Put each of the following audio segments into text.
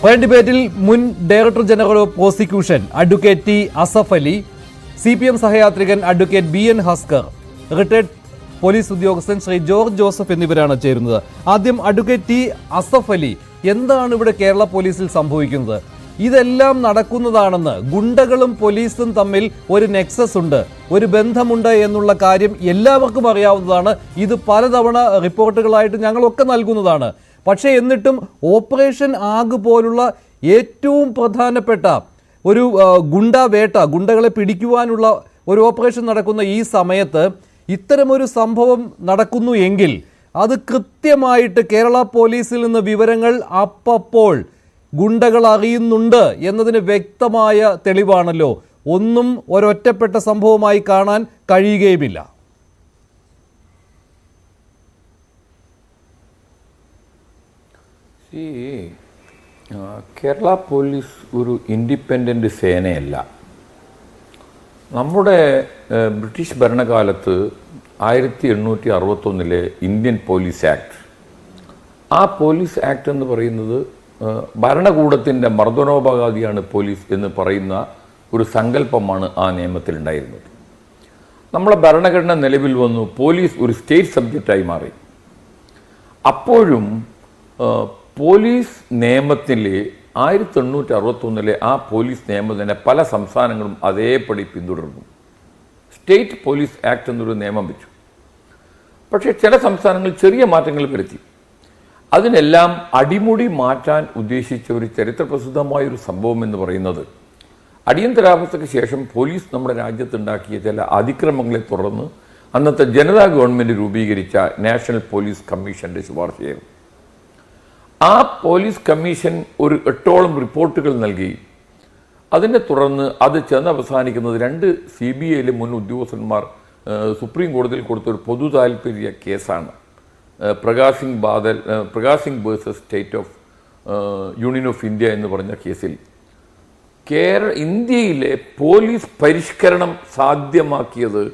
ഡിബേറ്റിൽ മുൻ director general of prosecution advocate T Asaf Ali, CPM സഹയാത്രികൻ advocate BN Haskar, retired police ഉദ്യോഗസ്ഥൻ Shri George Joseph എന്നിവരാണ് ചേരുന്നത്. ആദ്യം അഡ്വക്കേറ്റ് ടി അസഫ് അലി, എന്താണ് ഇവിടെ കേരള പോലീസിൽ സംഭവിക്കുന്നത്? ഇതെല്ലാം നടക്കുന്നതാണെന്ന്, ഗുണ്ടകളും പോലീസും തമ്മിൽ ഒരു നെക്സസ് ഉണ്ട്, ഒരു ബന്ധമുണ്ട് എന്നുള്ള കാര്യം എല്ലാവർക്കും അറിയാവുന്നതാണ്. ഇത് പലതവണ റിപ്പോർട്ടുകളായിട്ട് ഞങ്ങളൊക്കെ നൽകുന്നതാണ്. പക്ഷേ എന്നിട്ടും ഓപ്പറേഷൻ ആഗ് പോലുള്ള ഏറ്റവും പ്രധാനപ്പെട്ട ഒരു ഗുണ്ടവേട്ട, ഗുണ്ടകളെ പിടിക്കുവാനുള്ള ഒരു ഓപ്പറേഷൻ നടക്കുന്ന ഈ സമയത്ത് ഇത്തരമൊരു സംഭവം നടക്കുന്നു എങ്കിൽ അത് കൃത്യമായിട്ട് കേരള പോലീസിൽ നിന്ന് വിവരങ്ങൾ അപ്പോൾ ഗുണ്ടകൾ അറിയുന്നുണ്ട് എന്നതിന് വ്യക്തമായ തെളിവാണല്ലോ. ഒന്നും ഒരൊറ്റപ്പെട്ട സംഭവമായി കാണാൻ കഴിയുകയുമില്ല. കേരള പോലീസ് ഒരു ഇൻഡിപെൻഡൻ്റ് സേനയല്ല. നമ്മുടെ ബ്രിട്ടീഷ് ഭരണകാലത്ത് 1861 ഇന്ത്യൻ പോലീസ് ആക്ട്, ആ പോലീസ് ആക്ട് എന്ന് പറയുന്നത് ഭരണകൂടത്തിൻ്റെ മർദ്ദനോപകാരിയാണ് പോലീസ് എന്ന് പറയുന്ന ഒരു സങ്കല്പമാണ് ആ നിയമത്തിലുണ്ടായിരുന്നത്. നമ്മളെ ഭരണഘടന നിലവിൽ വന്നു, പോലീസ് ഒരു സ്റ്റേറ്റ് സബ്ജക്റ്റായി മാറി. അപ്പോഴും പോലീസ് നിയമത്തിൽ 1861 ആ പോലീസ് നിയമം തന്നെ പല സംസ്ഥാനങ്ങളും അതേപടി പിന്തുടർന്നു. സ്റ്റേറ്റ് പോലീസ് ആക്ട് എന്നൊരു നിയമം വെച്ചു. പക്ഷേ ചില സംസ്ഥാനങ്ങൾ ചെറിയ മാറ്റങ്ങൾ വരുത്തി. അതിനെല്ലാം അടിമുടി മാറ്റാൻ ഉദ്ദേശിച്ച ഒരു ചരിത്രപ്രസിദ്ധമായൊരു സംഭവം എന്ന് പറയുന്നത്, അടിയന്തരാവസ്ഥയ്ക്ക് ശേഷം പോലീസ് നമ്മുടെ രാജ്യത്തുണ്ടാക്കിയ ചില അതിക്രമങ്ങളെ തുടർന്ന് അന്നത്തെ ജനതാ ഗവൺമെൻറ് രൂപീകരിച്ച നാഷണൽ പോലീസ് കമ്മീഷൻ്റെ ശുപാർശയായിരുന്നു. ആ പോലീസ് കമ്മീഷൻ ഒരു 8ഓളം റിപ്പോർട്ടുകൾ നൽകി. അതിനെ തുടർന്ന് അത് ചെന്ന് അവസാനിക്കുന്നത് 2 CBI മുൻ ഉദ്യോഗസ്ഥന്മാർ സുപ്രീം കോടതിയിൽ കൊടുത്തൊരു പൊതു താൽപ്പര്യ കേസാണ്. Prakash Singh versus state of union of India എന്ന് പറഞ്ഞ കേസിൽ ഇന്ത്യയിലെ പോലീസ് പരിഷ്കരണം സാധ്യമാക്കിയത്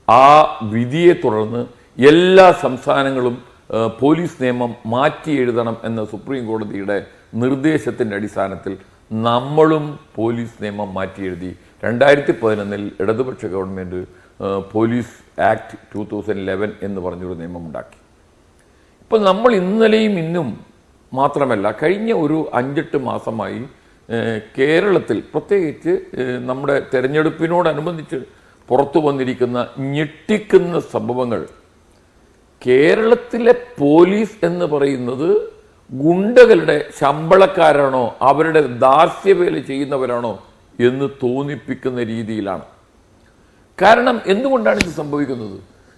ആ വിധിയെ തുടർന്ന് എല്ലാ സംസ്ഥാനങ്ങളും പോലീസ് നിയമം മാറ്റി എഴുതണം എന്ന സുപ്രീം കോടതിയുടെ നിർദ്ദേശത്തിൻ്റെ അടിസ്ഥാനത്തിൽ നമ്മളും പോലീസ് നിയമം മാറ്റി എഴുതി. 2011 ഇടതുപക്ഷ ഗവൺമെൻറ് പോലീസ് ആക്ട് 2011 എന്ന് പറഞ്ഞൊരു നിയമം ഉണ്ടാക്കി. ഇപ്പം നമ്മൾ ഇന്നലെയും ഇന്നും മാത്രമല്ല, കഴിഞ്ഞ ഒരു 5-8 മാസമായി കേരളത്തിൽ പ്രത്യേകിച്ച് നമ്മുടെ തെരഞ്ഞെടുപ്പിനോടനുബന്ധിച്ച് പുറത്തു വന്നിരിക്കുന്ന ഞെട്ടിക്കുന്ന സംഭവങ്ങൾ, കേരളത്തിലെ പോലീസ് എന്ന് പറയുന്നത് ഗുണ്ടകളുടെ ശമ്പളക്കാരാണോ അവരുടെ ദാസ്യവേല ചെയ്യുന്നവരാണോ എന്ന് തോന്നിപ്പിക്കുന്ന രീതിയിലാണ്. കാരണം എന്തുകൊണ്ടാണ് ഇത് സംഭവിക്കുന്നത്?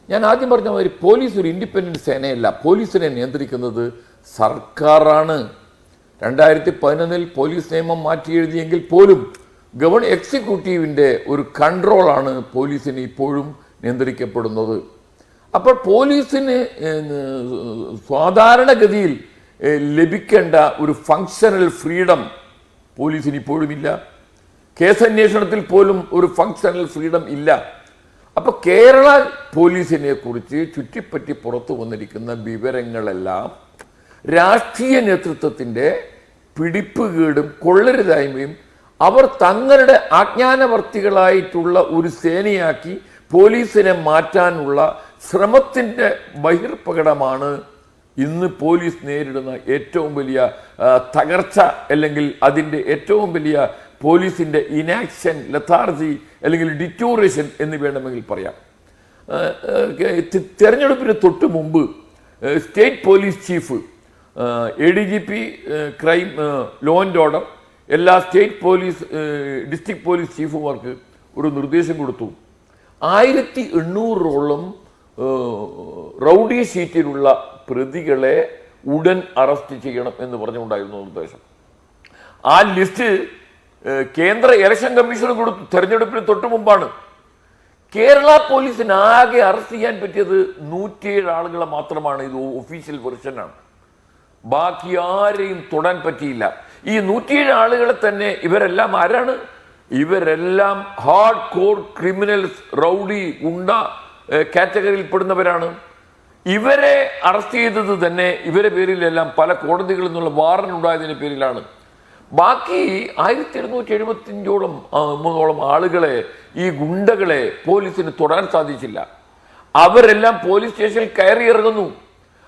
ഞാൻ ആദ്യം പറഞ്ഞ മാതിരി പോലീസ് ഒരു ഇൻഡിപെൻഡൻറ്റ് സേനയല്ല. പോലീസിനെ നിയന്ത്രിക്കുന്നത് സർക്കാരാണ്. 2011 പോലീസ് നിയമം മാറ്റി എഴുതിയെങ്കിൽ പോലും എക്സിക്യൂട്ടീവിൻ്റെ ഒരു കൺട്രോളാണ് പോലീസിന് ഇപ്പോഴും നിയന്ത്രിക്കപ്പെടുന്നത്. അപ്പോൾ പോലീസിന് സാധാരണഗതിയിൽ ലഭിക്കേണ്ട ഒരു ഫങ്ഷണൽ ഫ്രീഡം പോലീസിന് ഇപ്പോഴും ഇല്ല. കേസന്വേഷണത്തിൽ പോലും ഒരു ഫങ്ഷണൽ ഫ്രീഡം ഇല്ല. അപ്പോൾ കേരള പോലീസിനെ കുറിച്ച് ചുറ്റിപ്പറ്റി പുറത്തു വന്നിരിക്കുന്ന വിവരങ്ങളെല്ലാം രാഷ്ട്രീയ നേതൃത്വത്തിൻ്റെ പിടിപ്പുകേടും കൊള്ളരുതായ്മയും അവർ തങ്ങളുടെ അജ്ഞാനവർത്തികളായിട്ടുള്ള ഒരു സേനയാക്കി പോലീസിനെ മാറ്റാനുള്ള ശ്രമത്തിൻ്റെ ബഹിർപ്രകടമാണ് ഇന്ന് പോലീസ് നേരിടുന്ന ഏറ്റവും വലിയ തകർച്ച, അല്ലെങ്കിൽ അതിൻ്റെ ഏറ്റവും വലിയ പോലീസിൻ്റെ ഇനാക്ഷൻ, ലഥാർജി അല്ലെങ്കിൽ ഡിറ്റോറേഷൻ എന്ന് വേണമെങ്കിൽ പറയാം. തെരഞ്ഞെടുപ്പിന് തൊട്ട് മുമ്പ് state police chief, ADGP crime, law and order, എല്ലാ സ്റ്റേറ്റ് പോലീസ് ഡിസ്ട്രിക്ട് പോലീസ് ചീഫുമാർക്ക് ഒരു നിർദ്ദേശം കൊടുത്തു. 1800ഓളം റൗഡി ഷീറ്റിലുള്ള പ്രതികളെ ഉടൻ അറസ്റ്റ് ചെയ്യണം എന്ന് പറഞ്ഞുകൊണ്ടായിരുന്നു നിർദ്ദേശം. ആ ലിസ്റ്റ് കേന്ദ്ര ഇലക്ഷൻ കമ്മീഷന് കൊടുത്തു. തെരഞ്ഞെടുപ്പിന് തൊട്ട് മുമ്പാണ്. കേരള പോലീസിന് ആകെ അറസ്റ്റ് ചെയ്യാൻ പറ്റിയത് 107 ആളുകളെ മാത്രമാണ്. ഇത് ഒഫീഷ്യൽ വെർഷനാണ്. ബാക്കി ആരെയും തൊടാൻ പറ്റിയില്ല. ഈ 107 ആളുകളെ തന്നെ ഇവരെല്ലാം ആരാണ്? ഇവരെല്ലാം ഹാർഡ് കോർ ക്രിമിനൽസ്, റൗഡി, ഗുണ്ട കാറ്റഗറിയിൽ പെടുന്നവരാണ്. ഇവരെ അറസ്റ്റ് ചെയ്തത് തന്നെ ഇവരെ പേരിലെല്ലാം പല കോടതികളിൽ നിന്നുള്ള വാറന്റ് ഉണ്ടായതിന്റെ പേരിലാണ്. ബാക്കി 1275ഓളം ആളുകളെ, ഈ ഗുണ്ടകളെ പോലീസിന് തൊടാൻ സാധിച്ചില്ല. അവരെല്ലാം പോലീസ് സ്റ്റേഷനിൽ കയറി ഇറങ്ങുന്നു.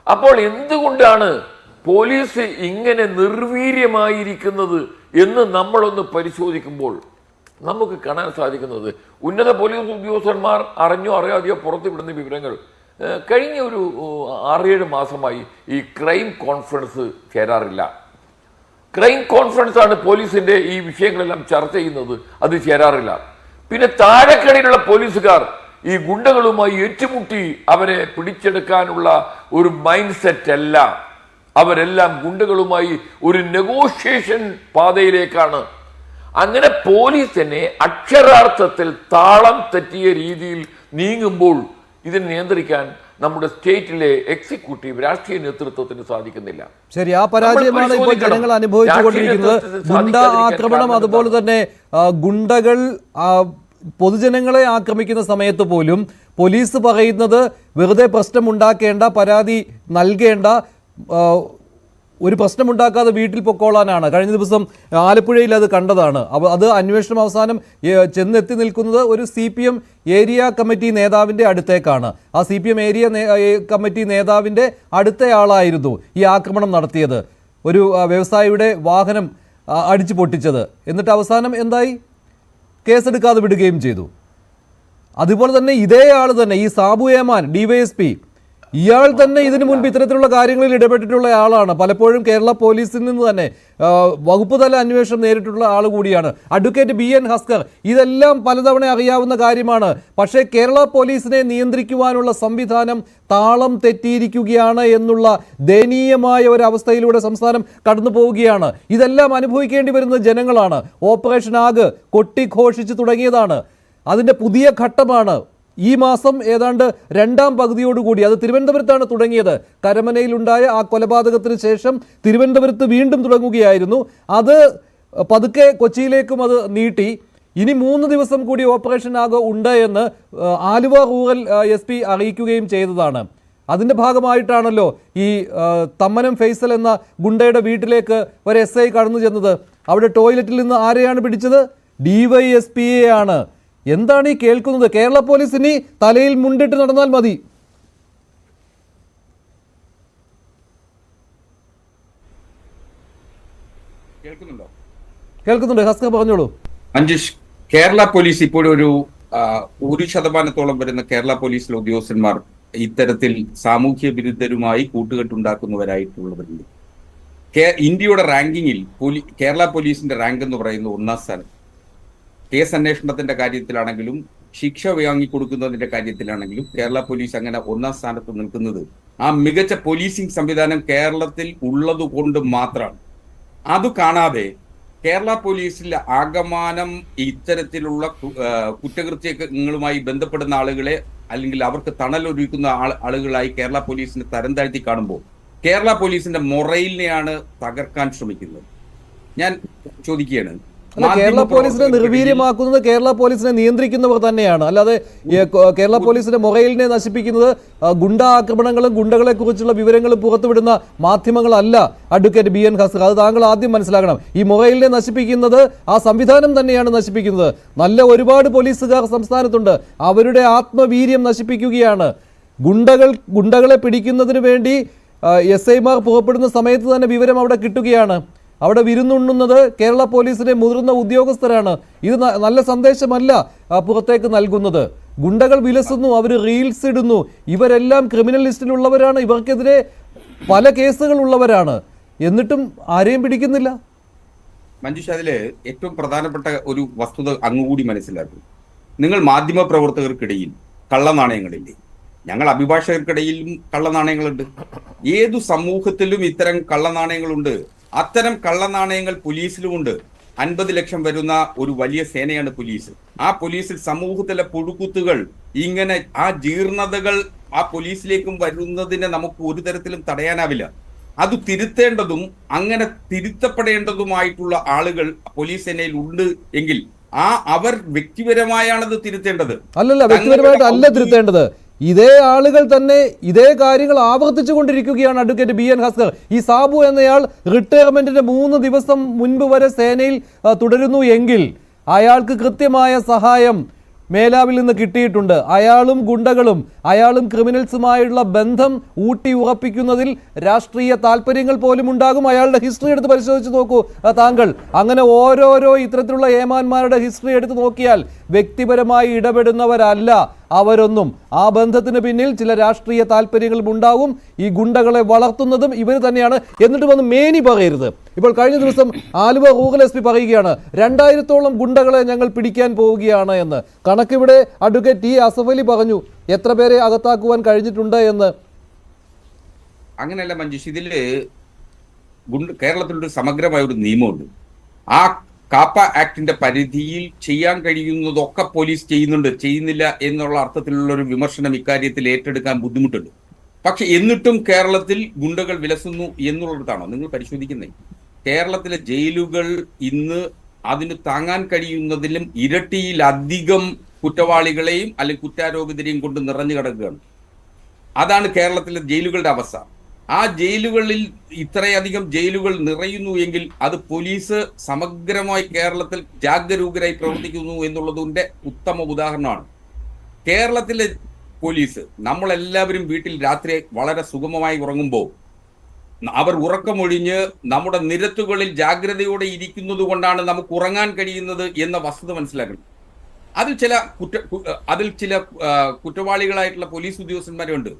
അപ്പോൾ എന്തുകൊണ്ടാണ് പോലീസ് ഇങ്ങനെ നിർവീര്യമായിരിക്കുന്നത് എന്ന് നമ്മളൊന്ന് പരിശോധിക്കുമ്പോൾ നമുക്ക് കാണാൻ സാധിക്കുന്നത്, ഉന്നത പോലീസ് ഉദ്യോഗസ്ഥന്മാർ അറിഞ്ഞോ അറിയാതെയോ പുറത്തുവിടുന്ന വിവരങ്ങൾ, കഴിഞ്ഞ ഒരു 6-7 മാസമായി ഈ ക്രൈം കോൺഫറൻസ് ചേരാറില്ല. ക്രൈം കോൺഫറൻസ് ആണ് പോലീസിന്റെ ഈ വിഷയങ്ങളെല്ലാം ചർച്ച ചെയ്യുന്നത്, അത് ചേരാറില്ല. പിന്നെ താഴെക്കടയിലുള്ള പോലീസുകാർ ഈ ഗുണ്ടകളുമായി ഏറ്റുമുട്ടി അവരെ പിടിച്ചെടുക്കാനുള്ള ഒരു മൈൻഡ് സെറ്റ് അല്ല. അവരെല്ലാം ഗുണ്ടകളുമായി ഒരു നെഗോഷിയേഷൻ പാതയിലേക്കാണ്. അങ്ങനെ പോലീസ് തന്നെ അക്ഷരാർത്ഥത്തിൽ താളം തെറ്റിയ രീതിയിൽ നീങ്ങുമ്പോൾ ഇതിനെ നിയന്ത്രിക്കാൻ നമ്മുടെ സ്റ്റേറ്റിലെ എക്സിക്യൂട്ടീവ് രാഷ്ട്രീയ നേതൃത്വത്തിന് സാധിക്കുന്നില്ല. ശരി, ആ പരാജയമാണ് ഇപ്പോൾ ജനങ്ങൾ അനുഭവിച്ചുകൊണ്ടിരിക്കുന്നത്. ഗുണ്ട ആക്രമണം, അതുപോലെ തന്നെ ഗുണ്ടകൾ പൊതുജനങ്ങളെ ആക്രമിക്കുന്ന സമയത്ത് പോലും പോലീസ് പറയുന്നത് വെറുതെ പ്രശ്നമുണ്ടാക്കേണ്ട, പരാതി നൽകേണ്ട, ഒരു പ്രശ്നമുണ്ടാക്കാതെ വീട്ടിൽ പൊക്കോളാനാണ്. കഴിഞ്ഞ ദിവസം ആലപ്പുഴയിൽ അത് കണ്ടതാണ്. അത് അന്വേഷണം അവസാനം ചെന്നെത്തി നിൽക്കുന്നത് ഒരു CPM ഏരിയ കമ്മിറ്റി നേതാവിൻ്റെ അടുത്തേക്കാണ്. ആ CPM ഏരിയ കമ്മിറ്റി നേതാവിൻ്റെ അടുത്തയാളായിരുന്നു ഈ ആക്രമണം നടത്തിയത്, ഒരു വ്യവസായിയുടെ വാഹനം അടിച്ചു പൊട്ടിച്ചത്. എന്നിട്ട് അവസാനം എന്തായി? കേസെടുക്കാതെ വിടുകയും ചെയ്തു. അതുപോലെ തന്നെ ഇതേ ആൾ തന്നെ, ഈ സാബു ഏമാൻ DYSP, ഇയാൾ തന്നെ ഇതിനു മുൻപ് ഇത്തരത്തിലുള്ള കാര്യങ്ങളിൽ ഇടപെട്ടിട്ടുള്ള ആളാണ്. പലപ്പോഴും കേരള പോലീസിൽ നിന്ന് തന്നെ വകുപ്പ് തല അന്വേഷണം നേരിട്ടുള്ള ആൾ കൂടിയാണ്. അഡ്വക്കേറ്റ് BN ഹസ്കർ, ഇതെല്ലാം പലതവണ അറിയാവുന്ന കാര്യമാണ്. പക്ഷേ കേരള പോലീസിനെ നിയന്ത്രിക്കുവാനുള്ള സംവിധാനം താളം തെറ്റിയിരിക്കുകയാണ് എന്നുള്ള ദയനീയമായ ഒരു അവസ്ഥയിലൂടെ സംസ്ഥാനം കടന്നു പോവുകയാണ്. ഇതെല്ലാം അനുഭവിക്കേണ്ടി വരുന്നത് ജനങ്ങളാണ്. ഓപ്പറേഷൻ ആഗ് കൊട്ടിഘോഷിച്ച് തുടങ്ങിയതാണ്, അതിൻ്റെ പുതിയ ഘട്ടമാണ്. ഈ മാസം ഏതാണ്ട് 2ാം പകുതിയോടുകൂടി, അത് തിരുവനന്തപുരത്താണ് തുടങ്ങിയത്. കരമനയിലുണ്ടായ ആ കൊലപാതകത്തിന് ശേഷം തിരുവനന്തപുരത്ത് വീണ്ടും തുടങ്ങുകയായിരുന്നു. അത് പതുക്കെ കൊച്ചിയിലേക്കും അത് നീട്ടി. ഇനി 3 ദിവസം കൂടി ഓപ്പറേഷൻ ആഗ് ഉണ്ട് എന്ന് ആലുവ റൂറൽ SP അറിയിക്കുകയും ചെയ്തതാണ്. അതിൻ്റെ ഭാഗമായിട്ടാണല്ലോ ഈ തമ്മനം ഫൈസൽ എന്ന ഗുണ്ടയുടെ വീട്ടിലേക്ക് ഒരു SI കടന്നു ചെന്നത്. അവിടെ ടോയ്ലറ്റിൽ നിന്ന് ആരെയാണ് പിടിച്ചത്? DYSPയെയാണ്. എന്താണ് ഈ കേൾക്കുന്നത്? കേരള പോലീസ് ഇനി തലയിൽ മുണ്ടിട്ട് നടന്നാൽ മതി. കേൾക്കുന്നുണ്ട്. ഹസ്കർ പറഞ്ഞോളൂ. അഞ്ജുഷ്, കേരള പോലീസ് ഇപ്പോഴൊരു 1% വരുന്ന കേരള പോലീസിലെ ഉദ്യോഗസ്ഥന്മാർ ഇത്തരത്തിൽ സാമൂഹ്യ വിരുദ്ധരുമായി കൂട്ടുകെട്ടുണ്ടാക്കുന്നവരായിട്ടുള്ളവരുണ്ട്. ഇന്ത്യയുടെ റാങ്കിങ്ങിൽ കേരള പോലീസിന്റെ റാങ്ക് എന്ന് പറയുന്നത് 1ാം സ്ഥാനം. കേസ് അന്വേഷണത്തിന്റെ കാര്യത്തിലാണെങ്കിലും ശിക്ഷ വാങ്ങിക്കൊടുക്കുന്നതിന്റെ കാര്യത്തിലാണെങ്കിലും കേരള പോലീസ് അങ്ങനെ 1ാം സ്ഥാനത്ത് നിൽക്കുന്നത് ആ മികച്ച പോലീസിംഗ് സംവിധാനം കേരളത്തിൽ ഉള്ളത് കൊണ്ട് മാത്രമാണ്. അത് കാണാതെ കേരള പോലീസിൽ ആകമാനം ഇത്തരത്തിലുള്ള കുറ്റകൃത്യങ്ങളുമായി ബന്ധപ്പെടുന്ന ആളുകളെ, അല്ലെങ്കിൽ അവർക്ക് തണലൊരുക്കുന്ന ആളുകളായി കേരള പോലീസിനെ തരം താഴ്ത്തി കാണുമ്പോൾ കേരള പോലീസിന്റെ മൊറയിലിനെയാണ് തകർക്കാൻ ശ്രമിക്കുന്നത്. ഞാൻ ചോദിക്കുകയാണ്, കേരള പോലീസിനെ നിർവീര്യമാക്കുന്നത് കേരള പോലീസിനെ നിയന്ത്രിക്കുന്നവർ തന്നെയാണ്. അല്ലാതെ കേരള പോലീസിന്റെ മൊറയിലിനെ നശിപ്പിക്കുന്നത് ഗുണ്ട ആക്രമണങ്ങളും ഗുണ്ടകളെ കുറിച്ചുള്ള വിവരങ്ങളും പുറത്തുവിടുന്ന മാധ്യമങ്ങളല്ല. അഡ്വക്കേറ്റ് BN ഹസ്കർ, അത് താങ്കൾ ആദ്യം മനസ്സിലാക്കണം. ഈ മൊറയിലിനെ നശിപ്പിക്കുന്നത് ആ സംവിധാനം തന്നെയാണ് നശിപ്പിക്കുന്നത്. നല്ല ഒരുപാട് പോലീസുകാർ സംസ്ഥാനത്തുണ്ട്, അവരുടെ ആത്മവീര്യം നശിപ്പിക്കുകയാണ്. ഗുണ്ടകളെ പിടിക്കുന്നതിന് വേണ്ടി SIമാർ പുറപ്പെടുന്ന സമയത്ത് തന്നെ വിവരം അവിടെ കിട്ടുകയാണ്. അവിടെ വിരുന്നുണ്ണുന്നത് കേരള പോലീസിലെ മുതിർന്ന ഉദ്യോഗസ്ഥരാണ്. ഇത് നല്ല സന്ദേശമല്ല പുറത്തേക്ക് നൽകുന്നത്. ഗുണ്ടകൾ വിലസുന്നു, അവർ റീൽസ് ഇടുന്നു. ഇവരെല്ലാം ക്രിമിനൽ ലിസ്റ്റിലുള്ളവരാണ്, ഇവർക്കെതിരെ പല കേസുകൾ ഉള്ളവരാണ്. എന്നിട്ടും ആരെയും പിടിക്കുന്നില്ല. മഞ്ജുഷ്, അതില് ഏറ്റവും പ്രധാനപ്പെട്ട ഒരു വസ്തുത അങ്ങുകൂടി മനസ്സിലാക്കും. നിങ്ങൾ മാധ്യമ പ്രവർത്തകർക്കിടയിൽ കള്ളനാണയങ്ങളില്ലേ? ഞങ്ങൾ അഭിഭാഷകർക്കിടയിലും കള്ളനാണയങ്ങളുണ്ട്. ഏതു സമൂഹത്തിലും ഇത്തരം കള്ളനാണയങ്ങളുണ്ട്. അത്തരം കള്ളനാണയങ്ങൾ പോലീസിലുമുണ്ട്. 50 ലക്ഷം വരുന്ന ഒരു വലിയ സേനയാണ് പോലീസ്. ആ പോലീസിൽ സമൂഹത്തിലെ പുഴുക്കുത്തുകൾ, ഇങ്ങനെ ആ ജീർണതകൾ ആ പോലീസിലേക്കും വരുന്നതിനെ നമുക്ക് ഒരു തരത്തിലും തടയാനാവില്ല. അത് തിരുത്തേണ്ടതും അങ്ങനെ തിരുത്തപ്പെടേണ്ടതുമായിട്ടുള്ള ആളുകൾ പോലീസ് സേനയിൽ ഉണ്ട് എങ്കിൽ അവർ വ്യക്തിപരമായാണത് തിരുത്തേണ്ടത്. അല്ലല്ല, വ്യക്തിപരമായിട്ട് അല്ല തിരുത്തേണ്ടത്. ഇതേ ആളുകൾ തന്നെ ഇതേ കാര്യങ്ങൾ ആവർത്തിച്ചു കൊണ്ടിരിക്കുകയാണ് അഡ്വക്കേറ്റ് ബി എൻ ഹസ്കർ. ഈ സാബു എന്നയാൾ റിട്ടയർമെന്റിന്റെ 3 ദിവസം മുൻപ് വരെ സേനയിൽ തുടരുന്നു എങ്കിൽ അയാൾക്ക് കൃത്യമായ സഹായം മേലാവിൽ നിന്ന് കിട്ടിയിട്ടുണ്ട്. അയാളും ഗുണ്ടകളും അയാളും ക്രിമിനൽസുമായുള്ള ബന്ധം ഊട്ടി ഉറപ്പിക്കുന്നതിൽ രാഷ്ട്രീയ താല്പര്യങ്ങൾ പോലും ഉണ്ടാകും. അയാളുടെ ഹിസ്റ്ററി എടുത്ത് പരിശോധിച്ച് നോക്കൂ താങ്കൾ. അങ്ങനെ ഓരോരോ ഇത്തരത്തിലുള്ള ഏമാന്മാരുടെ ഹിസ്റ്ററി എടുത്ത് നോക്കിയാൽ വ്യക്തിപരമായി ഇടപെടുന്നവരല്ല അവരൊന്നും. ആ ബന്ധത്തിന് പിന്നിൽ ചില രാഷ്ട്രീയ താല്പര്യങ്ങളും ഉണ്ടാവും. ഈ ഗുണ്ടകളെ വളർത്തുന്നതും ഇവർ തന്നെയാണ്. എന്നിട്ട് വന്ന് മേനി പറയരുത്. ഇപ്പോൾ കഴിഞ്ഞ ദിവസം ആലുവ റൂറൽ SP പറയുകയാണ് 2000-ഓളം ഗുണ്ടകളെ ഞങ്ങൾ പിടിക്കാൻ പോവുകയാണ് എന്ന്. കണക്കിവിടെ അഡ്വക്കേറ്റ് ടി അസഫ് അലി പറഞ്ഞു എത്ര പേരെ അകത്താക്കുവാൻ കഴിഞ്ഞിട്ടുണ്ട് എന്ന്. അങ്ങനെയല്ല മഞ്ജുഷ്, ഇതില് കേരളത്തിലൊരു സമഗ്രമായ ഒരു നിയമമുണ്ട്. ആ കാപ്പ ആക്ടിന്റെ പരിധിയിൽ ചെയ്യാൻ കഴിയുന്നതൊക്കെ പോലീസ് ചെയ്യുന്നില്ല എന്നുള്ള അർത്ഥത്തിലുള്ള ഒരു വിമർശനം ഇക്കാര്യത്തിൽ ഏറ്റെടുക്കാൻ ബുദ്ധിമുട്ടുണ്ട്. പക്ഷെ എന്നിട്ടും കേരളത്തിൽ ഗുണ്ടകൾ വിലസുന്നു എന്നുള്ളതാണോ നിങ്ങൾ പരിശോധിക്കുന്നത്? കേരളത്തിലെ ജയിലുകൾ ഇന്ന് അതിന് താങ്ങാൻ കഴിയുന്നതിലും ഇരട്ടിയിലധികം കുറ്റവാളികളെയും അല്ലെങ്കിൽ കുറ്റാരോപിതരെയും കൊണ്ട് നിറഞ്ഞു കിടക്കുകയാണ്. അതാണ് കേരളത്തിലെ ജയിലുകളുടെ അവസ്ഥ. ആ ജയിലുകളിൽ ഇത്രയധികം ജയിലുകൾ നിറയുന്നു എങ്കിൽ അത് പോലീസ് സമഗ്രമായി കേരളത്തിൽ ജാഗരൂകരായി പ്രവർത്തിക്കുന്നു എന്നുള്ളതിന്റെ ഉത്തമ ഉദാഹരണമാണ്. കേരളത്തിലെ പോലീസ്, നമ്മളെല്ലാവരും വീട്ടിൽ രാത്രി വളരെ സുഗമമായി ഉറങ്ങുമ്പോൾ അവർ ഉറക്കമൊഴിഞ്ഞ് നമ്മുടെ നിരത്തുകളിൽ ജാഗ്രതയോടെ ഇരിക്കുന്നത് കൊണ്ടാണ് നമുക്ക് ഉറങ്ങാൻ കഴിയുന്നത് എന്ന വസ്തുത മനസ്സിലാക്കണം. അതിൽ ചില കുറ്റവാളികളായിട്ടുള്ള പോലീസ് ഉദ്യോഗസ്ഥന്മാരുണ്ട്.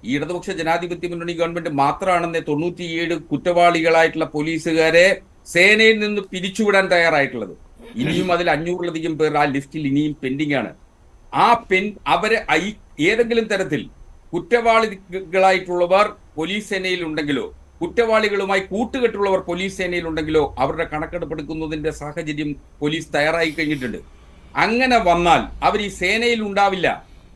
ഈ ഇടതുപക്ഷ ജനാധിപത്യ മുന്നണി ഗവൺമെന്റ് മാത്രമാണെന്ന് 97 കുറ്റവാളികളായിട്ടുള്ള പോലീസുകാരെ സേനയിൽ നിന്ന് പിരിച്ചുവിടാൻ തയ്യാറായിട്ടുള്ളത്. ഇനിയും അതിൽ 500-ലധികം പേർ ആ ലിസ്റ്റിൽ ഇനിയും പെൻഡിംഗ് ആണ്. അവരെ ഏതെങ്കിലും തരത്തിൽ കുറ്റവാളികളായിട്ടുള്ളവർ പോലീസ് സേനയിൽ ഉണ്ടെങ്കിലോ കുറ്റവാളികളുമായി കൂട്ടുകെട്ടുള്ളവർ പോലീസ് സേനയിൽ ഉണ്ടെങ്കിലോ അവരുടെ കണക്കെടുപ്പെടുക്കുന്നതിന്റെ സാഹചര്യം പോലീസ് തയ്യാറായി കഴിഞ്ഞിട്ടുണ്ട്. അങ്ങനെ വന്നാൽ അവർ ഈ സേനയിൽ ഉണ്ടാവില്ല.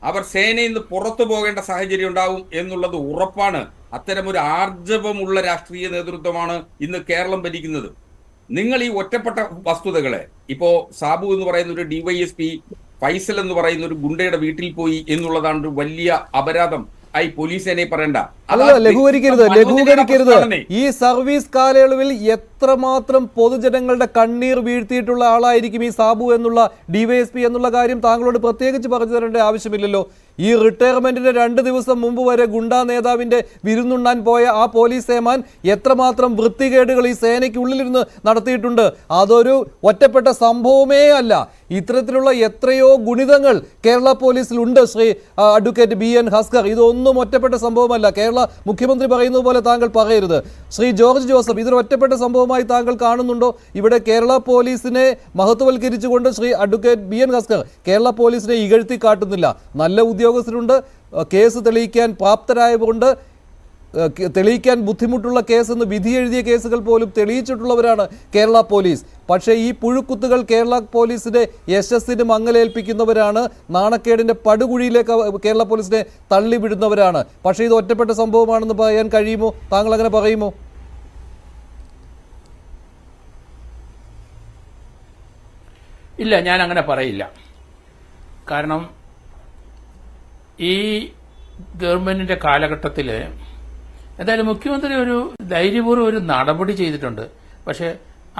അവർ സേനയിൽ നിന്ന് പുറത്തു പോകേണ്ട സാഹചര്യം ഉണ്ടാവും എന്നുള്ളത് ഉറപ്പാണ്. അത്തരമൊരു ആർജവമുള്ള രാഷ്ട്രീയ നേതൃത്വമാണ് ഇന്ന് കേരളം ഭരിക്കുന്നത്. നിങ്ങൾ ഈ ഒറ്റപ്പെട്ട വസ്തുതകളെ, ഇപ്പോ സാബു എന്ന് പറയുന്ന ഒരു DYSP, ഫൈസൽ എന്ന് പറയുന്ന ഒരു ഗുണ്ടയുടെ വീട്ടിൽ പോയി എന്നുള്ളതാണ് ഒരു വലിയ അപരാധം ആയി പോലീസ് സേനയെ പറയണ്ട. ലഘൂകരിക്കരുത്. ഈ സർവീസ് കാലയളവിൽ എത്രമാത്രം പൊതുജനങ്ങളുടെ കണ്ണീർ വീഴ്ത്തിയിട്ടുള്ള ആളായിരിക്കും ഈ സാബു എന്നുള്ള DYSP എന്നുള്ള കാര്യം താങ്കളോട് പ്രത്യേകിച്ച് പറഞ്ഞു തരേണ്ട ആവശ്യമില്ലല്ലോ. ഈ റിട്ടയർമെന്റിന് 2 ദിവസം മുമ്പ് വരെ ഗുണ്ടാ നേതാവിന്റെ വിരുന്നുണ്ണാൻ പോയ ആ പോലീസ് ഏമാൻ എത്രമാത്രം വൃത്തികേടുകൾ ഈ സേനയ്ക്കുള്ളിലിരുന്ന് നടത്തിയിട്ടുണ്ട്. അതൊരു ഒറ്റപ്പെട്ട സംഭവമേ അല്ല. ഇത്തരത്തിലുള്ള എത്രയോ ഗുണിതങ്ങൾ കേരള പോലീസിലുണ്ട് ശ്രീ അഡ്വക്കേറ്റ് BN ഹസ്കർ. ഇതൊന്നും ഒറ്റപ്പെട്ട സംഭവമല്ല. കേരള മുഖ്യമന്ത്രി പറയുന്നത് പോലെ താങ്കൾ പറയരുത്. ശ്രീ ജോർജ് ജോസഫ്, ഇതൊരു ഒറ്റപ്പെട്ട സംഭവമായി താങ്കൾ കാണുന്നുണ്ടോ? ഇവിടെ കേരള പോലീസിനെ മഹത്വവൽക്കരിച്ചുകൊണ്ട് ശ്രീ അഡ്വക്കേറ്റ് BN ഹസ്കർ കേരള പോലീസിനെ ഇകഴ്ത്തി കാട്ടുന്നില്ല. നല്ല ഉദ്യോഗസ്ഥരുണ്ട്, കേസ് തെളിയിക്കാൻ പ്രാപ്തരായവരുണ്ട്, തെളിയിക്കാൻ ബുദ്ധിമുട്ടുള്ള കേസെന്ന് വിധി എഴുതിയ കേസുകൾ പോലും തെളിയിച്ചിട്ടുള്ളവരാണ് കേരള പോലീസ്. പക്ഷേ ഈ പുഴുക്കുത്തുകൾ കേരള പോലീസിന്റെ യശസ്സിന് മങ്ങലേൽപ്പിക്കുന്നവരാണ്, നാണക്കേടിന്റെ പടുകുഴിയിലേക്ക് കേരള പോലീസിനെ തള്ളിവിടുന്നവരാണ്. പക്ഷേ ഇത് ഒറ്റപ്പെട്ട സംഭവമാണെന്ന് പറയാൻ കഴിയുമോ? താങ്കൾ അങ്ങനെ പറയുമോ? ഇല്ല, ഞാൻ അങ്ങനെ പറയില്ല. കാരണം ഈ ഗവൺമെന്റിന്റെ കാലഘട്ടത്തിൽ എന്തായാലും മുഖ്യമന്ത്രി ഒരു ധൈര്യപൂർവ്വം ഒരു നടപടി ചെയ്തിട്ടുണ്ട്. പക്ഷെ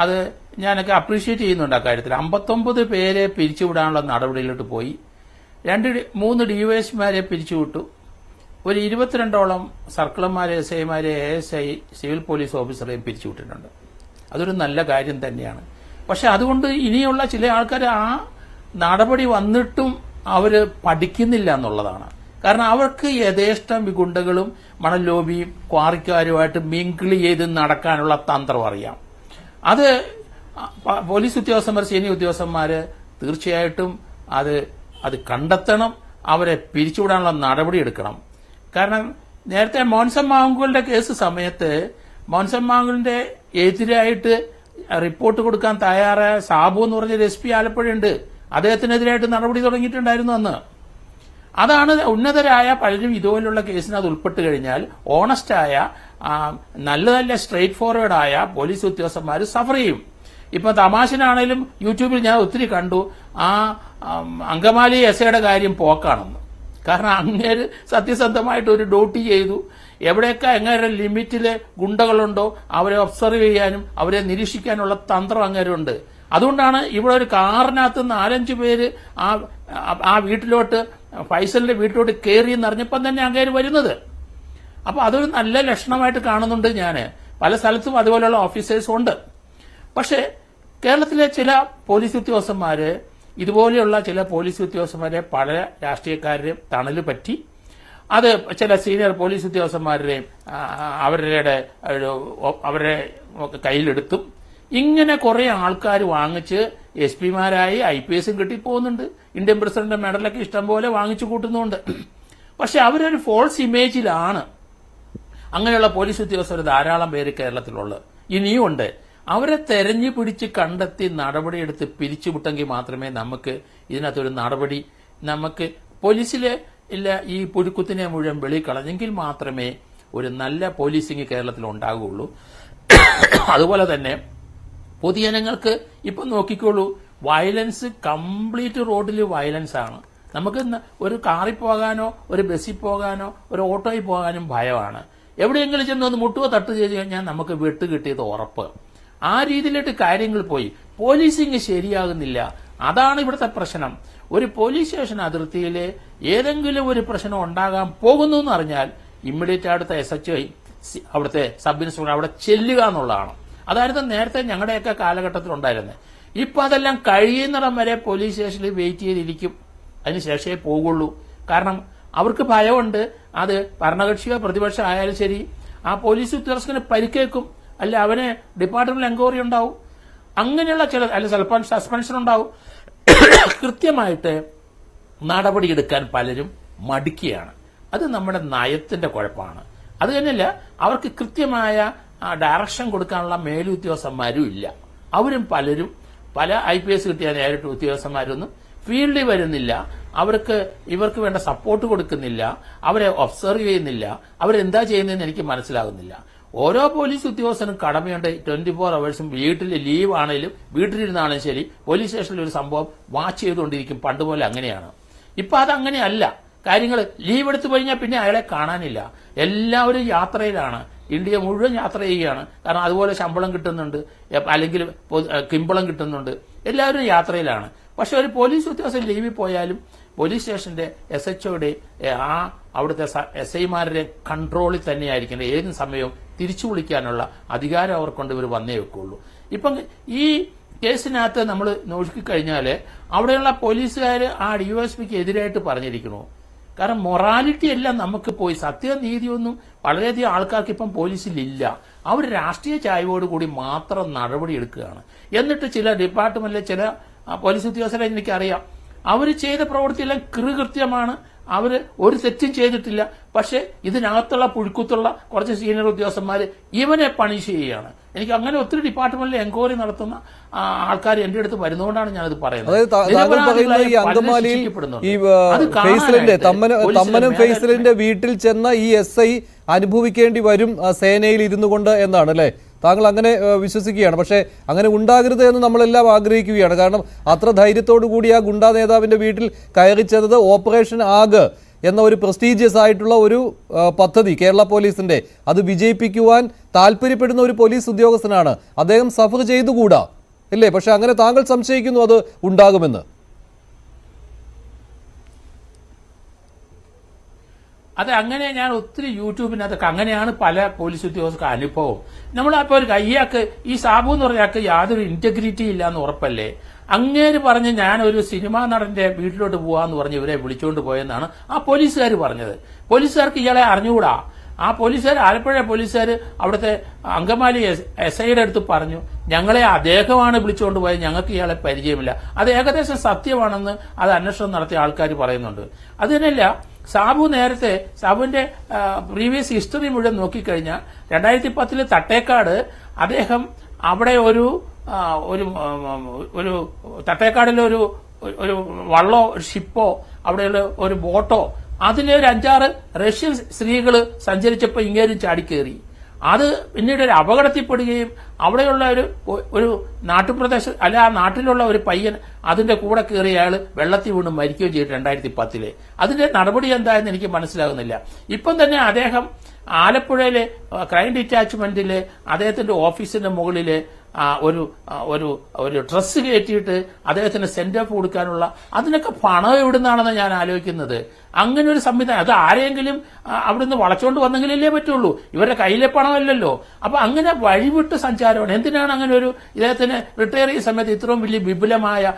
അത് ഞാനൊക്കെ അപ്രീഷിയേറ്റ് ചെയ്യുന്നുണ്ട്. ആ കാര്യത്തിൽ 59 പേരെ പിരിച്ചുവിടാനുള്ള നടപടിയിലോട്ട് പോയി. 3 DYSPമാരെ പിരിച്ചുവിട്ടു. ഒരു 22ഓളം സർക്കിളർമാരെ, SIമാരെ, ASI, സിവിൽ പോലീസ് ഓഫീസറെയും പിരിച്ചുവിട്ടിട്ടുണ്ട്. അതൊരു നല്ല കാര്യം തന്നെയാണ്. പക്ഷെ അതുകൊണ്ട് ഇനിയുള്ള ചില ആൾക്കാർ ആ നടപടി വന്നിട്ടും അവര് പഠിക്കുന്നില്ല എന്നുള്ളതാണ്. കാരണം അവർക്ക് യഥേഷ്ടം ഗുണ്ടകളും മണൽ ലോബിയും ക്വാറിക്കാരുമായിട്ട് മിങ്കിൾ ചെയ്ത് നടക്കാനുള്ള തന്ത്രം അറിയാം. അത് പോലീസ് ഉദ്യോഗസ്ഥന്മാർ, സീനിയർ ഉദ്യോഗസ്ഥന്മാര് തീർച്ചയായിട്ടും അത് കണ്ടെത്തണം. അവരെ പിരിച്ചുവിടാനുള്ള നടപടി എടുക്കണം. കാരണം നേരത്തെ മോൻസൺ മാവുങ്കലിന്റെ കേസ് സമയത്ത് മോൻസൺ മാവുങ്കലിന്റെ എതിരായിട്ട് റിപ്പോർട്ട് കൊടുക്കാൻ തയ്യാറായ സാബു എന്ന് പറഞ്ഞ SP ആലപ്പുഴയുണ്ട്. അദ്ദേഹത്തിനെതിരായിട്ട് നടപടി തുടങ്ങിയിട്ടുണ്ടായിരുന്നു അന്ന്. അതാണ് ഉന്നതരായ പലരും ഇതുപോലുള്ള കേസിന് അത് ഉൾപ്പെട്ട് കഴിഞ്ഞാൽ ഓണസ്റ്റായ നല്ല സ്ട്രെയിറ്റ് ഫോർവേഡായ പോലീസ് ഉദ്യോഗസ്ഥന്മാർ സഫർ ചെയ്യും. ഇപ്പൊ തമാശനാണേലും യൂട്യൂബിൽ ഞാൻ ഒത്തിരി കണ്ടു, ആ അങ്കമാലി SIയുടെ കാര്യം പോക്കാണെന്ന്. കാരണം അങ്ങേര് സത്യസന്ധമായിട്ട് ഒരു ഡ്യൂട്ടി ചെയ്തു. എവിടെയൊക്കെ അങ്ങേരുടെ ലിമിറ്റിലെ ഗുണ്ടകളുണ്ടോ അവരെ ഒബ്സർവ് ചെയ്യാനും അവരെ നിരീക്ഷിക്കാനുള്ള തന്ത്രം അങ്ങേരുണ്ട്. അതുകൊണ്ടാണ് ഇവിടെ ഒരു കാറിനകത്ത് 4-5 പേര് ആ വീട്ടിലോട്ട്, ഫൈസലിന്റെ വീട്ടിലോട്ട് കയറി എന്നറിഞ്ഞപ്പം തന്നെ അങ്ങേര് വരുന്നത്. അപ്പൊ അതൊരു നല്ല ലക്ഷണമായിട്ട് കാണുന്നുണ്ട് ഞാൻ. പല സ്ഥലത്തും അതുപോലെയുള്ള ഓഫീസേഴ്സും ഉണ്ട്. പക്ഷേ കേരളത്തിലെ ചില പോലീസ് ഉദ്യോഗസ്ഥന്മാര്, ഇതുപോലെയുള്ള ചില പോലീസ് ഉദ്യോഗസ്ഥന്മാരെ പല രാഷ്ട്രീയക്കാരുടെയും തണല് പറ്റി, അത് ചില സീനിയർ പോലീസ് ഉദ്യോഗസ്ഥന്മാരുടെയും അവരുടെ കയ്യിലെടുത്തും ഇങ്ങനെ കുറെ ആൾക്കാർ വാങ്ങിച്ച് SP മാരായി IPS കിട്ടിപ്പോകുന്നുണ്ട്. ഇന്ത്യൻ പ്രസിഡന്റ് മെഡലൊക്കെ ഇഷ്ടം പോലെ വാങ്ങിച്ചു കൂട്ടുന്നുണ്ട്. പക്ഷെ അവരൊരു ഫോൾസ് ഇമേജിലാണ്. അങ്ങനെയുള്ള പോലീസ് ഉദ്യോഗസ്ഥർ ധാരാളം പേര് കേരളത്തിലുള്ളത് ഇനിയും ഉണ്ട്. അവരെ തെരഞ്ഞു പിടിച്ച് കണ്ടെത്തി നടപടിയെടുത്ത് പിരിച്ചുവിട്ടെങ്കിൽ മാത്രമേ നമുക്ക് ഇതിനകത്തൊരു നടപടി, നമുക്ക് പോലീസിലെ ഇല്ല ഈ പുഴുക്കുത്തിനെ മുഴുവൻ വെളി കളഞ്ഞെങ്കിൽ മാത്രമേ ഒരു നല്ല പോലീസിംഗ് കേരളത്തിൽ ഉണ്ടാകുകയുള്ളൂ. അതുപോലെ തന്നെ പൊതുജനങ്ങൾക്ക് ഇപ്പം നോക്കിക്കോളൂ, വയലൻസ് കംപ്ലീറ്റ് റോഡിൽ വയലൻസ് ആണ്. നമുക്ക് ഒരു കാറിൽ പോകാനോ ഒരു ബസ്സിൽ പോകാനോ ഒരു ഓട്ടോയിൽ പോകാനും ഭയമാണ്. എവിടെയെങ്കിലും ചെന്ന് ഒന്ന് മുട്ടുകോ തട്ട് ചെയ്ത് കഴിഞ്ഞാൽ നമുക്ക് വെട്ട് കിട്ടിയത് ഉറപ്പ്. ആ രീതിയിലിട്ട് കാര്യങ്ങൾ പോയി. പോലീസിംഗ് ശരിയാകുന്നില്ല. അതാണ് ഇവിടുത്തെ പ്രശ്നം. ഒരു പോലീസ് സ്റ്റേഷൻ അതിർത്തിയിൽ ഏതെങ്കിലും ഒരു പ്രശ്നം ഉണ്ടാകാൻ പോകുന്നു എന്ന് അറിഞ്ഞാൽ ഇമ്മീഡിയറ്റ് അടുത്ത SHO അവിടുത്തെ സബ് ഇൻസ്പെക്ടർ അവിടെ ചെല്ലുക എന്നുള്ളതാണ്. അതായിരുന്നു നേരത്തെ ഞങ്ങളുടെയൊക്കെ കാലഘട്ടത്തിൽ ഉണ്ടായിരുന്നത്. ഇപ്പൊ അതെല്ലാം കഴിയുന്നിടം വരെ പോലീസ് സ്റ്റേഷനിൽ വെയിറ്റ് ചെയ്തിരിക്കും. അതിനുശേഷമേ പോകുള്ളൂ. കാരണം അവർക്ക് ഭയമുണ്ട്. അത് ഭരണകക്ഷിയോ പ്രതിപക്ഷം ആയാലും ശരി, ആ പോലീസ് ഉദ്യോഗസ്ഥന് പരിക്കേക്കും, അല്ല അവന് ഡിപ്പാർട്ട്മെന്റിൽ എൻക്വയറി ഉണ്ടാവും, അങ്ങനെയുള്ള ചില ചിലപ്പോൾ സസ്പെൻഷൻ ഉണ്ടാവും. കൃത്യമായിട്ട് നടപടിയെടുക്കാൻ പലരും മടിക്കുകയാണ്. അത് നമ്മുടെ നയത്തിന്റെ കുഴപ്പമാണ്. അത് തന്നെയല്ല, അവർക്ക് കൃത്യമായ ഡയറക്ഷൻ കൊടുക്കാനുള്ള മേലുദ്യോഗസ്ഥന്മാരും ഇല്ല. അവരും പലരും പല IPS കിട്ടിയ നേരിട്ട് ഉദ്യോഗസ്ഥന്മാരൊന്നും ഫീൽഡിൽ വരുന്നില്ല. ഇവർക്ക് വേണ്ട സപ്പോർട്ട് കൊടുക്കുന്നില്ല. അവരെ ഒബ്സർവ് ചെയ്യുന്നില്ല. അവരെന്താ ചെയ്യുന്നതെന്ന് എനിക്ക് മനസ്സിലാകുന്നില്ല. ഓരോ പോലീസ് ഉദ്യോഗസ്ഥനും കടമയുണ്ട്. 24 hours വീട്ടിൽ ലീവ് ആണെങ്കിലും വീട്ടിലിരുന്നാണെങ്കിലും ശരി പോലീസ് സ്റ്റേഷനിൽ ഒരു സംഭവം വാച്ച് ചെയ്തുകൊണ്ടിരിക്കും. പണ്ടുപോലെ അങ്ങനെയാണ്. ഇപ്പൊ അതങ്ങനെയല്ല. കാര്യങ്ങൾ ലീവ് എടുത്തു കഴിഞ്ഞാൽ പിന്നെ അയാളെ കാണാനില്ല. എല്ലാവരും യാത്രയിലാണ്. ഇന്ത്യ മുഴുവൻ യാത്ര ചെയ്യുകയാണ്. കാരണം അതുപോലെ ശമ്പളം കിട്ടുന്നുണ്ട്, അല്ലെങ്കിൽ കിമ്പളം കിട്ടുന്നുണ്ട്. എല്ലാവരും യാത്രയിലാണ്. പക്ഷെ ഒരു പോലീസ് ഉദ്യോഗസ്ഥൻ ലീവിൽ പോയാലും പോലീസ് സ്റ്റേഷന്റെ SHOയുടെ അവിടുത്തെ SI മാരുടെ കൺട്രോളിൽ തന്നെയായിരിക്കണം. ഏത് സമയവും തിരിച്ചു വിളിക്കാനുള്ള അധികാരം അവർക്കൊണ്ട് ഇവർ വന്നേ വെക്കുള്ളൂ. ഇപ്പം ഈ കേസിനകത്ത് നമ്മൾ നോക്കിക്കഴിഞ്ഞാൽ അവിടെയുള്ള പോലീസുകാർ ആ DYSPക്ക് എതിരായിട്ട് പറഞ്ഞിരിക്കണു. കാരണം മൊറാലിറ്റി എല്ലാം നമുക്ക് പോയി. സത്യനീതിയൊന്നും വളരെയധികം ആൾക്കാർക്ക് ഇപ്പം പോലീസിലില്ല. അവർ രാഷ്ട്രീയ ചായ്വോടുകൂടി മാത്രം നടപടി എടുക്കുകയാണ്. എന്നിട്ട് ചില ഡിപ്പാർട്ട്മെന്റിലെ ചില പോലീസ് ഉദ്യോഗസ്ഥരെ എനിക്കറിയാം, അവർ ചെയ്ത പ്രവൃത്തിയെല്ലാം കൃത്യമാണ്. അവർ ഒരു തെറ്റും ചെയ്തിട്ടില്ല. പക്ഷെ ഇതിനകത്തുള്ള പുഴുക്കുത്തുള്ള കുറച്ച് സീനിയർ ഉദ്യോഗസ്ഥന്മാർ ഇവനെ പണിഷ് ചെയ്യുകയാണ്. എനിക്ക് അങ്ങനെ ഒത്തിരി ഡിപ്പാർട്ട്മെന്റിൽ എൻക്വയറി നടത്തുന്ന ആൾക്കാർ എന്റെ അടുത്ത് വരുന്നതുകൊണ്ടാണ് ഞാനത് പറയുന്നത്. തമ്മനം ഫൈസലിന്റെ വീട്ടിൽ ചെന്ന ഈ SI അനുഭവിക്കേണ്ടി വരും സേനയിൽ ഇരുന്നു കൊണ്ട് എന്നാണ് അല്ലെ? താങ്കൾ അങ്ങനെ വിശ്വസിക്കുകയാണ്. പക്ഷേ അങ്ങനെ ഉണ്ടാകരുത് എന്ന് നമ്മളെല്ലാം ആഗ്രഹിക്കുകയാണ്. കാരണം അത്ര ധൈര്യത്തോടു കൂടി ആ ഗുണ്ടാ നേതാവിന്റെ വീട്ടിൽ കയറി ചെന്നത് ഓപ്പറേഷൻ ആഗ് എന്ന ഒരു പ്രസ്റ്റീജിയസ് ആയിട്ടുള്ള ഒരു പദ്ധതി കേരള പോലീസിന്റെ, അത് വിജയിപ്പിക്കുവാൻ താല്പര്യപ്പെടുന്ന ഒരു പോലീസ് ഉദ്യോഗസ്ഥനാണ്. അദ്ദേഹം സഫർ ചെയ്തുകൂടാ ഇല്ലേ? പക്ഷെ അങ്ങനെ താങ്കൾ സംശയിക്കുന്നു അത് ഉണ്ടാകുമെന്ന്. അത് അങ്ങനെ ഞാൻ ഒത്തിരി യൂട്യൂബിനകത്തൊക്കെ അങ്ങനെയാണ് പല പോലീസ് ഉദ്യോഗസ്ഥർക്ക് അനുഭവം. നമ്മളപ്പോൾ ഒരു ഇയാൾക്ക് ഈ സാബു എന്ന് പറഞ്ഞ ആൾക്ക് യാതൊരു ഇന്റഗ്രിറ്റി ഇല്ല എന്ന് ഉറപ്പല്ലേ? അങ്ങേര് പറഞ്ഞ് ഞാനൊരു സിനിമാ നടന്റെ വീട്ടിലോട്ട് പോവാന്ന് പറഞ്ഞ് ഇവരെ വിളിച്ചുകൊണ്ട് പോയെന്നാണ് ആ പോലീസുകാർ പറഞ്ഞത്. പോലീസുകാർക്ക് ഇയാളെ അറിഞ്ഞുകൂടാ. ആ പോലീസുകാർ, ആലപ്പുഴ പോലീസുകാർ അവിടുത്തെ അങ്കമാലി SIയുടെ അടുത്ത് പറഞ്ഞു, ഞങ്ങളെ അദ്ദേഹമാണ് വിളിച്ചുകൊണ്ട് പോയത്, ഞങ്ങൾക്ക് ഇയാളെ പരിചയമില്ല. അത് ഏകദേശം സത്യമാണെന്ന് അത് അന്വേഷണം നടത്തിയ ആൾക്കാർ പറയുന്നുണ്ട്. അത് തന്നെയല്ല, സാബുവിന്റെ പ്രീവിയസ് ഹിസ്റ്ററി മുഴുവൻ നോക്കിക്കഴിഞ്ഞാൽ 2010 തട്ടേക്കാട് അദ്ദേഹം അവിടെ ഒരു തട്ടേക്കാടിലെ ഒരു വള്ളോ ഷിപ്പോ അവിടെയുള്ള ഒരു ബോട്ടോ അതിലെ ഒരു 5-6 റഷ്യൻ സ്ത്രീകൾ സഞ്ചരിച്ചപ്പോൾ ഇങ്ങേരും ചാടിക്കേറി. അത് പിന്നീട് ഒരു അപകടത്തിൽപ്പെടുകയും അവിടെയുള്ള ഒരു നാട്ടുപ്രദേശം അല്ല ആ നാട്ടിലുള്ള ഒരു പയ്യൻ അതിന്റെ കൂടെ കയറിയ അയാൾ വെള്ളത്തിൽ വീണ് മരിക്കുകയും ചെയ്തു 2010. അതിന്റെ നടപടി എന്തായെന്ന് എനിക്ക് മനസ്സിലാകുന്നില്ല. ഇപ്പം തന്നെ അദ്ദേഹം ആലപ്പുഴയിലെ ക്രൈം ഡിറ്റാച്ച്മെന്റിലെ അദ്ദേഹത്തിന്റെ ഓഫീസിന്റെ മുകളിൽ ഒരു ഡ്രസ്സ് കയറ്റിയിട്ട് അദ്ദേഹത്തിന് സെന്റ് ഓഫ് കൊടുക്കാനുള്ള അതിനൊക്കെ പണം എവിടുന്നാണെന്ന് ഞാൻ ആലോചിക്കുന്നത്. അങ്ങനെ ഒരു സംവിധാനം അത് ആരെങ്കിലും അവിടുന്ന് വളച്ചോണ്ട് വന്നെങ്കിലല്ലേ പറ്റുള്ളൂ. ഇവരുടെ കയ്യിലെ പണമല്ലല്ലോ. അപ്പൊ അങ്ങനെ വഴിവിട്ട് സഞ്ചാരമാണ്. എന്തിനാണ് അങ്ങനെ ഒരു ഇദ്ദേഹത്തിന് റിട്ടയർ ചെയ്യുന്ന സമയത്ത് ഇത്രയും വലിയ വിപുലമായ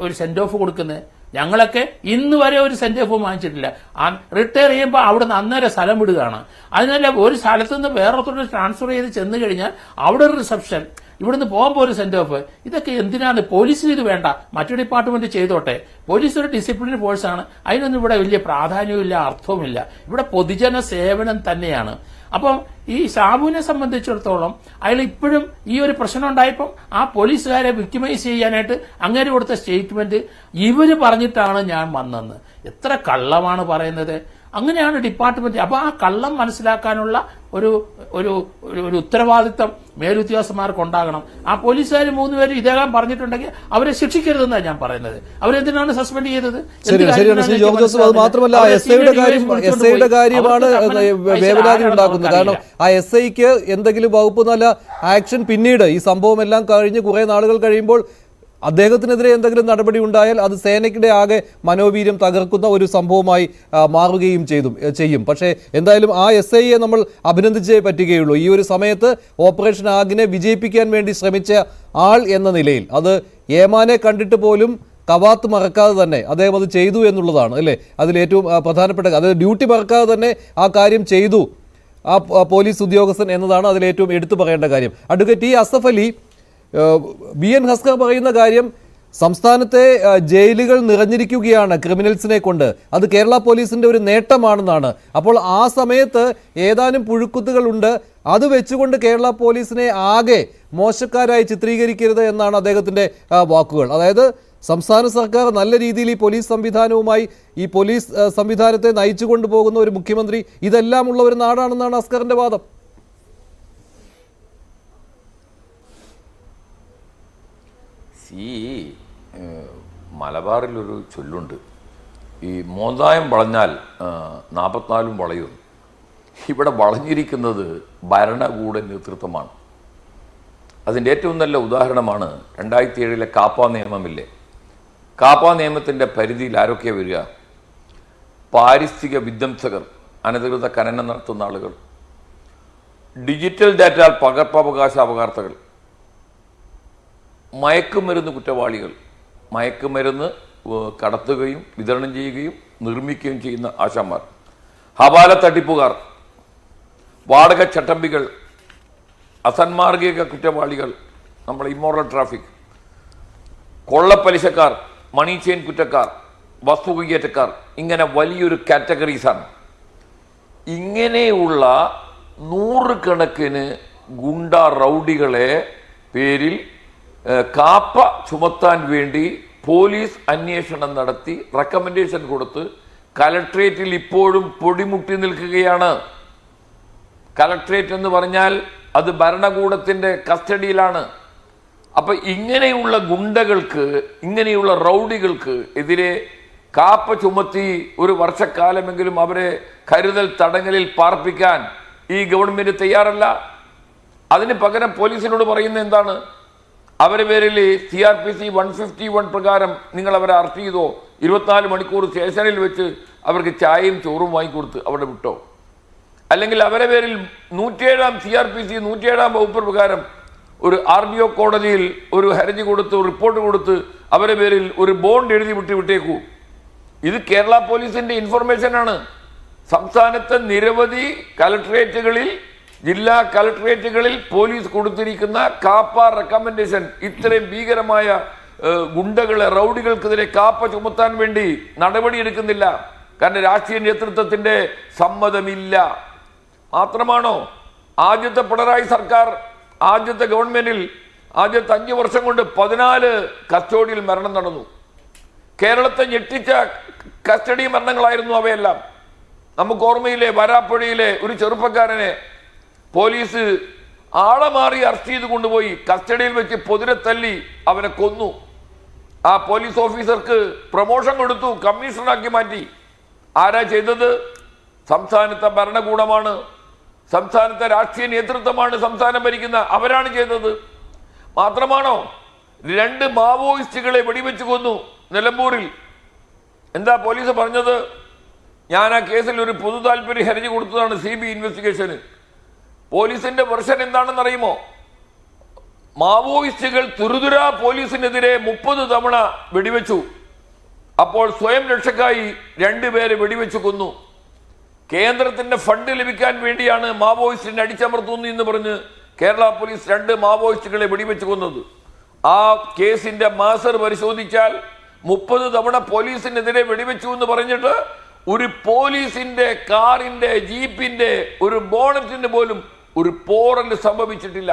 ഒരു സെന്റ് ഓഫ് കൊടുക്കുന്നത്? ഞങ്ങളൊക്കെ ഇന്ന് വരെ ഒരു സെന്റ് ഓഫ് വാങ്ങിച്ചിട്ടില്ല. റിട്ടയർ ചെയ്യുമ്പോൾ അവിടുന്ന് അന്നേരം സ്ഥലം വിടുകയാണ്. അതിനല്ല ഒരു സ്ഥലത്ത് നിന്ന് വേറൊരു ട്രാൻസ്ഫർ ചെയ്ത് ചെന്ന് കഴിഞ്ഞാൽ അവിടെ ഒരു റിസപ്ഷൻ, ഇവിടുന്ന് പോകുമ്പോൾ ഒരു സെന്റ് ഓഫ്. ഇതൊക്കെ എന്തിനാണ്? പോലീസിന് ഇത് വേണ്ട, മറ്റു ഡിപ്പാർട്ട്മെന്റ് ചെയ്തോട്ടെ. പോലീസ് ഒരു ഡിസിപ്ലിനറി ഫോഴ്സാണ്. അതിനൊന്നും ഇവിടെ വലിയ പ്രാധാന്യമില്ല, അർത്ഥവുമില്ല. ഇവിടെ പൊതുജന സേവനം തന്നെയാണ്. അപ്പം ഈ സാബുവിനെ സംബന്ധിച്ചിടത്തോളം അയാൾ ഇപ്പോഴും ഈ ഒരു പ്രശ്നം ഉണ്ടായപ്പം ആ പോലീസുകാരെ വിക്ടിമൈസ് ചെയ്യാനായിട്ട് അങ്ങനെ കൊടുത്ത സ്റ്റേറ്റ്മെന്റ് ഇവര് പറഞ്ഞിട്ടാണ് ഞാൻ വന്നെന്ന്. എത്ര കള്ളമാണ് പറയുന്നത്. അങ്ങനെയാണ് ഡിപ്പാർട്ട്മെന്റ്. അപ്പൊ ആ കള്ളം മനസ്സിലാക്കാനുള്ള ഒരു ഉത്തരവാദിത്തം മേലുദ്യോഗസ്ഥന്മാർക്ക് ഉണ്ടാകണം. ആ പോലീസുകാർ 3 പേര് ഇദ്ദേഹം പറഞ്ഞിട്ടുണ്ടെങ്കിൽ അവരെ ശിക്ഷിക്കരുതെന്നാണ് ഞാൻ പറയുന്നത്. അവരെന്തിനാണ് സസ്പെൻഡ് ചെയ്തത്? മാത്രമല്ല എസ് ഐയുടെ കാര്യമാണ് വേവലാതി ഉണ്ടാക്കുന്നത്. കാരണം ആ എസ് ഐക്ക് എന്തെങ്കിലും വകുപ്പ് നല്ല ആക്ഷൻ പിന്നീട് ഈ സംഭവം എല്ലാം കഴിഞ്ഞ് കുറെ നാളുകൾ കഴിയുമ്പോൾ അദ്ദേഹത്തിനെതിരെ എന്തെങ്കിലും നടപടി ഉണ്ടായാൽ അത് സേനയ്ക്കിടെ ആകെ മനോവീര്യം തകർക്കുന്ന ഒരു സംഭവമായി മാറുകയും ചെയ്യും. പക്ഷേ എന്തായാലും ആ എസ് ഐയെ നമ്മൾ അഭിനന്ദിച്ചേ പറ്റുകയുള്ളൂ. ഈ ഒരു സമയത്ത് ഓപ്പറേഷൻ ആഗിനെ വിജയിപ്പിക്കാൻ വേണ്ടി ശ്രമിച്ച ആൾ എന്ന നിലയിൽ അത് ഏമാനെ കണ്ടിട്ട് പോലും കവാത്ത് മറക്കാതെ തന്നെ അദ്ദേഹം അത് ചെയ്തു എന്നുള്ളതാണ് അല്ലേ അതിലേറ്റവും പ്രധാനപ്പെട്ട. അത് ഡ്യൂട്ടി മറക്കാതെ തന്നെ ആ കാര്യം ചെയ്തു ആ പോലീസ് ഉദ്യോഗസ്ഥൻ എന്നതാണ് അതിലേറ്റവും എടുത്തു പറയേണ്ട കാര്യം. അഡ്വക്കേറ്റ് അസഫ് അലി, BN ഹസ്കർ പറയുന്ന കാര്യം സംസ്ഥാനത്തെ ജയിലുകൾ നിറഞ്ഞിരിക്കുകയാണ് ക്രിമിനൽസിനെ കൊണ്ട്, അത് കേരള പോലീസിന്റെ ഒരു നേട്ടമാണെന്നാണ്. അപ്പോൾ ആ സമയത്ത് ഏതാനും പുഴുക്കുത്തുകളുണ്ട്, അത് വെച്ചുകൊണ്ട് കേരള പോലീസിനെ ആകെ മോശക്കാരായി ചിത്രീകരിക്കരുത് എന്നാണ് അദ്ദേഹത്തിന്റെ വാക്കുകൾ. അതായത് സംസ്ഥാന സർക്കാർ നല്ല രീതിയിൽ ഈ പോലീസ് സംവിധാനവുമായി ഈ പോലീസ് സംവിധാനത്തെ നയിച്ചു കൊണ്ടുപോകുന്ന ഒരു മുഖ്യമന്ത്രി ഇതെല്ലാം ഉള്ള ഒരു നാടാണെന്നാണ് അസ്കറിന്റെ വാദം. ഈ മലബാറിലൊരു ചൊല്ലുണ്ട്, ഈ മോന്തായം വളഞ്ഞാൽ 44 വളയും. ഇവിടെ വളഞ്ഞിരിക്കുന്നത് ഭരണകൂട നേതൃത്വമാണ്. അതിൻ്റെ ഏറ്റവും നല്ല ഉദാഹരണമാണ് 2007 കാപ്പ നിയമമില്ലേ. കാപ്പ നിയമത്തിൻ്റെ പരിധിയിൽ ആരൊക്കെ വരിക? പാരിസ്ഥിതിക വിധ്വംസകർ, അനധികൃത ഖനനം നടത്തുന്ന ആളുകൾ, ഡിജിറ്റൽ ഡാറ്റ പകർപ്പവകാശ അപകർത്തകൾ, മയക്കുമരുന്ന് കുറ്റവാളികൾ, മയക്കുമരുന്ന് കടത്തുകയും വിതരണം ചെയ്യുകയും നിർമ്മിക്കുകയും ചെയ്യുന്ന ആശാന്മാർ, ഹവാല തട്ടിപ്പുകാർ, വാടക ചട്ടമ്പികൾ, അസന്മാർഗിക കുറ്റവാളികൾ, നമ്മുടെ ഇമ്മോറൽ ട്രാഫിക്, കൊള്ളപ്പലിശക്കാർ, മണി ചെയിൻ കുറ്റക്കാർ, വസ്തു കയ്യേറ്റക്കാർ, ഇങ്ങനെ വലിയൊരു കാറ്റഗറീസാണ്. ഇങ്ങനെയുള്ള 100 കണക്കിന് ഗുണ്ട റൗഡികളെ പേരിൽ കാപ്പ ചുമത്താൻ വേണ്ടി പോലീസ് അന്വേഷണം നടത്തി റെക്കമെൻഡേഷൻ കൊടുത്ത് കലക്ട്രേറ്റിൽ ഇപ്പോഴും പൊടിമുട്ടി നിൽക്കുകയാണ്. കലക്ട്രേറ്റ് എന്ന് പറഞ്ഞാൽ അത് ഭരണകൂടത്തിന്റെ കസ്റ്റഡിയിലാണ്. അപ്പൊ ഇങ്ങനെയുള്ള ഗുണ്ടകൾക്ക്, ഇങ്ങനെയുള്ള റൗഡികൾക്ക് എതിരെ കാപ്പ ചുമത്തി ഒരു വർഷക്കാലമെങ്കിലും അവരെ കരുതൽ തടങ്കലിൽ പാർപ്പിക്കാൻ ഈ ഗവൺമെന്റ് തയ്യാറല്ല. അതിന് പകരം പോലീസിനോട് പറയുന്ന എന്താണ്? അവരുടെ പേരിൽ CRPC 151 പ്രകാരം നിങ്ങൾ അവരെ അറസ്റ്റ് ചെയ്തോ, 24 മണിക്കൂർ സ്റ്റേഷനിൽ വെച്ച് അവർക്ക് ചായയും ചോറും വാങ്ങിക്കൊടുത്ത് അവിടെ വിട്ടോ. അല്ലെങ്കിൽ അവരുടെ പേരിൽ 107 CRPC 107 വകുപ്പ് പ്രകാരം ഒരു RDO കോടതിയിൽ ഒരു ഹർജി കൊടുത്ത് റിപ്പോർട്ട് കൊടുത്ത് അവരുടെ പേരിൽ ഒരു ബോണ്ട് എഴുതി വിട്ടേക്കൂ. ഇത് കേരള പോലീസിന്റെ ഇൻഫർമേഷനാണ്. സംസ്ഥാനത്തെ നിരവധി കലക്ട്രേറ്റുകളിൽ, ജില്ലാ കലക്ട്രേറ്റുകളിൽ പോലീസ് കൊടുത്തിരിക്കുന്ന കാപ്പ റെക്കമെൻഡേഷൻ, ഇത്രയും ഭീകരമായ ഗുണ്ടകളെ, റൗഡികൾക്കെതിരെ കാപ്പ ചുമത്താൻ വേണ്ടി നടപടിയെടുക്കുന്നില്ല. കാരണം രാഷ്ട്രീയ നേതൃത്വത്തിന്റെ സമ്മതമില്ല. മാത്രമാണോ, ആദ്യത്തെ പിണറായി സർക്കാർ, ആദ്യത്തെ ഗവൺമെന്റിൽ ആദ്യത്തെ 5 വർഷം കൊണ്ട് 14 കസ്റ്റഡിയിൽ മരണം നടന്നു. കേരളത്തെ ഞെട്ടിച്ച കസ്റ്റഡി മരണങ്ങളായിരുന്നു അവയെല്ലാം. നമുക്ക് ഓർമ്മയിലെ വരാപ്പുഴയിലെ ഒരു ചെറുപ്പക്കാരനെ പോലീസ് ആളെ മാറി അറസ്റ്റ് ചെയ്ത് കൊണ്ടുപോയി കസ്റ്റഡിയിൽ വെച്ച് പൊതിരെ തല്ലി അവനെ കൊന്നു. ആ പോലീസ് ഓഫീസർക്ക് പ്രൊമോഷൻ കൊടുത്തു, കമ്മീഷണറാക്കി മാറ്റി. ആരാ ചെയ്തത്? സംസ്ഥാനത്തെ ഭരണകൂടമാണ്, സംസ്ഥാനത്തെ രാഷ്ട്രീയ നേതൃത്വമാണ് സംസ്ഥാനം ഭരിക്കുന്ന, അവരാണ് ചെയ്തത്. മാത്രമാണോ 2 മാവോയിസ്റ്റുകളെ വെടിവെച്ച് കൊന്നു നിലമ്പൂരിൽ. എന്താ പോലീസ് പറഞ്ഞത്? ഞാൻ ആ കേസിൽ ഒരു പൊതു താല്പര്യ ഹർജി കൊടുത്തതാണ് CBI ഇൻവെസ്റ്റിഗേഷന്. പോലീസിന്റെ വെർഷൻ എന്താണെന്ന് അറിയുമോ? മാവോയിസ്റ്റുകൾ തുരുതുര പോലീസിനെതിരെ 30 തവണ വെടിവെച്ചു. അപ്പോൾ സ്വയം രക്ഷക്കായി 2 പേരെ വെടിവെച്ച് കൊന്നു. കേന്ദ്രത്തിന്റെ ഫണ്ട് ലഭിക്കാൻ വേണ്ടിയാണ് മാവോയിസ്റ്റിനെ അടിച്ചമർത്തുന്നു എന്ന് പറഞ്ഞ് കേരള പോലീസ് 2 മാവോയിസ്റ്റുകളെ വെടിവെച്ച് കൊന്നത്. ആ കേസിന്റെ മാസർ പരിശോധിച്ചാൽ 30 തവണ പോലീസിനെതിരെ വെടിവെച്ചു എന്ന് പറഞ്ഞിട്ട് ഒരു പോലീസിന്റെ കാറിന്റെ ജീപ്പിന്റെ ഒരു ബോണറ്റിന് പോലും ഒരു പോറൽ സംഭവിച്ചിട്ടില്ല.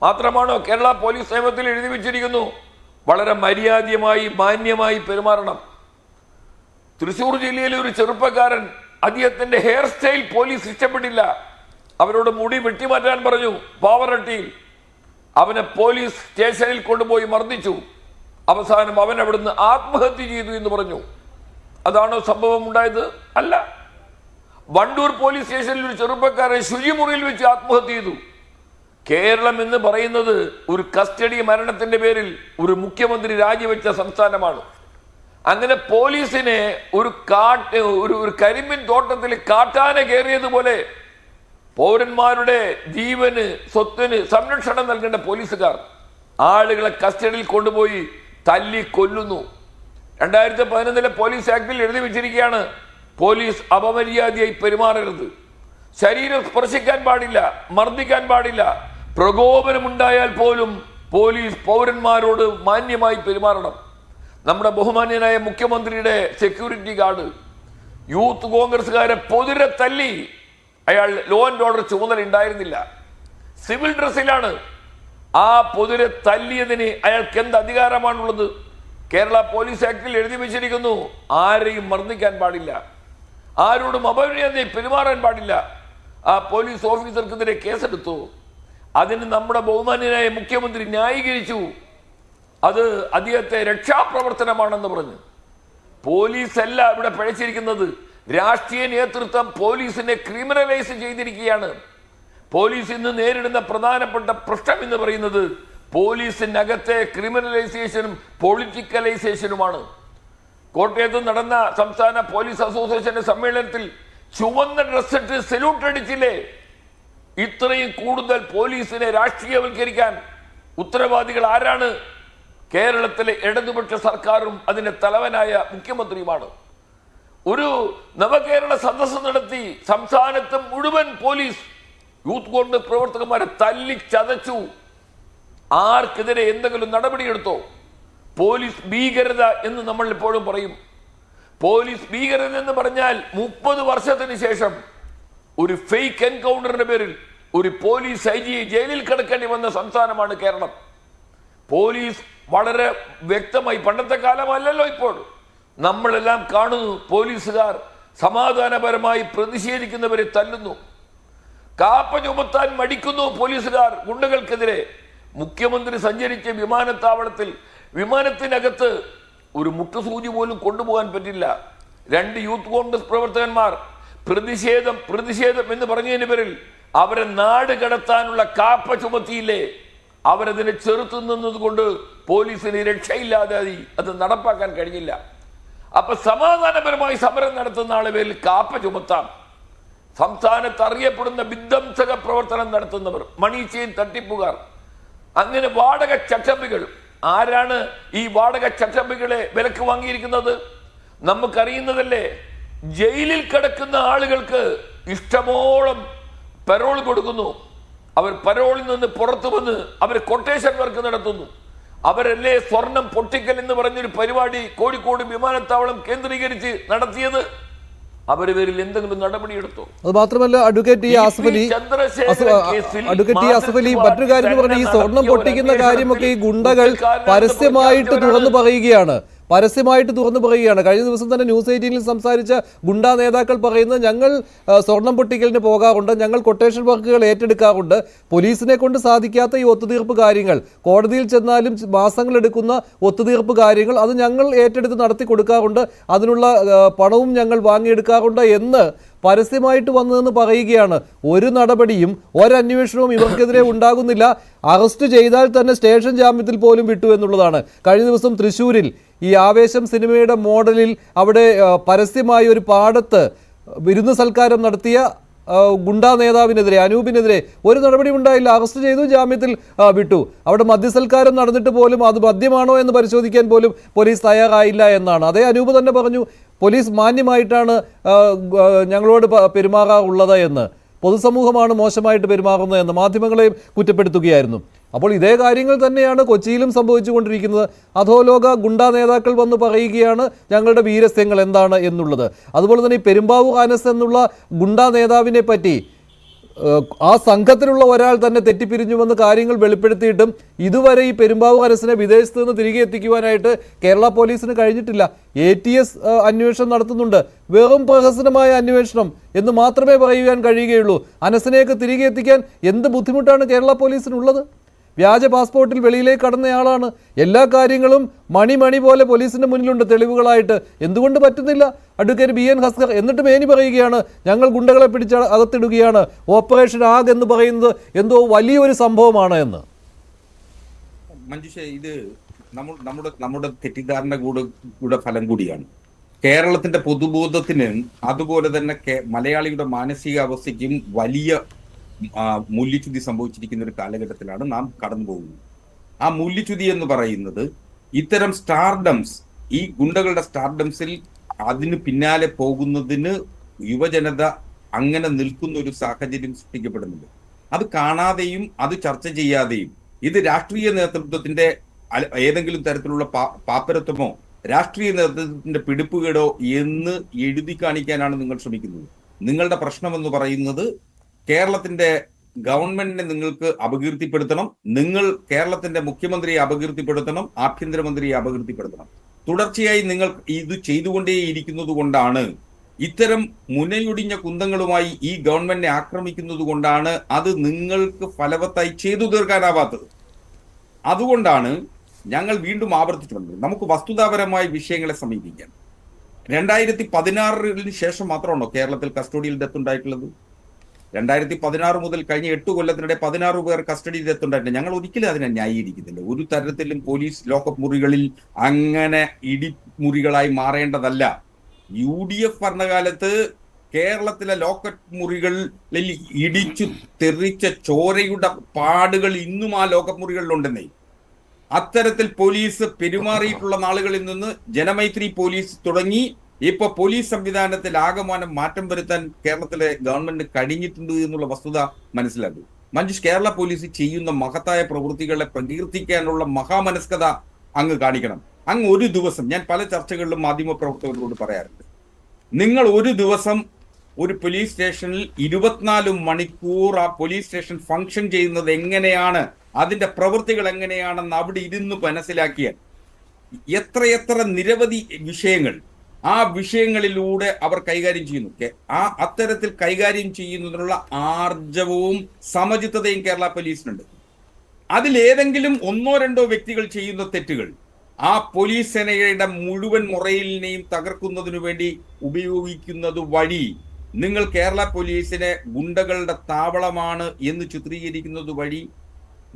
മാത്രമാണോ കേരള പോലീസ് നിയമത്തിൽ എഴുതി വെച്ചിരിക്കുന്നു വളരെ മര്യാദയുമായി മാന്യമായി പെരുമാറണം. തൃശൂർ ജില്ലയിലെ ഒരു ചെറുപ്പക്കാരൻ, അദ്ദേഹത്തിന്റെ ഹെയർ സ്റ്റൈൽ പോലീസ് ഇഷ്ടപ്പെട്ടില്ല. അവരോട് മുടി വെട്ടിമാറ്റാൻ പറഞ്ഞു. പാവറട്ടിയിൽ അവനെ പോലീസ് സ്റ്റേഷനിൽ കൊണ്ടുപോയി മർദ്ദിച്ചു. അവസാനം അവൻ അവിടുന്ന് ആത്മഹത്യ ചെയ്തു എന്ന് പറഞ്ഞു. അതാണോ സംഭവം ഉണ്ടായത്? അല്ല. വണ്ടൂർ പോലീസ് സ്റ്റേഷനിൽ ഒരു ചെറുപ്പക്കാരൻ ശുചിമുറിയിൽ വെച്ച് ആത്മഹത്യ ചെയ്തു. കേരളം എന്ന് പറയുന്നത് ഒരു കസ്റ്റഡി മരണത്തിന്റെ പേരിൽ ഒരു മുഖ്യമന്ത്രി രാജിവെച്ച സംസ്ഥാനമാണ്. അങ്ങനെ പോലീസിനെ ഒരു കരിമ്പിൻ തോട്ടത്തിൽ കാട്ടാന കയറിയതുപോലെ പൗരന്മാരുടെ ജീവന് സ്വത്തിന് സംരക്ഷണം നൽകേണ്ട പോലീസുകാർ ആളുകളെ കസ്റ്റഡിയിൽ കൊണ്ടുപോയി തല്ലി കൊല്ലുന്നു. 2011 പോലീസ് ആക്ടിൽ എഴുതി വെച്ചിരിക്കുകയാണ് പോലീസ് അപമര്യാദയായി പെരുമാറരുത്, ശരീരം സ്പർശിക്കാൻ പാടില്ല, മർദ്ദിക്കാൻ പാടില്ല, പ്രകോപനമുണ്ടായാൽ പോലും പോലീസ് പൗരന്മാരോട് മാന്യമായി പെരുമാറണം. നമ്മുടെ ബഹുമാന്യനായ മുഖ്യമന്ത്രിയുടെ സെക്യൂരിറ്റി ഗാർഡ് യൂത്ത് കോൺഗ്രസുകാരെ പൊതിരെ തല്ലി. അയാൾ ലോ ആൻഡ് ഓർഡർ ചുമതല ഉണ്ടായിരുന്നില്ല, സിവിൽ ഡ്രസ്സിലാണ്. ആ പൊതിരെ തല്ലിയതിന് അയാൾക്ക് എന്ത് അധികാരമാണുള്ളത്? കേരള പോലീസ് ആക്ടിൽ എഴുതി വെച്ചിരിക്കുന്നു ആരെയും മർദ്ദിക്കാൻ പാടില്ല, ആരോടും അപമര്യാദയായി പെരുമാറാൻ പാടില്ല. ആ പോലീസ് ഓഫീസർക്കെതിരെ കേസെടുത്തു. അതിന് നമ്മുടെ ബഹുമാന്യനായ മുഖ്യമന്ത്രി ന്യായീകരിച്ചു. അത് അദ്ദേഹത്തെ രക്ഷാപ്രവർത്തനമാണെന്ന് പറഞ്ഞു. പോലീസല്ല ഇവിടെ പിഴച്ചിരിക്കുന്നത്, രാഷ്ട്രീയ നേതൃത്വം പോലീസിനെ ക്രിമിനലൈസ് ചെയ്തിരിക്കുകയാണ്. പോലീസ് ഇന്ന് നേരിടുന്ന പ്രധാനപ്പെട്ട പ്രശ്നം എന്ന് പറയുന്നത് പോലീസിനകത്തെ ക്രിമിനലൈസേഷനും പൊളിറ്റിക്കലൈസേഷനുമാണ്. കോട്ടയത്ത് നടന്ന സംസ്ഥാന പോലീസ് അസോസിയേഷന്റെ സമ്മേളനത്തിൽ ചുവന്ന ഡ്രസ് ഇട്ട് സല്യൂട്ട് അടിച്ചില്ലേ? ഇത്രയും കൂടുതൽ പോലീസിനെ രാഷ്ട്രീയവൽക്കരിക്കാൻ ഉത്തരവാദികൾ ആരാണ്? കേരളത്തിലെ ഇടതുപക്ഷ സർക്കാരും അതിന്റെ തലവനായ മുഖ്യമന്ത്രിയുമാണ്. ഒരു നവകേരള സദസ്സ് നടത്തി സംസ്ഥാനത്ത് മുഴുവൻ പോലീസ് യൂത്ത് കോൺഗ്രസ് പ്രവർത്തകന്മാരെ തല്ലി ചതച്ചു. ആർക്കെതിരെ എന്തെങ്കിലും നടപടിയെടുത്തോ? പോലീസ് ഭീകരത എന്ന് നമ്മൾ ഇപ്പോഴും പറയും. പോലീസ് ഭീകരത എന്ന് പറഞ്ഞാൽ 30 വർഷത്തിന് ശേഷം ഒരു ഫേക്ക് എൻകൗണ്ടറിന്റെ പേരിൽ ഒരു പോലീസ് IG ജയിലിൽ കിടക്കേണ്ടി വന്ന സംസ്ഥാനമാണ് കേരളം. പോലീസ് വളരെ വ്യക്തമായി, പണ്ടത്തെ കാലമല്ലല്ലോ ഇപ്പോൾ, നമ്മളെല്ലാം കാണുന്നു പോലീസുകാർ സമാധാനപരമായി പ്രതിഷേധിക്കുന്നവരെ തല്ലുന്നു, കാപ്പ ചുമത്താൻ മടിക്കുന്നു പോലീസുകാർ ഗുണ്ടകൾക്കെതിരെ. മുഖ്യമന്ത്രി സഞ്ചരിച്ച വിമാനത്താവളത്തിൽ വിമാനത്തിനകത്ത് ഒരു മുട്ടുസൂചി പോലും കൊണ്ടുപോകാൻ പറ്റില്ല. 2 യൂത്ത് കോൺഗ്രസ് പ്രവർത്തകന്മാർ പ്രതിഷേധം എന്ന് പറഞ്ഞതിന് പേരിൽ അവരെ നാട് കടത്താനുള്ള കാപ്പ ചുമത്തിയില്ലേ? അവരതിനെ ചെറുത്തു നിന്നത് കൊണ്ട് പോലീസിന് രക്ഷയില്ലാതായി, അത് നടപ്പാക്കാൻ കഴിഞ്ഞില്ല. അപ്പൊ സമാധാനപരമായി സമരം നടത്തുന്ന ആളെ പേരിൽ കാപ്പ ചുമത്താം. സംസ്ഥാനത്ത് അറിയപ്പെടുന്ന വിധ്വംസക പ്രവർത്തനം നടത്തുന്നവർ, മണി ചെയിൻ തട്ടിപ്പുകാർ, അങ്ങനെ വാടക ചട്ടമ്പികൾ. ആരാണ് ഈ വാടക ചട്ടമ്പികളെ വിലക്ക് വാങ്ങിയിരിക്കുന്നത്? നമുക്കറിയുന്നതല്ലേ. ജയിലിൽ കിടക്കുന്ന ആളുകൾക്ക് ഇഷ്ടമോളം പരോൾ കൊടുക്കുന്നു. അവർ പരോളിൽ നിന്ന് പുറത്തു വന്ന് അവർ കൊട്ടേഷൻ വർക്ക് നടത്തുന്നു. അവരല്ലേ സ്വർണം പൊട്ടിക്കൽ എന്ന് പറഞ്ഞൊരു പരിപാടി കോഴിക്കോട് വിമാനത്താവളം കേന്ദ്രീകരിച്ച് നടത്തിയത്? അവര് പേരിൽ എന്തെങ്കിലും നടപടിയെടുത്തോ? അത് മാത്രമല്ല അഡ്വക്കേറ്റ് ആസിഫ് അലി മറ്റൊരു കാര്യം എന്ന് പറഞ്ഞാൽ ഈ സ്വർണം പൊട്ടിക്കുന്ന കാര്യമൊക്കെ ഈ ഗുണ്ടകൾ പരസ്യമായിട്ട് തുറന്നു പറയുകയാണ്. പരസ്യമായിട്ട് തുറന്നു പറയുകയാണ്. കഴിഞ്ഞ ദിവസം തന്നെ ന്യൂസ് 18 സംസാരിച്ച ഗുണ്ടാ നേതാക്കൾ പറയുന്നത് ഞങ്ങൾ സ്വർണം പൊട്ടിക്കലിന് പോകാറുണ്ട്, ഞങ്ങൾ കൊട്ടേഷൻ വർക്കുകൾ ഏറ്റെടുക്കാറുണ്ട്, പോലീസിനെ കൊണ്ട് സാധിക്കാത്ത ഈ ഒത്തുതീർപ്പ് കാര്യങ്ങൾ, കോടതിയിൽ ചെന്നാലും മാസങ്ങളെടുക്കുന്ന ഒത്തുതീർപ്പ് കാര്യങ്ങൾ അത് ഞങ്ങൾ ഏറ്റെടുത്ത് നടത്തി കൊടുക്കാറുണ്ട്, അതിനുള്ള പണവും ഞങ്ങൾ വാങ്ങിയെടുക്കാറുണ്ട് എന്ന് പരസ്യമായിട്ട് വന്നതെന്ന് പറയുകയാണ്. ഒരു നടപടിയും ഒരന്വേഷണവും ഇവർക്കെതിരെ ഉണ്ടാകുന്നില്ല. അറസ്റ്റ് ചെയ്താൽ തന്നെ സ്റ്റേഷൻ ജാമ്യത്തിൽ പോലും വിട്ടു എന്നുള്ളതാണ്. കഴിഞ്ഞ ദിവസം തൃശ്ശൂരിൽ ഈ ആവേശം സിനിമയുടെ മോഡലിൽ അവിടെ പരസ്യമായി ഒരു പാടത്ത് വിരുന്ന് സൽക്കാരം നടത്തിയ ഗുണ്ടാ നേതാവിനെതിരെ, അനൂപിനെതിരെ ഒരു നടപടി ഉണ്ടായില്ല. അറസ്റ്റ് ചെയ്തു, ജാമ്യത്തിൽ വിട്ടു. അവിടെ മദ്യസൽക്കാരം നടന്നിട്ട് പോലും അത് മദ്യമാണോ എന്ന് പരിശോധിക്കാൻ പോലും പോലീസ് തയ്യാറായില്ല എന്നാണ്. അതേ അനൂപ് തന്നെ പറഞ്ഞു, പോലീസ് മാന്യമായിട്ടാണ് ഞങ്ങളോട് പെരുമാറാറുള്ളത് എന്ന്, പൊതുസമൂഹമാണ് മോശമായിട്ട് പെരുമാറുന്നത് എന്ന് മാധ്യമങ്ങളെയും കുറ്റപ്പെടുത്തുകയായിരുന്നു. അപ്പോൾ ഇതേ കാര്യങ്ങൾ തന്നെയാണ് കൊച്ചിയിലും സംഭവിച്ചുകൊണ്ടിരിക്കുന്നത്. അധോലോക ഗുണ്ടാ നേതാക്കൾ വന്ന് പറയുകയാണ് ഞങ്ങളുടെ വീരസ്യങ്ങൾ എന്താണ് എന്നുള്ളത്. അതുപോലെ തന്നെ ഈ പെരുമ്പാവൂർ അനസ് എന്നുള്ള ഗുണ്ടാ നേതാവിനെ പറ്റി ആ സംഘത്തിലുള്ള ഒരാൾ തന്നെ തെറ്റിപ്പിരിഞ്ഞുവെന്ന് കാര്യങ്ങൾ വെളിപ്പെടുത്തിയിട്ടും ഇതുവരെ ഈ പെരുമ്പാവൂർ അനസിനെ വിദേശത്ത് നിന്ന് തിരികെ എത്തിക്കുവാനായിട്ട് കേരള പോലീസിന് കഴിഞ്ഞിട്ടില്ല. ATS അന്വേഷണം നടത്തുന്നുണ്ട്, വെറും പ്രഹസനമായ അന്വേഷണം എന്ന് മാത്രമേ പറയുവാൻ കഴിയുകയുള്ളൂ. അനസിനെയൊക്കെ തിരികെ എത്തിക്കാൻ എന്ത് ബുദ്ധിമുട്ടാണ് കേരള പോലീസിനുള്ളത്? വ്യാജ പാസ്പോർട്ടിൽ വെളിയിലേക്ക് കടന്നയാളാണ്. എല്ലാ കാര്യങ്ങളും മണി പോലെ പോലീസിന്റെ മുന്നിലുണ്ട് തെളിവുകളായിട്ട്. എന്തുകൊണ്ട് പറ്റുന്നില്ല അഡ്വക്കേറ്റ് BN ഹസ്കർ? എന്നിട്ട് മേനി പറയുകയാണ് ഞങ്ങൾ ഗുണ്ടകളെ പിടിച്ച് അകത്തിടുകയാണ്, ഓപ്പറേഷൻ ആഗ് എന്ന് പറയുന്നത് എന്തോ വലിയൊരു സംഭവമാണ് എന്ന്. മഞ്ജുഷ, ഇത് നമ്മുടെ തെറ്റിദ്ധാരണ കൂടെ ഫലം കൂടിയാണ്. കേരളത്തിന്റെ പൊതുബോധത്തിന് അതുപോലെ തന്നെ മലയാളിയുടെ മാനസികാവസ്ഥയ്ക്കും വലിയ മൂല്യച്യുതി സംഭവിച്ചിരിക്കുന്ന ഒരു കാലഘട്ടത്തിലാണ് നാം കടന്നു പോകുന്നത്. ആ മൂല്യച്യുതി എന്ന് പറയുന്നത് ഇത്തരം സ്റ്റാർഡംസ്, ഈ ഗുണ്ടകളുടെ സ്റ്റാർഡംസിൽ അതിന് പിന്നാലെ പോകുന്നതിന് യുവജനത അങ്ങനെ നിൽക്കുന്ന ഒരു സാഹചര്യം സൃഷ്ടിക്കപ്പെടുന്നുണ്ട്. അത് കാണാതെയും അത് ചർച്ച ചെയ്യാതെയും ഇത് രാഷ്ട്രീയ നേതൃത്വത്തിന്റെ ഏതെങ്കിലും തരത്തിലുള്ള പാപ്പരത്വമോ രാഷ്ട്രീയ നേതൃത്വത്തിന്റെ പിടിപ്പുകേടോ എന്ന് എഴുതി കാണിക്കാനാണ് നിങ്ങൾ ശ്രമിക്കുന്നത്. നിങ്ങളുടെ പ്രശ്നമെന്ന് പറയുന്നത് കേരളത്തിന്റെ ഗവൺമെന്റിനെ നിങ്ങൾക്ക് അപകീർത്തിപ്പെടുത്തണം, നിങ്ങൾ കേരളത്തിന്റെ മുഖ്യമന്ത്രിയെ അപകീർത്തിപ്പെടുത്തണം, ആഭ്യന്തരമന്ത്രിയെ അപകീർത്തിപ്പെടുത്തണം. തുടർച്ചയായി നിങ്ങൾ ഇത് ചെയ്തുകൊണ്ടേയിരിക്കുന്നത് കൊണ്ടാണ്, ഇത്തരം മുനയൊടിഞ്ഞ കുന്തങ്ങളുമായി ഈ ഗവൺമെന്റിനെ ആക്രമിക്കുന്നത് കൊണ്ടാണ് അത് നിങ്ങൾക്ക് ഫലവത്തായി ചെയ്തു തീർക്കാനാവാത്തത്. അതുകൊണ്ടാണ് ഞങ്ങൾ വീണ്ടും ആവർത്തിച്ചുകൊണ്ട് നമുക്ക് വസ്തുതാപരമായ വിഷയങ്ങളെ സമീപിക്കാൻ. 2016 ശേഷം മാത്രമാണോ കേരളത്തിൽ കസ്റ്റഡിയിൽ ഡെത്ത് ഉണ്ടായിട്ടുള്ളത്? 2016 മുതൽ കഴിഞ്ഞ 8 കൊല്ലത്തിനിടെ 16 പേർ കസ്റ്റഡിയിൽ ഡെത്ത് ഉണ്ടായിട്ടുണ്ട്. ഞങ്ങൾ ഒരിക്കലും അതിനെ ന്യായീകരിക്കുന്നില്ല. ഒരു തരത്തിലും പോലീസ് ലോക്കപ്പ് മുറികളിൽ അങ്ങനെ ഇടിമുറികളായി മാറേണ്ടതല്ല. UDF ഭരണകാലത്ത് കേരളത്തിലെ ലോക്കപ്പ് മുറികളിൽ ഇടിച്ചു തെറിച്ച ചോരയുടെ പാടുകൾ ഇന്നും ആ ലോക്കപ്പ് മുറികളിലുണ്ടെന്നേ. അത്തരത്തിൽ പോലീസ് പെരുമാറിയിട്ടുള്ള നാളുകളിൽ നിന്ന് ജനമൈത്രി പോലീസ് തുടങ്ങി ഇപ്പൊ പോലീസ് സംവിധാനത്തിൽ ആകമാനം മാറ്റം വരുത്താൻ കേരളത്തിലെ ഗവൺമെന്റ് കഴിഞ്ഞിട്ടുണ്ട് എന്നുള്ള വസ്തുത മനസ്സിലാക്കും. മഞ്ജുഷ്, കേരള പോലീസ് ചെയ്യുന്ന മഹത്തായ പ്രവൃത്തികളെ പ്രകീർത്തിക്കാനുള്ള മഹാമനസ്കത അങ്ങ് കാണിക്കണം. അങ്ങ് ഒരു ദിവസം, ഞാൻ പല ചർച്ചകളിലും മാധ്യമപ്രവർത്തകരോട് പറയാറുണ്ട്, നിങ്ങൾ ഒരു ദിവസം ഒരു പോലീസ് സ്റ്റേഷനിൽ 24 മണിക്കൂർ ആ പോലീസ് സ്റ്റേഷൻ ഫംഗ്ഷൻ ചെയ്യുന്നത് എങ്ങനെയാണ്, അതിന്റെ പ്രവൃത്തികൾ എങ്ങനെയാണെന്ന് അവിടെ ഇരുന്ന് മനസ്സിലാക്കിയാൽ എത്രയെത്ര നിരവധി വിഷയങ്ങൾ ആ വിഷയങ്ങളിലൂടെ അവർ കൈകാര്യം ചെയ്യുന്നു. അത്തരത്തിൽ കൈകാര്യം ചെയ്യുന്നതിനുള്ള ആർജവവും സമചിത്തതയും കേരള പോലീസിനുണ്ട്. അതിലേതെങ്കിലും 1-2 വ്യക്തികൾ ചെയ്യുന്ന തെറ്റുകൾ ആ പോലീസ് സേനയുടെ മുഴുവൻ മുറയിലിനെയും തകർക്കുന്നതിനു വേണ്ടി ഉപയോഗിക്കുന്നത് വഴി നിങ്ങൾ കേരള പോലീസിനെ ഗുണ്ടകളുടെ താവളമാണ് എന്ന് ചിത്രീകരിക്കുന്നത് വഴി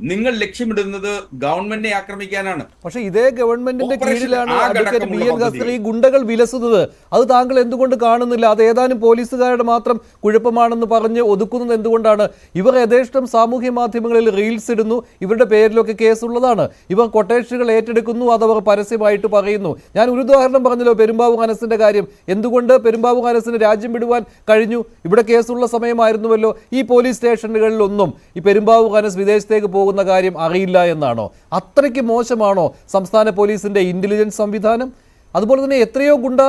നിങ്ങൾ ലക്ഷ്യമിടുന്നത് ഗവൺമെന്റിനെ ആക്രമിക്കാനാണ്. പക്ഷേ ഇതേ ഗവൺമെന്റിന്റെ കീഴിലാണ് അഡ്വക്കേറ്റ് BN ഹസ്കർ ഈ ഗുണ്ടകൾ വിലസുന്നത്. അത് താങ്കൾ എന്തുകൊണ്ട് കാണുന്നില്ല? അത് ഏതാനും പോലീസുകാരുടെ മാത്രം കുഴപ്പമാണെന്ന് പറഞ്ഞ് ഒതുക്കുന്നത് എന്തുകൊണ്ടാണ്? ഇവർ യഥേഷ്ടം സാമൂഹ്യ മാധ്യമങ്ങളിൽ റീൽസ് ഇടുന്നു, ഇവരുടെ പേരിലൊക്കെ കേസുള്ളതാണ്, ഇവർ കൊട്ടേഷനുകൾ ഏറ്റെടുക്കുന്നു, അതവർ പരസ്യമായിട്ട് പറയുന്നു. ഞാൻ ഒരു ഉദാഹരണം പറഞ്ഞല്ലോ, പെരുമ്പാവൂർ അനസിന്റെ കാര്യം. എന്തുകൊണ്ട് പെരുമ്പാവൂർ അനസിന് രാജ്യം വിടുവാൻ കഴിഞ്ഞു? ഇവിടെ കേസുള്ള സമയമായിരുന്നുവല്ലോ. ഈ പോലീസ് സ്റ്റേഷനുകളിലൊന്നും ഈ പെരുമ്പാവൂർ അനസ് വിദേശത്തേക്ക് പോകുന്ന കാര്യം അറിയില്ല എന്നാണോ? അത്രയ്ക്ക് മോശമാണോ സംസ്ഥാന പോലീസിന്റെ ഇന്റലിജൻസ് സംവിധാനം? അതുപോലെ തന്നെ എത്രയോ ഗുണ്ട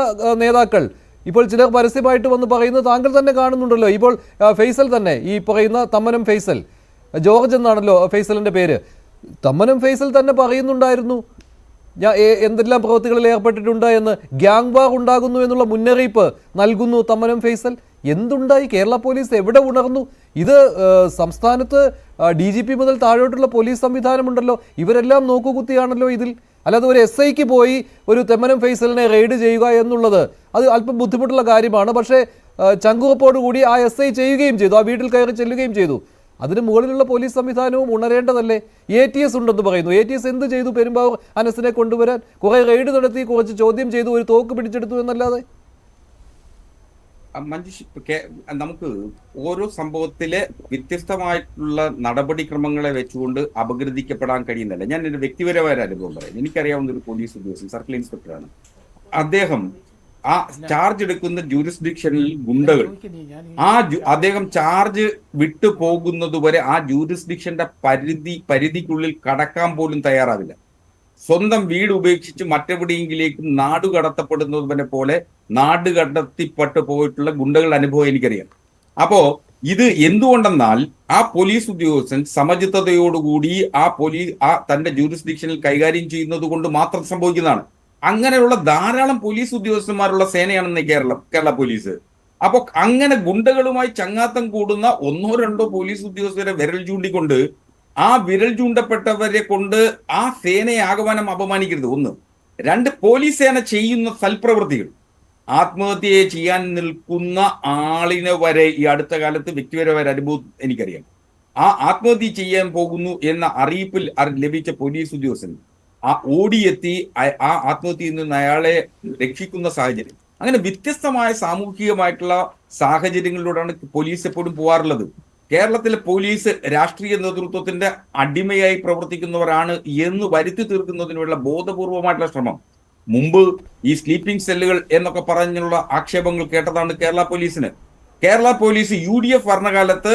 നേതാക്കൾ ഇപ്പോൾ ചിലർ പരസ്യമായിട്ട് വന്ന് പറയുന്നത് താങ്കൾ തന്നെ കാണുന്നുണ്ടല്ലോ. ഇപ്പോൾ ഫൈസൽ തന്നെ, ഈ പറയുന്ന തമ്മനം ഫൈസൽ, ജോർജ് എന്നാണല്ലോ ഫൈസലിന്റെ പേര്, തമ്മനം ഫൈസൽ തന്നെ പറയുന്നുണ്ടായിരുന്നു എന്തെല്ലാം പ്രവൃത്തികളിൽ ഏർപ്പെട്ടിട്ടുണ്ട് എന്ന്, ഗ്യാങ് വാർ ഉണ്ടാകുന്നു എന്നുള്ള മുന്നറിയിപ്പ് നൽകുന്നു തമ്മനം ഫൈസൽ. എന്തുണ്ടായി? കേരള പോലീസ് എവിടെ ഉണർന്നു? ഇത് സംസ്ഥാനത്ത് DGP മുതൽ താഴോട്ടുള്ള പോലീസ് സംവിധാനമുണ്ടല്ലോ, ഇവരെല്ലാം നോക്കുകുത്തിയാണല്ലോ ഇതിൽ. അല്ലാതെ ഒരു SIക്ക് പോയി ഒരു തെമ്മനം ഫൈസലിനെ റെയ്ഡ് ചെയ്യുക എന്നുള്ളത് അത് അല്പം ബുദ്ധിമുട്ടുള്ള കാര്യമാണ്. പക്ഷേ ചങ്കുറപ്പോടുകൂടി ആ SI ചെയ്യുകയും ചെയ്തു, ആ വീട്ടിൽ കയറി ചെല്ലുകയും ചെയ്തു. അതിന് മുകളിലുള്ള പോലീസ് സംവിധാനവും ഉണരേണ്ടതല്ലേ? ATS ഉണ്ടെന്ന് പറയുന്നു. ATS എന്ത് ചെയ്തു? പെരുമ്പാവൂർ അനസിനെ കൊണ്ടുവരാൻ കുറെ റെയ്ഡ് നടത്തി, കുറച്ച് ചോദ്യം ചെയ്തു, ഒരു തോക്ക് പിടിച്ചെടുത്തു എന്നല്ലാതെ. മഞ്ജുഷ്, നമുക്ക് ഓരോ സംഭവത്തിലെ വ്യത്യസ്തമായിട്ടുള്ള നടപടിക്രമങ്ങളെ വെച്ചുകൊണ്ട് അപഗ്രഥിക്കപ്പെടാൻ കഴിയുന്നില്ല. ഞാൻ എൻ്റെ വ്യക്തിപരമായ അനുഭവം പറയാം. എനിക്കറിയാവുന്ന ഒരു പോലീസ് ഉദ്യോഗസ്ഥൻ, സർക്കിൾ ഇൻസ്പെക്ടറാണ്. അദ്ദേഹം ആ ചാർജ് എടുക്കുന്ന ജൂറിസ്ഡിക്ഷനിൽ ഗുണ്ടകൾ അദ്ദേഹം ചാർജ് വിട്ടു പോകുന്നതുവരെ ആ ജൂറിസ്ഡിക്ഷന്റെ പരിധിക്കുള്ളിൽ കടക്കാൻ പോലും തയ്യാറാവില്ല. സ്വന്തം വീട് ഉപേക്ഷിച്ച് മറ്റെവിടെയെങ്കിലേക്ക് നാടുകടത്തപ്പെടുന്നതിനെ പോലെ നാടുകടത്തിപ്പെട്ടു പോയിട്ടുള്ള ഗുണ്ടകളുടെ അനുഭവം എനിക്കറിയാം. അപ്പോ ഇത് എന്തുകൊണ്ടെന്നാൽ ആ പോലീസ് ഉദ്യോഗസ്ഥൻ സമചിത്തതയോടുകൂടി ആ തന്റെ ജൂറിസ്ഡിക്ഷനിൽ കൈകാര്യം ചെയ്യുന്നത് കൊണ്ട് മാത്രം സംഭവിക്കുന്നതാണ്. അങ്ങനെയുള്ള ധാരാളം പോലീസ് ഉദ്യോഗസ്ഥന്മാരുള്ള സേനയാണെന്ന് കേരള പോലീസ്. അപ്പൊ അങ്ങനെ ഗുണ്ടകളുമായി ചങ്ങാത്തം കൂടുന്ന 1-2 പോലീസ് ഉദ്യോഗസ്ഥരെ വിരൽ ചൂണ്ടിക്കൊണ്ട് ആ വിരൽ ചൂണ്ടപ്പെട്ടവരെ കൊണ്ട് ആ സേനയെ ആകമാനം അപമാനിക്കരുത്. 1. 2, പോലീസ് സേന ചെയ്യുന്ന സൽപ്രവൃത്തികൾ, ആത്മഹത്യയെ ചെയ്യാൻ നിൽക്കുന്ന ആളിനെ വരെ ഈ അടുത്ത കാലത്ത് വ്യക്തിപരമായ അനുഭവം എനിക്കറിയാം. ആ ആത്മഹത്യ ചെയ്യാൻ പോകുന്നു എന്ന അറിയിപ്പിൽ ലഭിച്ച പോലീസ് ഉദ്യോഗസ്ഥൻ ഓടിയെത്തി ആ ആത്മഹത്യയിൽ നിന്ന് അയാളെ രക്ഷിക്കുന്ന സാഹചര്യം. അങ്ങനെ വ്യത്യസ്തമായ സാമൂഹികമായിട്ടുള്ള സാഹചര്യങ്ങളിലൂടെയാണ് പോലീസ് എപ്പോഴും പോകാറുള്ളത്. കേരളത്തിലെ പോലീസ് രാഷ്ട്രീയ നേതൃത്വത്തിന്റെ അടിമയായി പ്രവർത്തിക്കുന്നവരാണ് എന്ന് വരുത്തി തീർക്കുന്നതിനുള്ള ബോധപൂർവമായിട്ടുള്ള ശ്രമം. മുമ്പ് ഈ സ്ലീപ്പിംഗ് സെല്ലുകൾ എന്നൊക്കെ പറഞ്ഞുള്ള ആക്ഷേപങ്ങൾ കേട്ടതാണ് കേരള പോലീസിന്. കേരള പോലീസ് UDF ഭരണകാലത്ത്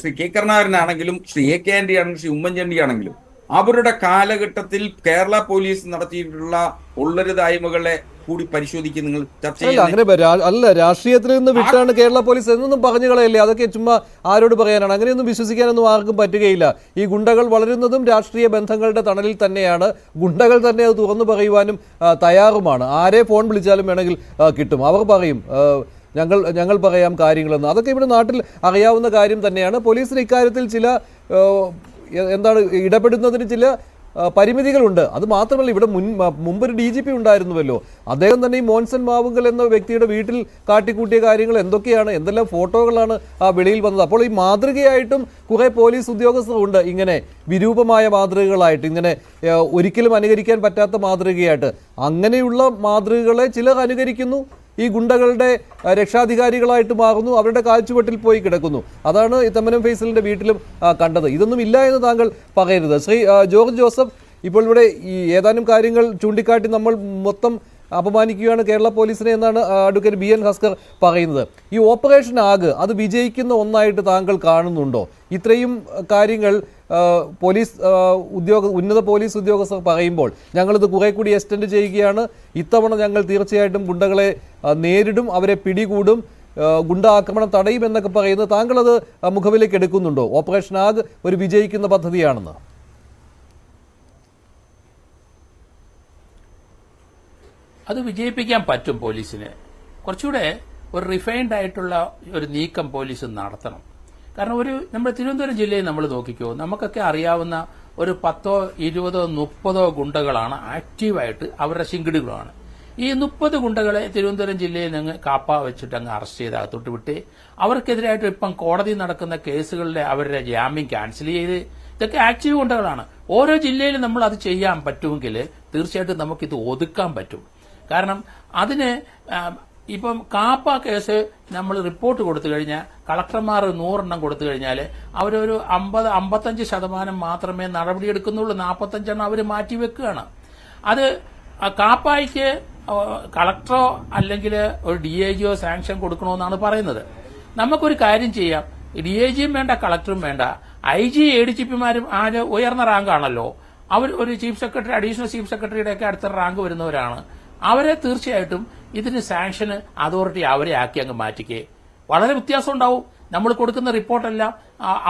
ശ്രീ K. കരുണാകരനാണെങ്കിലും ശ്രീ AK ആന്റണി ആണെങ്കിലും ശ്രീ ഉമ്മൻചാണ്ടി ആണെങ്കിലും അവരുടെ കാലഘട്ടത്തിൽ കേരള പോലീസ് നടത്തിയിട്ടുള്ള ഉള്ളരുതായ്മകളെ കൂടി പരിശോധിക്കുന്ന നിങ്ങൾ ചർച്ച അല്ല, രാഷ്ട്രീയത്തിൽ നിന്ന് വിട്ടാണ് കേരള പോലീസ് എന്നൊന്നും പറഞ്ഞു കളയല്ലേ. അതൊക്കെ ചുമ്മാ ആരോട് പറയാനാണ്? അങ്ങനെയൊന്നും വിശ്വസിക്കാനൊന്നും ആർക്കും പറ്റുകയില്ല. ഈ ഗുണ്ടകൾ വളരുന്നതും രാഷ്ട്രീയ ബന്ധങ്ങളുടെ തണലിൽ തന്നെയാണ്. ഗുണ്ടകൾ തന്നെ അത് തുറന്നു പറയുവാനും തയ്യാറുമാണ്. ആരെ ഫോൺ വിളിച്ചാലും വേണമെങ്കിൽ കിട്ടും. അവർ പറയും ഞങ്ങൾ പറയാം കാര്യങ്ങളെന്ന്. അതൊക്കെ ഇവിടെ നാട്ടിൽ അറിയാവുന്ന കാര്യം തന്നെയാണ്. പോലീസിന് ഇക്കാര്യത്തിൽ ചില ഇടപെടുന്നതിന് ചില പരിമിതികളുണ്ട്. അത് മാത്രമല്ല, ഇവിടെ മുമ്പൊരു DGP ഉണ്ടായിരുന്നുവല്ലോ, അദ്ദേഹം തന്നെ ഈ മോൻസൺ മാവുങ്കൽ എന്ന വ്യക്തിയുടെ വീട്ടിൽ കാട്ടിക്കൂട്ടിയ കാര്യങ്ങൾ എന്തൊക്കെയാണ്, എന്തെല്ലാം ഫോട്ടോകളാണ് ആ വെളിയിൽ വന്നത്. അപ്പോൾ ഈ മാതൃകയായിട്ടും കുറെ പോലീസ് ഉദ്യോഗസ്ഥരുണ്ട്, ഇങ്ങനെ വിരൂപമായ മാതൃകകളായിട്ട്, ഇങ്ങനെ ഒരിക്കലും അനുകരിക്കാൻ പറ്റാത്ത മാതൃകയായിട്ട്. അങ്ങനെയുള്ള മാതൃകകളെ ചിലർ അനുകരിക്കുന്നു, ഈ ഗുണ്ടകളുടെ രക്ഷാധികാരികളായിട്ട് മാറുന്നു, അവരുടെ കാൽച്ചുവട്ടിൽ പോയി കിടക്കുന്നു. അതാണ് ഈ തെമ്മനം ഫൈസലിന്റെ വീട്ടിലും കണ്ടത്. ഇതൊന്നും ഇല്ല എന്ന് താങ്കൾ പറയരുത്. ശ്രീ ജോർജ് ജോസഫ്, ഇപ്പോൾ ഇവിടെ ഈ ഏതാനും കാര്യങ്ങൾ ചൂണ്ടിക്കാട്ടി നമ്മൾ മൊത്തം അപമാനിക്കുകയാണ് കേരള പോലീസിനെ എന്നാണ് അഡ്വക്കേറ്റ് BN ഹസ്കർ പറയുന്നത്. ഈ ഓപ്പറേഷൻ ആഗ് അത് വിജയിക്കുന്ന ഒന്നായിട്ട് താങ്കൾ കാണുന്നുണ്ടോ? ഇത്രയും കാര്യങ്ങൾ ഉന്നത പോലീസ് ഉദ്യോഗസ്ഥർ പറയുമ്പോൾ ഞങ്ങളിത് കുറെ കൂടി എക്സ്റ്റെൻഡ് ചെയ്യുകയാണ്, ഇത്തവണ ഞങ്ങൾ തീർച്ചയായിട്ടും ഗുണ്ടകളെ നേരിടും, അവരെ പിടികൂടും, ഗുണ്ട ആക്രമണം തടയും എന്നൊക്കെ പറയുന്നത് താങ്കൾ അത് മുഖവിലേക്ക് എടുക്കുന്നുണ്ടോ? ഓപ്പറേഷൻ ആഗ് ഒരു വിജയിക്കുന്ന പദ്ധതിയാണെന്ന്. അത് വിജയിപ്പിക്കാൻ പറ്റും പോലീസിന്. കുറച്ചുകൂടെ ഒരു റിഫൈൻഡ് ആയിട്ടുള്ള ഒരു നീക്കം പോലീസ് നടത്തണം. കാരണം നമ്മുടെ തിരുവനന്തപുരം ജില്ലയിൽ നമ്മൾ നോക്കിക്കോ, നമുക്കൊക്കെ അറിയാവുന്ന ഒരു 10, 20, 30 ഗുണ്ടകളാണ് ആക്റ്റീവായിട്ട്, അവരുടെ ശിങ്കിടികളാണ്. ഈ 30 ഗുണ്ടകളെ തിരുവനന്തപുരം ജില്ലയിൽ നിന്ന് കാപ്പ വെച്ചിട്ട് അങ്ങ് അറസ്റ്റ് ചെയ്ത് അകത്തോട്ട് വിട്ട് അവർക്കെതിരായിട്ട് ഇപ്പം കോടതി നടക്കുന്ന കേസുകളിലെ അവരുടെ ജാമ്യം ക്യാൻസൽ ചെയ്ത്, ഇതൊക്കെ ആക്റ്റീവ് ഗുണ്ടകളാണ്. ഓരോ ജില്ലയിലും നമ്മൾ അത് ചെയ്യാൻ പറ്റുമെങ്കിൽ തീർച്ചയായിട്ടും നമുക്കിത് ഒതുക്കാൻ പറ്റും. കാരണം അതിന് ഇപ്പം കാപ്പ കേസ് നമ്മൾ റിപ്പോർട്ട് കൊടുത്തു കഴിഞ്ഞാൽ, കളക്ടർമാർ 100 എണ്ണം കൊടുത്തു കഴിഞ്ഞാൽ അവരൊരു 50-55% മാത്രമേ നടപടിയെടുക്കുന്നുള്ളൂ. 45 എണ്ണം അവർ മാറ്റിവെക്കുകയാണ്. അത് കാപ്പായ്ക്ക് കളക്ടറോ അല്ലെങ്കിൽ ഒരു DIGയോ സാങ്ഷൻ കൊടുക്കണമെന്നാണ് പറയുന്നത്. നമുക്കൊരു കാര്യം ചെയ്യാം, DIGയും വേണ്ട, കളക്ടറും വേണ്ട, IG ADGPമാരും ഉയർന്ന റാങ്കാണല്ലോ. അവർ ഒരു ചീഫ് സെക്രട്ടറി, അഡീഷണൽ ചീഫ് സെക്രട്ടറിയുടെ ഒക്കെ അടുത്ത റാങ്ക് വരുന്നവരാണ്. അവരെ തീർച്ചയായിട്ടും ഇതിന് സാങ്ഷന് അതോറിറ്റി അവരെ ആക്കി അങ്ങ് മാറ്റിക്കേ. വളരെ വ്യത്യാസം ഉണ്ടാവും. നമ്മൾ കൊടുക്കുന്ന റിപ്പോർട്ടെല്ലാം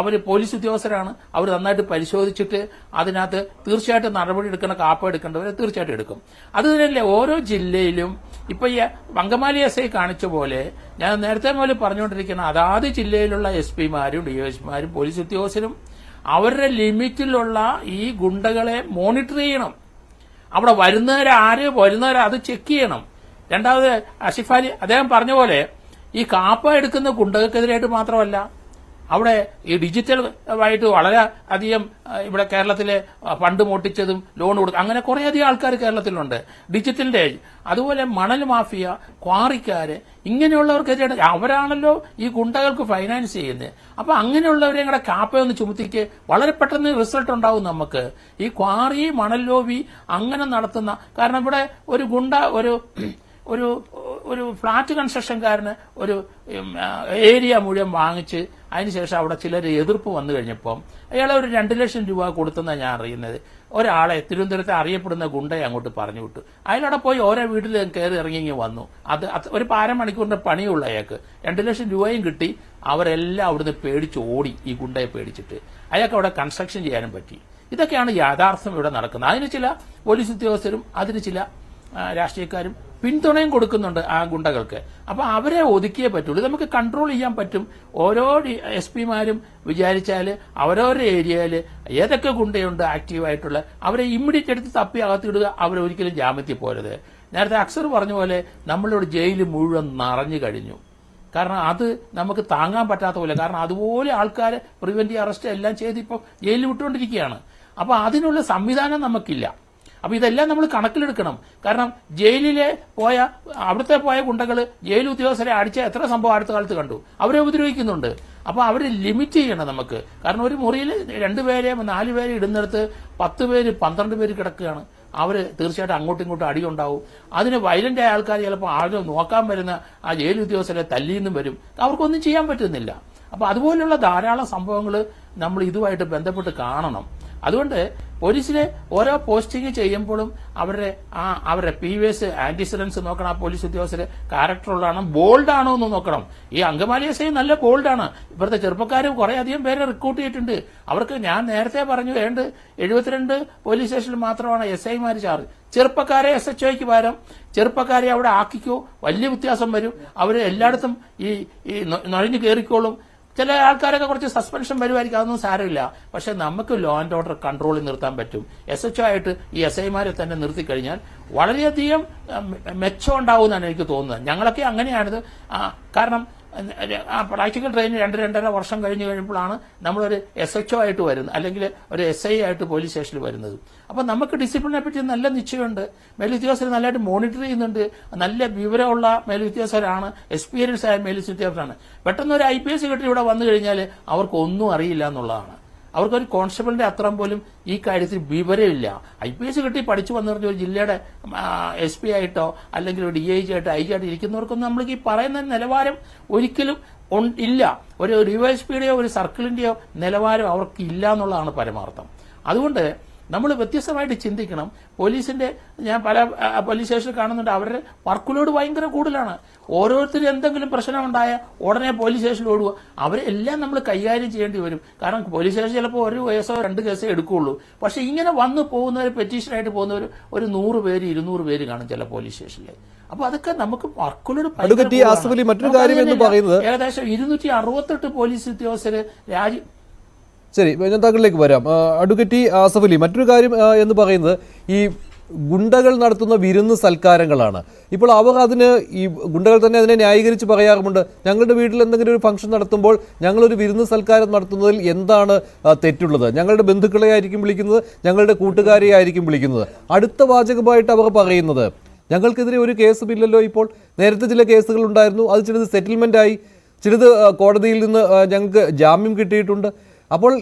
അവർ പോലീസ് ഉദ്യോഗസ്ഥരാണ്. അവർ നന്നായിട്ട് പരിശോധിച്ചിട്ട് അതിനകത്ത് തീർച്ചയായിട്ടും നടപടി എടുക്കുന്ന കാപ്പ എടുക്കേണ്ടവരെ തീർച്ചയായിട്ടും എടുക്കും. അത് തന്നെയല്ലേ ഓരോ ജില്ലയിലും ഇപ്പൊ ഈ അങ്കമാലി SI കാണിച്ച പോലെ ഞാൻ നേരത്തെ മുതൽ പറഞ്ഞുകൊണ്ടിരിക്കുന്ന അതാത് ജില്ലയിലുള്ള SP-മാരും DSPമാരും പോലീസ് ഉദ്യോഗസ്ഥരും അവരുടെ ലിമിറ്റിലുള്ള ഈ ഗുണ്ടകളെ മോണിറ്റർ ചെയ്യണം. അവിടെ വരുന്നവരെ അത് ചെക്ക് ചെയ്യണം. രണ്ടാമത് ആസിഫ് അലി അദ്ദേഹം പറഞ്ഞ പോലെ ഈ കാപ്പ എടുക്കുന്ന ഗുണ്ടകൾക്കെതിരായിട്ട് മാത്രമല്ല, അവിടെ ഈ ഡിജിറ്റൽ ആയിട്ട് വളരെ അധികം ഇവിടെ കേരളത്തിലെ ഫണ്ട് മോട്ടിച്ചതും ലോൺ കൊടുക്കും അങ്ങനെ കുറേയധികം ആൾക്കാർ കേരളത്തിലുണ്ട്. ഡിജിറ്റലിന്റെ അതുപോലെ മണൽ മാഫിയ, ക്വാറിക്കാര് ഇങ്ങനെയുള്ളവർക്കെതിരെ അവരാണല്ലോ ഈ ഗുണ്ടകൾക്ക് ഫൈനാൻസ് ചെയ്യുന്നത്. അപ്പൊ അങ്ങനെയുള്ളവരെ കൂടെ കാപ്പയൊന്ന് ചുമത്തിക്ക് വളരെ പെട്ടെന്ന് റിസൾട്ട് ഉണ്ടാവും നമുക്ക്. ഈ ക്വാറി, മണൽ ലോബി അങ്ങനെ നടത്തുന്ന കാരണം ഇവിടെ ഒരു ഗുണ്ട ഒരു ഫ്ളാറ്റ് കൺസ്ട്രക്ഷൻകാരന് ഒരു ഏരിയ മുഴുവൻ വാങ്ങിച്ച് അതിനുശേഷം അവിടെ ചിലർ എതിർപ്പ് വന്നു കഴിഞ്ഞപ്പം അയാളെ ഒരു 2 ലക്ഷം രൂപ കൊടുത്തെന്നാണ് ഞാൻ അറിയുന്നത്. ഒരാളെ തിരുവനന്തപുരത്തെ അറിയപ്പെടുന്ന ഗുണ്ടയെ അങ്ങോട്ട് പറഞ്ഞു വിട്ടു. അയാളവിടെ പോയി ഓരോ വീട്ടിൽ കയറി ഇറങ്ങി വന്നു. അത് ഒരു അരമണിക്കൂറിന്റെ പണിയുള്ള അയാൾക്ക് 2 ലക്ഷം രൂപയും കിട്ടി. അവരെല്ലാം അവിടുന്ന് പേടിച്ച് ഓടി, ഈ ഗുണ്ടയെ പേടിച്ചിട്ട്. അയാൾക്ക് അവിടെ കൺസ്ട്രക്ഷൻ ചെയ്യാനും പറ്റി. ഇതൊക്കെയാണ് യാഥാർത്ഥ്യം ഇവിടെ നടക്കുന്നത്. അതിന് ചില പോലീസ് ഉദ്യോഗസ്ഥരും അതിന് ചില രാഷ്ട്രീയക്കാരും പിന്തുണയും കൊടുക്കുന്നുണ്ട് ആ ഗുണ്ടകൾക്ക്. അപ്പൊ അവരെ ഒതുക്കിയേ പറ്റുള്ളൂ. നമുക്ക് കൺട്രോൾ ചെയ്യാൻ പറ്റും. ഓരോ SP-മാരും വിചാരിച്ചാൽ അവരവരുടെ ഏരിയയിൽ ഏതൊക്കെ ഗുണ്ടയുണ്ട് ആക്റ്റീവായിട്ടുള്ള അവരെ ഇമ്മീഡിയറ്റ് എടുത്ത് തപ്പി അകത്തിടുക. അവരൊരിക്കലും ജാമ്യത്തിൽ പോരുത്. നേരത്തെ അക്സർ പറഞ്ഞ പോലെ നമ്മളിവിടെ ജയിൽ മുഴുവൻ നിറഞ്ഞു കഴിഞ്ഞു. കാരണം അത് നമുക്ക് താങ്ങാൻ പറ്റാത്ത പോലെ, കാരണം അതുപോലെ ആൾക്കാരെ പ്രിവെന്റീവ് അറസ്റ്റ് എല്ലാം ചെയ്ത് ഇപ്പോൾ ജയിലിൽ വിട്ടുകൊണ്ടിരിക്കുകയാണ്. അപ്പൊ അതിനുള്ള സംവിധാനം നമുക്കില്ല. അപ്പൊ ഇതെല്ലാം നമ്മൾ കണക്കിലെടുക്കണം. കാരണം ജയിലിലെ അവിടുത്തെ പോയ ഗുണ്ടകൾ ജയിൽ ഉദ്യോഗസ്ഥരെ അടിച്ച എത്ര സംഭവം അടുത്ത കാലത്ത് കണ്ടു. അവരെ ഉപദ്രവിക്കുന്നുണ്ട്. അപ്പൊ അവരെ ലിമിറ്റ് ചെയ്യണം നമുക്ക്. കാരണം ഒരു മുറിയിൽ 2 പേരെ 4 പേരെ ഇടുന്നിടത്ത് 10 പേര് 12 പേര് കിടക്കുകയാണ്. അവര് തീർച്ചയായിട്ടും അങ്ങോട്ടും ഇങ്ങോട്ടും അടിയുണ്ടാവും. അതിന് വയലന്റ് ആയ ആൾക്കാർ ചിലപ്പോൾ ആളുകൾ നോക്കാൻ വരുന്ന ആ ജയിൽ ഉദ്യോഗസ്ഥരെ തല്ലിന്നും വരും. അവർക്കൊന്നും ചെയ്യാൻ പറ്റുന്നില്ല. അപ്പൊ അതുപോലുള്ള ധാരാളം സംഭവങ്ങൾ നമ്മൾ ഇതുമായിട്ട് ബന്ധപ്പെട്ട് കാണണം. അതുകൊണ്ട് പോലീസിലെ ഓരോ പോസ്റ്റിംഗ് ചെയ്യുമ്പോഴും അവരുടെ PVS ആന്റിസിഡൻസ് നോക്കണം. ആ പോലീസ് ഉദ്യോഗസ്ഥര് ക്യാരക്ടറുള്ളതാണോ ബോൾഡാണോ എന്ന് നോക്കണം. ഈ അങ്കമാലി SI നല്ല ബോൾഡാണ്. ഇവിടുത്തെ ചെറുപ്പക്കാർ കുറെ അധികം പേരെ റിക്രൂട്ട് ചെയ്തിട്ടുണ്ട്. അവർക്ക് ഞാൻ നേരത്തെ പറഞ്ഞു 72 പോലീസ് സ്റ്റേഷനിൽ മാത്രമാണ് SI-മാർ ചാർജ്. ചെറുപ്പക്കാരെ SHOയ്ക്ക് പകരം ചെറുപ്പക്കാരെ അവിടെ ആക്കിക്കോ, വലിയ വ്യത്യാസം വരും. അവര് എല്ലായിടത്തും ഈ നുഴഞ്ഞു കയറിക്കോളും. ചില ആൾക്കാരൊക്കെ കുറച്ച് സസ്പെൻഷൻ വരുമായിരിക്കും, അതൊന്നും സാരമില്ല. പക്ഷെ നമുക്ക് ലോ ആൻഡ് ഓർഡർ കൺട്രോളിൽ നിർത്താൻ പറ്റും. SHO ആയിട്ട് ഈ SI-മാരെ തന്നെ നിർത്തിക്കഴിഞ്ഞാൽ വളരെയധികം മെച്ചം ഉണ്ടാവുമെന്നാണ് എനിക്ക് തോന്നുന്നത്. ഞങ്ങളൊക്കെ അങ്ങനെയാണിത്. കാരണം പ്രാക്ടിക്കൽ ട്രെയിനിങ് 2-2.5 വർഷം കഴിയുമ്പോഴാണ് നമ്മളൊരു SHO ആയിട്ട് വരുന്നത്, അല്ലെങ്കിൽ ഒരു SI ആയിട്ട് പോലീസ് സ്റ്റേഷനിൽ വരുന്നത്. അപ്പൊ നമുക്ക് ഡിസിപ്ലിനെ പറ്റി നല്ല നിശ്ചയമുണ്ട്. മേലുദ്യോഗസ്ഥർ നല്ലതായിട്ട് മോണിറ്റർ ചെയ്യുന്നുണ്ട്. നല്ല വിവരമുള്ള മേലുദ്യോഗസ്ഥരാണ്, എക്സ്പീരിയൻസ് ആയ മേലുദ്യോഗസ്ഥരാണ്. പെട്ടെന്ന് ഒരു IPS കിട്ടി ഇവിടെ വന്നു കഴിഞ്ഞാൽ അവർക്കൊന്നും അറിയില്ല എന്നുള്ളതാണ്. അവർക്കൊരു കോൺസ്റ്റബിളിന്റെ അത്രം പോലും ഈ കാര്യത്തിൽ വിവരമില്ല. IPS കിട്ടി പഠിച്ചു വന്നു പറഞ്ഞ ഒരു ജില്ലയുടെ SP ആയിട്ടോ അല്ലെങ്കിൽ ഒരു DIG ആയിട്ടോ IG ആയിട്ട് ഇരിക്കുന്നവർക്കൊന്നും നമ്മൾക്ക് ഈ പറയുന്ന നിലവാരം ഒരിക്കലും ഇല്ല. ഒരു DYSPയുടെയോ ഒരു സർക്കിളിന്റെയോ നിലവാരം അവർക്ക് ഇല്ല എന്നുള്ളതാണ് പരമാർത്ഥം. അതുകൊണ്ട് നമ്മൾ വ്യത്യസ്തമായിട്ട് ചിന്തിക്കണം. പോലീസിന്റെ ഞാൻ പല പോലീസ് സ്റ്റേഷനിൽ കാണുന്നുണ്ട്, അവരുടെ വർക്ക് ലോഡ് ഭയങ്കര കൂടുതലാണ്. ഓരോരുത്തരും എന്തെങ്കിലും പ്രശ്നമുണ്ടായ ഉടനെ പോലീസ് സ്റ്റേഷനിൽ ഓടുക. അവരെല്ലാം നമ്മൾ കൈകാര്യം ചെയ്യേണ്ടി വരും. കാരണം പോലീസ് സ്റ്റേഷൻ ചിലപ്പോൾ 1 കേസോ 2 കേസോ എടുക്കുകയുള്ളൂ. പക്ഷെ ഇങ്ങനെ വന്നു പോകുന്നവർ, പെറ്റീഷനായിട്ട് പോകുന്നവർ ഒരു 100 പേര് 200 പേര് കാണും ചില പോലീസ് സ്റ്റേഷനിൽ. അപ്പൊ അതൊക്കെ നമുക്ക് വർക്ക് ലോഡ് മറ്റൊരു കാര്യം എന്ന് പറയുന്നത് ഏകദേശം 268 പോലീസ് ഉദ്യോഗസ്ഥര് ശരി, ഞാൻ താങ്കളിലേക്ക് വരാം. അഡ്വക്കേറ്റ് ആസഫ് അലി, മറ്റൊരു കാര്യം എന്ന് പറയുന്നത് ഈ ഗുണ്ടകൾ നടത്തുന്ന വിരുന്ന് സൽക്കാരങ്ങളാണ്. ഇപ്പോൾ അവർ ഈ ഗുണ്ടകൾ തന്നെ അതിനെ ന്യായീകരിച്ച് പറയാറുമുണ്ട്. ഞങ്ങളുടെ വീട്ടിൽ എന്തെങ്കിലും ഒരു ഫംഗ്ഷൻ നടത്തുമ്പോൾ ഞങ്ങളൊരു വിരുന്ന് സൽക്കാരം നടത്തുന്നതിൽ എന്താണ് തെറ്റുള്ളത്? ഞങ്ങളുടെ ബന്ധുക്കളെ ആയിരിക്കും വിളിക്കുന്നത്, ഞങ്ങളുടെ കൂട്ടുകാരെ ആയിരിക്കും വിളിക്കുന്നത്. അടുത്ത വാചകമായിട്ട് അവർ പറയുന്നത് ഞങ്ങൾക്കെതിരെ ഒരു കേസുമില്ലല്ലോ. ഇപ്പോൾ നേരത്തെ ചില കേസുകൾ ഉണ്ടായിരുന്നു, അത് ചിലത് സെറ്റിൽമെന്റ് ആയി, ചിലത് കോടതിയിൽ നിന്ന് ഞങ്ങൾക്ക് ജാമ്യം കിട്ടിയിട്ടുണ്ട്. അപ്പോൾ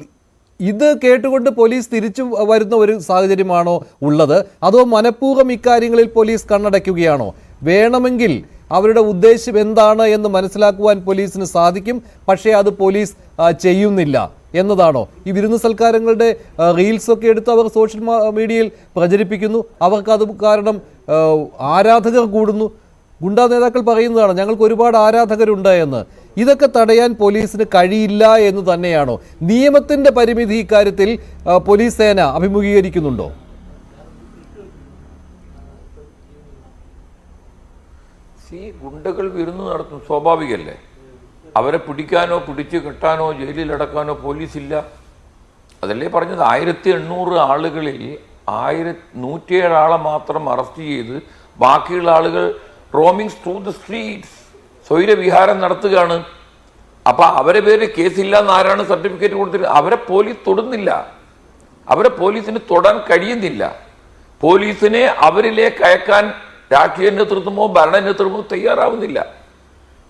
ഇത് കേട്ടുകൊണ്ട് പോലീസ് തിരിച്ചു വരുന്ന ഒരു സാഹചര്യമാണോ ഉള്ളത്? അതോ മനഃപൂർവ്വം ഇക്കാര്യങ്ങളിൽ പോലീസ് കണ്ണടയ്ക്കുകയാണോ? വേണമെങ്കിൽ അവരുടെ ഉദ്ദേശം എന്താണ് എന്ന് മനസ്സിലാക്കുവാൻ പോലീസിന് സാധിക്കും, പക്ഷേ അത് പോലീസ് ചെയ്യുന്നില്ല എന്നതാണോ? ഈ വിരുന്ന് സൽക്കാരങ്ങളുടെ റീൽസൊക്കെ എടുത്ത് അവർ സോഷ്യൽ മീഡിയയിൽ പ്രചരിപ്പിക്കുന്നു. അവർക്കത് കാരണം ആരാധകർ കൂടുന്നു. ഗുണ്ടാ നേതാക്കൾ പറയുന്നതാണ് ഞങ്ങൾക്ക് ഒരുപാട് ആരാധകരുണ്ട് എന്ന്. ഇതൊക്കെ തടയാൻ പോലീസിന് കഴിയില്ല എന്ന് തന്നെയാണോ? നിയമത്തിന്റെ പരിമിതി ഇക്കാര്യത്തിൽ പോലീസ് സേന അഭിമുഖീകരിക്കുന്നുണ്ടോ? ഗുണ്ടകൾ വിരുന്ന് നടത്തും, സ്വാഭാവികല്ലേ. അവരെ പിടിക്കാനോ പിടിച്ചു കെട്ടാനോ ജയിലിലടക്കാനോ പോലീസില്ല. അതല്ലേ പറഞ്ഞത്, 1800 ആളുകളിൽ 107 ആളെ മാത്രം അറസ്റ്റ് ചെയ്ത് ബാക്കിയുള്ള ആളുകൾ റോമിംഗ് ത്രൂ ദ സ്ട്രീറ്റ്സ്, സ്വൈരവിഹാരം നടത്തുകയാണ്. അപ്പൊ അവരെ പേര് കേസില്ല എന്ന് ആരാണ് സർട്ടിഫിക്കറ്റ് കൊടുത്തിട്ട്? അവരെ പോലീസ് തൊടുന്നില്ല, അവരെ പോലീസിന് തൊടാൻ കഴിയുന്നില്ല. പോലീസിനെ അവരിലേക്ക് അയക്കാൻ രാഷ്ട്രീയ നേതൃത്വമോ ഭരണ നേതൃത്വമോ തയ്യാറാവുന്നില്ല.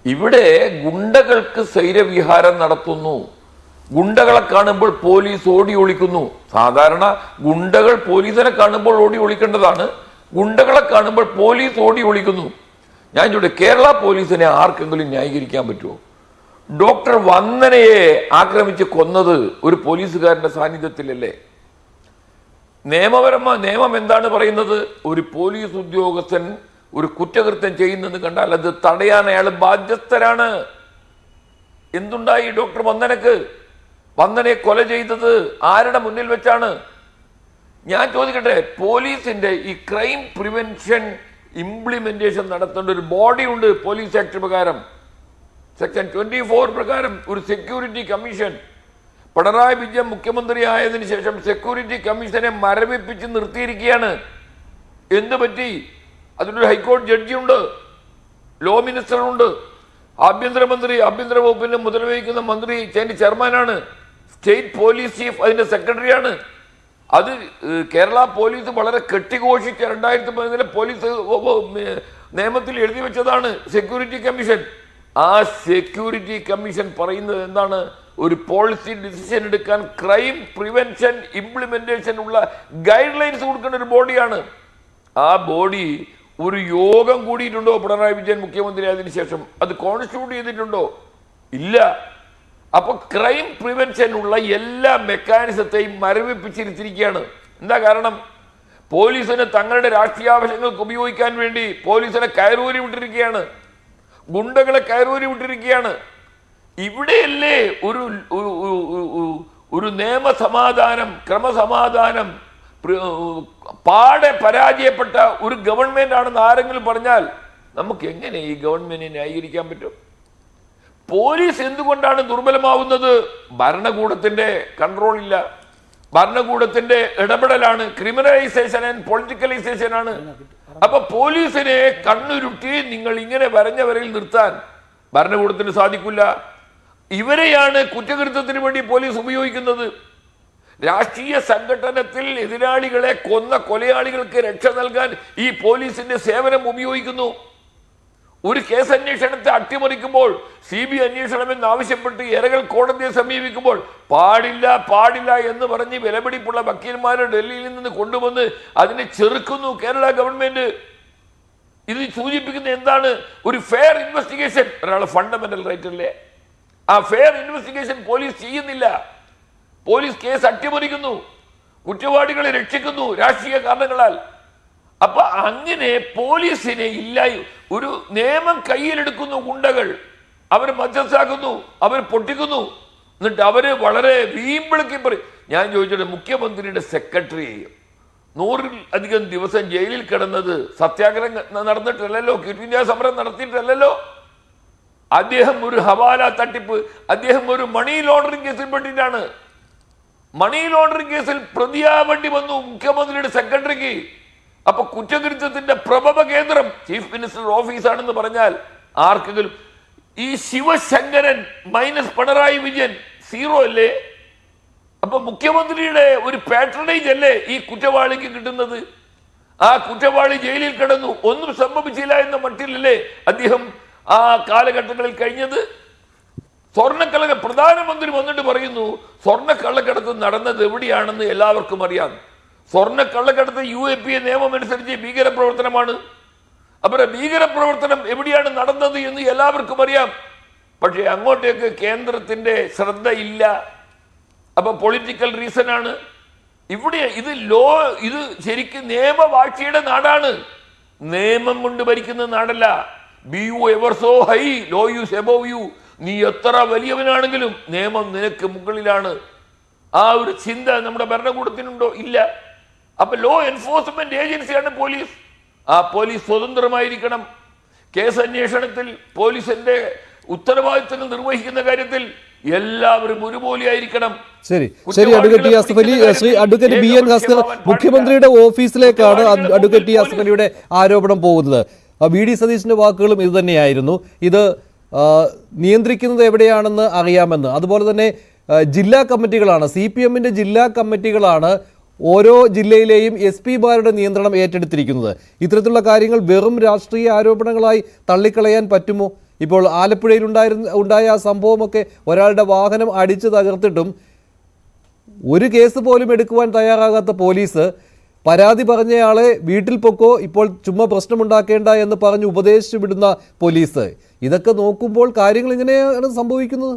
ഇവിടെ ഗുണ്ടകൾക്ക് സ്വൈരവിഹാരം നടത്തുന്നു. ഗുണ്ടകളെ കാണുമ്പോൾ പോലീസ് ഓടി ഒളിക്കുന്നു. സാധാരണ ഗുണ്ടകൾ പോലീസിനെ കാണുമ്പോൾ ഓടി ഒളിക്കേണ്ടതാണ്, ഗുണ്ടകളെ കാണുമ്പോൾ പോലീസ് ഓടി ഒളിക്കുന്നു. ഞാൻ ചോദിച്ചു, കേരള പോലീസിനെ ആർക്കെങ്കിലും ന്യായീകരിക്കാൻ പറ്റുമോ? ഡോക്ടർ വന്ദനയെ ആക്രമിച്ച് കൊന്നത് ഒരു പോലീസുകാരന്റെ സാന്നിധ്യത്തിലല്ലേ? നിയമം എന്താണ് പറയുന്നത്? ഒരു പോലീസ് ഉദ്യോഗസ്ഥൻ ഒരു കുറ്റകൃത്യം ചെയ്യുന്നെന്ന് കണ്ടാൽ അത് തടയാൻ അയാൾ ബാധ്യസ്ഥരാണ്. എന്തുണ്ടായി ഡോക്ടർ വന്ദനക്ക്? വന്ദനയെ കൊല ചെയ്തത് ആരുടെ മുന്നിൽ വെച്ചാണ്? ഞാൻ ചോദിക്കട്ടെ, പോലീസിന്റെ ഈ ക്രൈം പ്രിവെൻഷൻ ഇംപ്ലിമെന്റേഷൻ നടത്തേണ്ട ഒരു ബോഡി ഉണ്ട് പോലീസ് ആക്ട് പ്രകാരം, സെക്ഷൻ 24 പ്രകാരം ഒരു സെക്യൂരിറ്റി കമ്മീഷൻ. പിണറായി വിജയൻ മുഖ്യമന്ത്രി ആയതിനു ശേഷം സെക്യൂരിറ്റി കമ്മീഷനെ മരവിപ്പിച്ച് നിർത്തിയിരിക്കുകയാണ്. എന്ത് പറ്റി? അതിനൊരു ഹൈക്കോടതി ജഡ്ജിയുണ്ട്, ലോ മിനിസ്റ്ററുണ്ട്, ആഭ്യന്തരമന്ത്രി, ആഭ്യന്തര വകുപ്പിന്റെ മുതൽ വഹിക്കുന്ന മന്ത്രി അതിന്റെ ചെയർമാനാണ്, സ്റ്റേറ്റ് പോലീസ് ചീഫ് അതിന്റെ സെക്രട്ടറിയാണ്. അത് കേരള പോലീസ് വളരെ കെട്ടിഘോഷിച്ച് 2011 പോലീസ് നിയമത്തിൽ എഴുതി വെച്ചതാണ് സെക്യൂരിറ്റി കമ്മീഷൻ. ആ സെക്യൂരിറ്റി കമ്മീഷൻ പറയുന്നത് എന്താണ്? ഒരു പോളിസി ഡിസിഷൻ എടുക്കാൻ ക്രൈം പ്രിവെൻഷൻ ഇംപ്ലിമെന്റേഷൻ ഉള്ള ഗൈഡ് ലൈൻസ് കൊടുക്കേണ്ട ഒരു ബോഡിയാണ്. ആ ബോഡി ഒരു യോഗം കൂടിയിട്ടുണ്ടോ പിണറായി വിജയൻ മുഖ്യമന്ത്രി ആയതിനു ശേഷം? അത് കോൺസ്റ്റിറ്റ്യൂട്ട് ചെയ്തിട്ടുണ്ടോ? ഇല്ല. അപ്പൊ ക്രൈം പ്രിവെൻഷൻ ഉള്ള എല്ലാ മെക്കാനിസത്തെയും മരവിപ്പിച്ചിരുത്തിരിക്കുകയാണ്. എന്താ കാരണം? പോലീസിന് തങ്ങളുടെ രാഷ്ട്രീയ ആവശ്യങ്ങൾക്ക് ഉപയോഗിക്കാൻ വേണ്ടി പോലീസിനെ കയറൂരി വിട്ടിരിക്കുകയാണ്, ഗുണ്ടകളെ കയറൂരി വിട്ടിരിക്കുകയാണ്. ഇവിടെയല്ലേ ഒരു നിയമസമാധാനം, ക്രമസമാധാനം പാടെ പരാജയപ്പെട്ട ഒരു ഗവൺമെന്റ് ആണെന്ന് ആരെങ്കിലും പറഞ്ഞാൽ നമുക്ക് എങ്ങനെ ഈ ഗവൺമെന്റിനെ ന്യായീകരിക്കാൻ പറ്റും? പോലീസ് എന്തുകൊണ്ടാണ് ദുർബലമാവുന്നത്? ഭരണകൂടത്തിന്റെ കൺട്രോൾ ഇല്ല, ഭരണകൂടത്തിന്റെ ഇടപെടലാണ്, ക്രിമിനലൈസേഷൻ ആൻഡ് പൊളിറ്റിക്കലൈസേഷൻ ആണ്. അപ്പൊ പോലീസിനെ കണ്ണുരുട്ടി നിങ്ങൾ ഇങ്ങനെ വരഞ്ഞ വരയിൽ നിർത്താൻ ഭരണകൂടത്തിന് സാധിക്കില്ല. ഇവരെയാണ് കുറ്റകൃത്യത്തിന് വേണ്ടി പോലീസ് ഉപയോഗിക്കുന്നത്. രാഷ്ട്രീയ സംഘടനത്തിൽ എതിരാളികളെ കൊന്ന കൊലയാളികൾക്ക് രക്ഷ നൽകാൻ ഈ പോലീസിന്റെ സേവനം ഉപയോഗിക്കുന്നു. ഒരു കേസ് അന്വേഷണത്തെ അട്ടിമറിക്കുമ്പോൾ CBI അന്വേഷണമെന്ന് ആവശ്യപ്പെട്ട് ഇരകൾ കോടതിയെ സമീപിക്കുമ്പോൾ പാടില്ല എന്ന് പറഞ്ഞ് വിലപിടിപ്പുള്ള വക്കീൽമാരെ ഡൽഹിയിൽ നിന്ന് കൊണ്ടുവന്ന് അതിനെ ചെറുക്കുന്നു കേരള ഗവൺമെന്റ്. ഇത് സൂചിപ്പിക്കുന്ന എന്താണ്? ഒരു ഫെയർ ഇൻവെസ്റ്റിഗേഷൻ ഒരാളെ ഫണ്ടമെന്റൽ റൈറ്റ് അല്ലേ? ആ ഫെയർ ഇൻവെസ്റ്റിഗേഷൻ പോലീസ് ചെയ്യുന്നില്ല. പോലീസ് കേസ് അട്ടിമറിക്കുന്നു, കുറ്റവാളികളെ രക്ഷിക്കുന്നു രാഷ്ട്രീയ കാരണങ്ങളാൽ. അപ്പൊ അങ്ങനെ പോലീസിനെ ഇല്ല, ഒരു നിയമം കയ്യിലെടുക്കുന്നു ഗുണ്ടകൾ, അവർ മധ്യസ്ഥാക്കുന്നു, അവർ പൊട്ടിക്കുന്നു, എന്നിട്ട് അവര് വളരെ വീമ്പിളക്കി പറയും. ഞാൻ ചോദിച്ചിട്ട്, മുഖ്യമന്ത്രിയുടെ സെക്രട്ടറി 100-ലധികം ദിവസം ജയിലിൽ കിടന്നത് സത്യാഗ്രഹം നടന്നിട്ടല്ലല്ലോ, ക്വിറ്റ് ഇന്ത്യ സമരം നടത്തിയിട്ടല്ലല്ലോ. അദ്ദേഹം ഒരു ഹവാല തട്ടിപ്പ്, അദ്ദേഹം ഒരു മണി ലോണ്ടറിംഗ് കേസിൽ പെട്ടിട്ടാണ്. മണി ലോണ്ടറിംഗ് കേസിൽ പ്രതിയാവേണ്ടി വന്നു മുഖ്യമന്ത്രിയുടെ സെക്രട്ടറിക്ക്. അപ്പൊ കുറ്റകൃത്യത്തിന്റെ പ്രഭവ കേന്ദ്രം ചീഫ് മിനിസ്റ്റർ ഓഫീസാണെന്ന് പറഞ്ഞാൽ ആർക്കെങ്കിലും ഈ ശിവശങ്കരൻ മൈനസ് പിണറായി വിജയൻ 0 അല്ലേ? അപ്പൊ മുഖ്യമന്ത്രിയുടെ ഒരു പാട്രണേജ് അല്ലേ ഈ കുറ്റവാളിക്ക് കിട്ടുന്നത്? ആ കുറ്റവാളി ജയിലിൽ കിടന്നു, ഒന്നും സംഭവിച്ചില്ല എന്ന മട്ടിലല്ലേ അദ്ദേഹം ആ കാലഘട്ടങ്ങളിൽ കഴിഞ്ഞത്? സ്വർണ്ണക്കള്ള പ്രധാനമന്ത്രി വന്നിട്ട് പറയുന്നു സ്വർണ്ണക്കള്ളക്കടത്ത് നടന്നത് എവിടെയാണെന്ന് എല്ലാവർക്കും അറിയാം. സ്വർണ്ണക്കള്ളക്കടത്ത് UAPA നിയമം അനുസരിച്ച് ഭീകരപ്രവർത്തനമാണ്. അവരുടെ ഭീകരപ്രവർത്തനം എവിടെയാണ് നടന്നത് എന്ന് എല്ലാവർക്കും അറിയാം. പക്ഷെ അങ്ങോട്ടേക്ക് കേന്ദ്രത്തിന്റെ ശ്രദ്ധ ഇല്ല. അപ്പൊ പൊളിറ്റിക്കൽ റീസൺ ആണ് ഇവിടെ. ഇത് ശരിക്കും നിയമവാഴ്ചയുടെ നാടാണ്, നിയമം കൊണ്ട് ഭരിക്കുന്ന നാടല്ല. Be you ever so high, law is above you. നീ എത്ര വലിയവനാണെങ്കിലും നിയമം നിനക്ക് മുകളിലാണ്. ആ ഒരു ചിന്ത നമ്മുടെ ഭരണകൂടത്തിനുണ്ടോ? ഇല്ല. അപ്പൊ ലോ എൻഫോഴ്സ്മെന്റ് ഏജൻസിയാണ് പോലീസ്. ആ പോലീസ് സ്വതന്ത്രമായിരിക്കണം. കേസ് അന്വേഷണത്തിൽ പോലീസിന്റെ ഉത്തരവാദിത്തങ്ങൾ നിർവഹിക്കുന്ന കാര്യത്തിൽ എല്ലാവരും ഒരുപോലെ ആയിരിക്കണം. ശരി advocate T Asaf Ali, Shri advocate BN Haskar, മുഖ്യമന്ത്രിയുടെ ഓഫീസിലേക്കാണ് അഡ്വക്കേറ്റ് ടി അസഫ് അലിയുടെ ആരോപണം പോകുന്നത്. VD സതീശിന്റെ വാക്കുകളും ഇത് തന്നെയായിരുന്നു. ഇത് നിയന്ത്രിക്കുന്നത് എവിടെയാണെന്ന് അറിയാമെന്ന്. അതുപോലെ തന്നെ ജില്ലാ കമ്മിറ്റികളാണ്, CPM-ന്റെ ജില്ലാ കമ്മിറ്റികളാണ് ഓരോ ജില്ലയിലെയും SP-മാരുടെ നിയന്ത്രണം ഏറ്റെടുത്തിരിക്കുന്നത്. ഇത്തരത്തിലുള്ള കാര്യങ്ങൾ വെറും രാഷ്ട്രീയ ആരോപണങ്ങളായി തള്ളിക്കളയാൻ പറ്റുമോ? ഇപ്പോൾ ആലപ്പുഴയിൽ ഉണ്ടായ ആ സംഭവമൊക്കെ ഒരാളുടെ വാഹനം അടിച്ചു തകർത്തിട്ടും ഒരു കേസ് പോലും എടുക്കുവാൻ തയ്യാറാകാത്ത പോലീസ് പരാതി പറഞ്ഞയാളെ വീട്ടിൽ പൊക്കോ, ഇപ്പോൾ ചുമ്മാ പ്രശ്നമുണ്ടാക്കേണ്ട എന്ന് പറഞ്ഞ് ഉപദേശിച്ചു വിടുന്ന പോലീസ്. ഇതൊക്കെ നോക്കുമ്പോൾ കാര്യങ്ങൾ ഇങ്ങനെയാണ് സംഭവിക്കുന്നത്.